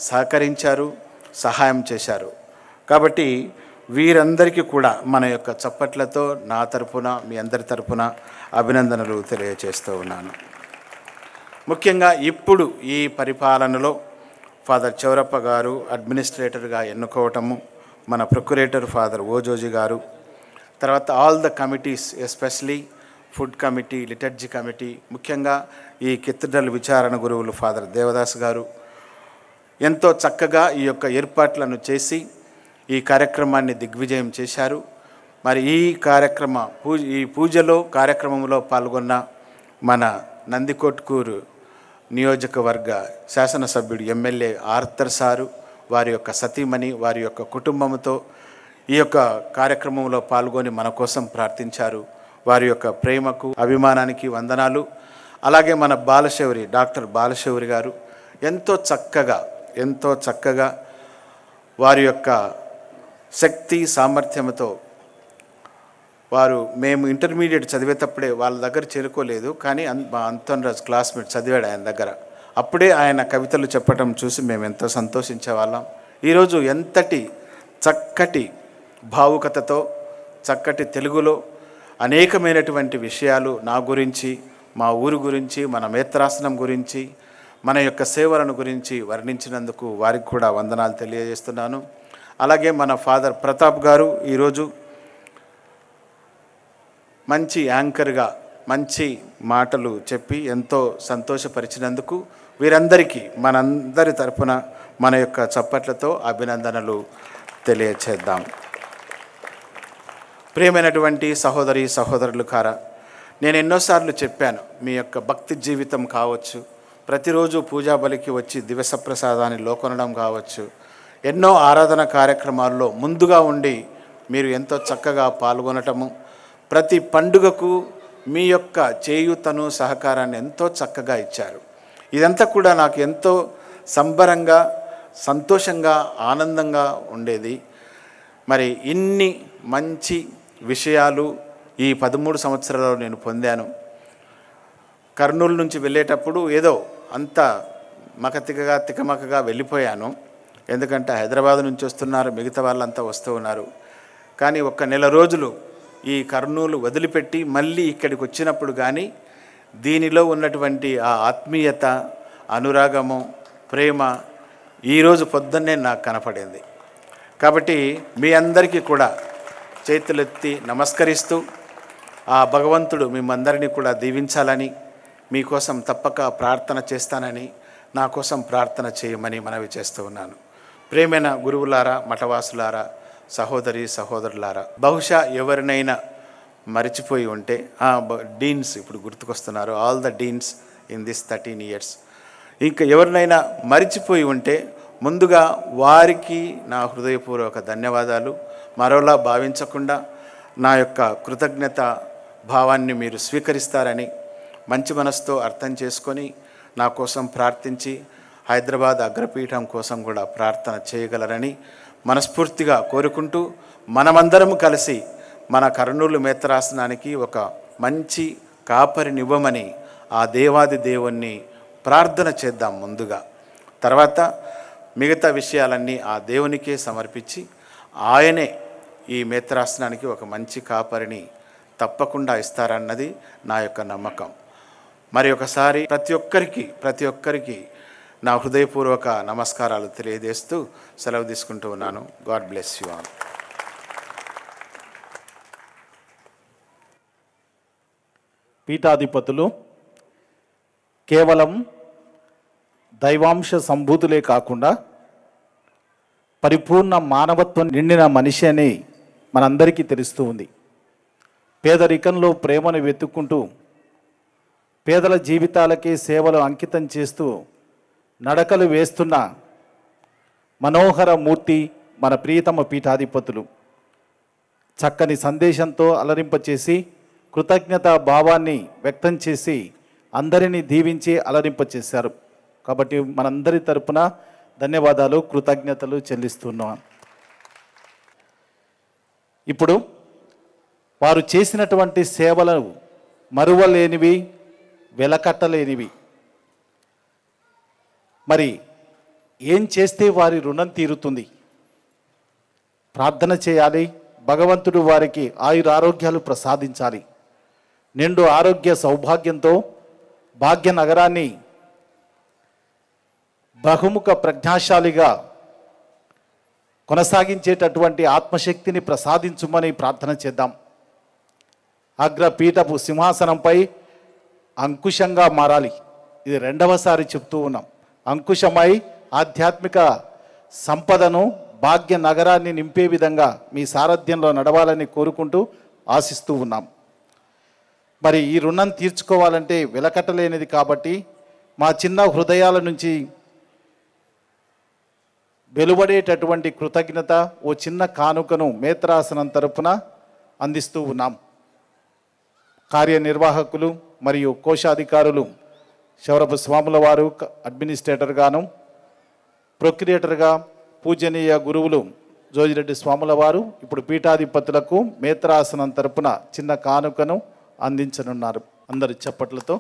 సహకరించారు, సహాయం చేశారు. కాబట్టి వీరందరికీ కూడా మన యొక్క చప్పట్లతో నా తరపున, మీ అందరి తరపున అభినందనలు తెలియజేస్తూ ఉన్నాను. ముఖ్యంగా ఇప్పుడు ఈ పరిపాలనలో ఫాదర్ చౌరప్ప గారు అడ్మినిస్ట్రేటర్గా ఎన్నుకోవటము, మన ప్రొక్యురేటర్ ఫాదర్ ఓజోజీ గారు, తర్వాత all the committees, especially food committee, liturgy committee, ముఖ్యంగా ఈ కెథడ్రల్ విచారణ గురువులు ఫాదర్ దేవదాస్ గారు ఎంతో చక్కగా ఈ యొక్క ఏర్పాట్లను చేసి ఈ కార్యక్రమాన్ని దిగ్విజయం చేశారు. మరి ఈ కార్యక్రమంలో పాల్గొన్న మన నందికొట్కూరు నియోజకవర్గ శాసనసభ్యుడు ఎమ్మెల్యే ఆర్థర్ సారు, వారి యొక్క సతీమణి, వారి యొక్క కుటుంబంతో ఈ యొక్క కార్యక్రమంలో పాల్గొని మన కోసం ప్రార్థించారు. వారి యొక్క ప్రేమకు, అభిమానానికి వందనాలు. అలాగే మన డాక్టర్ బాలశౌరి గారు ఎంతో చక్కగా వారి యొక్క శక్తి సామర్థ్యంతో మేము ఇంటర్మీడియట్ చదివేటప్పుడే వాళ్ళ దగ్గర చేరుకోలేదు, కానీ మా అంతోన్ రాజు క్లాస్మేట్ చదివాడు ఆయన దగ్గర. అప్పుడే ఆయన కవితలు చెప్పడం చూసి మేము ఎంతో సంతోషించేవాళ్ళం. ఈరోజు ఎంతటి చక్కటి భావుకతతో, చక్కటి తెలుగులో అనేకమైనటువంటి విషయాలు నా గురించి, మా ఊరు గురించి, మన మేత్రాసనం గురించి, మన యొక్క సేవలను గురించి వర్ణించినందుకు వారికి కూడా వందనాలు తెలియజేస్తున్నాను. అలాగే మన ఫాదర్ ప్రతాప్ గారు ఈరోజు మంచి యాంకర్గా మంచి మాటలు చెప్పి ఎంతో సంతోషపరిచినందుకు వీరందరికీ మనందరి తరపున మన యొక్క చప్పట్లతో అభినందనలు తెలియచేద్దాం. ప్రియమైనటువంటి సహోదరి సహోదరులు కారా, నేను ఎన్నోసార్లు చెప్పాను, మీ యొక్క భక్తి జీవితం కావచ్చు, ప్రతిరోజు పూజాబలికి వచ్చి దివస ప్రసాదాన్ని లోకొనడం కావచ్చు, ఎన్నో ఆరాధన కార్యక్రమాల్లో ముందుగా ఉండి మీరు ఎంతో చక్కగా పాల్గొనటము, ప్రతి పండుగకు మీ యొక్క చేయూతను, సహకారాన్ని ఎంతో చక్కగా ఇచ్చారు. ఇదంతా కూడా నాకు ఎంతో సంబరంగా, సంతోషంగా, ఆనందంగా ఉండేది. మరి ఇన్ని మంచి విషయాలు ఈ 13 సంవత్సరాలలో నేను పొందాను. కర్నూలు నుంచి వెళ్ళేటప్పుడు ఏదో అంత తికమకగా వెళ్ళిపోయాను. ఎందుకంటే హైదరాబాద్ నుంచి వస్తున్నారు, మిగతా వాళ్ళంతా వస్తూ ఉన్నారు. కానీ ఒక్క నెల రోజులు ఈ కర్నూలు వదిలిపెట్టి మళ్ళీ ఇక్కడికి వచ్చినప్పుడు కానీ దీనిలో ఉన్నటువంటి ఆ ఆత్మీయత, అనురాగము, ప్రేమ ఈరోజు పొద్దున్నే నాకు కనపడింది. కాబట్టి మీ అందరికీ కూడా చేతులెత్తి నమస్కరిస్తూ ఆ భగవంతుడు మిమ్మందరినీ కూడా దీవించాలని, మీకోసం తప్పక ప్రార్థన చేస్తానని, నా కోసం ప్రార్థన చేయమని మనవి చేస్తూ ఉన్నాను. ప్రేమైన గురువులారా, మఠవాసులారా, సహోదరి సహోదరులారా, బహుశా ఎవరినైనా మరిచిపోయి ఉంటే డీన్స్ ఇప్పుడు గుర్తుకొస్తున్నారు, all the deans in this 13 years. ఇంకా ఎవరినైనా మరిచిపోయి ఉంటే ముందుగా వారికి నా హృదయపూర్వక ధన్యవాదాలు. మరోలా భావించకుండా నా యొక్క కృతజ్ఞత భావాన్ని మీరు స్వీకరిస్తారని, మంచి మనసుతో అర్థం చేసుకొని నా కోసం ప్రార్థించి హైదరాబాద్ అగ్రపీఠం కోసం కూడా ప్రార్థన చేయగలరని మనస్ఫూర్తిగా కోరుకుంటూ, మనమందరం కలిసి మన కర్నూలు మేత్రాసనానికి ఒక మంచి కాపరినివ్వమని ఆ దేవాది దేవుణ్ణి ప్రార్థన చేద్దాం ముందుగా. తర్వాత మిగతా విషయాలన్నీ ఆ దేవునికే సమర్పించి ఆయనే ఈ మేత్రాసనానికి ఒక మంచి కాపరిని తప్పకుండా ఇస్తారన్నది నా యొక్క నమ్మకం. మరి ఒకసారి ప్రతి ఒక్కరికి నా హృదయపూర్వక నమస్కారాలు తెలియజేస్తూ సెలవు తీసుకుంటూ ఉన్నాను. God bless you all. పీఠాధిపతులు కేవలం దైవాంశ సంభూతులే కాకుండా పరిపూర్ణ మానవత్వం నిండిన మనిషి అని మనందరికీ తెలుస్తూ ఉంది. పేదరికంలో ప్రేమను వెతుక్కుంటూ పేదల జీవితాలకే సేవలు అంకితం చేస్తూ నడకలు వేస్తున్న మనోహర మూర్తి మన ప్రియతమ పీఠాధిపతులు. చక్కని సందేశంతో అలరింపచేసి కృతజ్ఞతా భావాన్ని వ్యక్తం చేసి అందరినీ దీవించి అలరింపచేశారు. కాబట్టి మనందరి తరపున ధన్యవాదాలు, కృతజ్ఞతలు చెల్లిస్తున్నాం. ఇప్పుడు వారు చేసినటువంటి సేవలు మరువలేనివి, వెలకట్టలేనివి. మరి ఏం చేస్తే వారి రుణం తీరుతుంది? ప్రార్థన చేయాలి. భగవంతుడు వారికి ఆయురారోగ్యాలు ప్రసాదించాలి. నిండు ఆరోగ్య సౌభాగ్యంతో భాగ్యనగరాన్ని బహుముఖ ప్రజ్ఞాశాలిగా కొనసాగించేటటువంటి ఆత్మశక్తిని ప్రసాదించుమని ప్రార్థన చేద్దాం. అగ్రపీఠపు సింహాసనంపై అంకుశంగా మారాలి. ఇది రెండవసారి చెప్తూ ఉన్నాం. అంకుశమై ఆధ్యాత్మిక సంపదను, భాగ్య నగరాన్ని నింపే విధంగా మీ సారథ్యంలో నడవాలని కోరుకుంటూ ఆశిస్తూ ఉన్నాం. మరి ఈ రుణం తీర్చుకోవాలంటే వెలకట్టలేనిది కాబట్టి మా చిన్న హృదయాల నుంచి వెలువడేటటువంటి కృతజ్ఞత ఓ చిన్న కానుకను మేత్రాసనం తరపున అందిస్తూ ఉన్నాం. కార్యనిర్వాహకులు మరియు కోశాధికారులు శౌరభ స్వాముల వారు అడ్మినిస్ట్రేటర్గాను, ప్రొక్రియేటర్గా పూజనీయ గురువులు జోజిరెడ్డి స్వాముల వారు ఇప్పుడు పీఠాధిపతులకు మేత్రాసనం తరపున చిన్న కానుకను అందించనున్నారు. అందరి చప్పట్లతో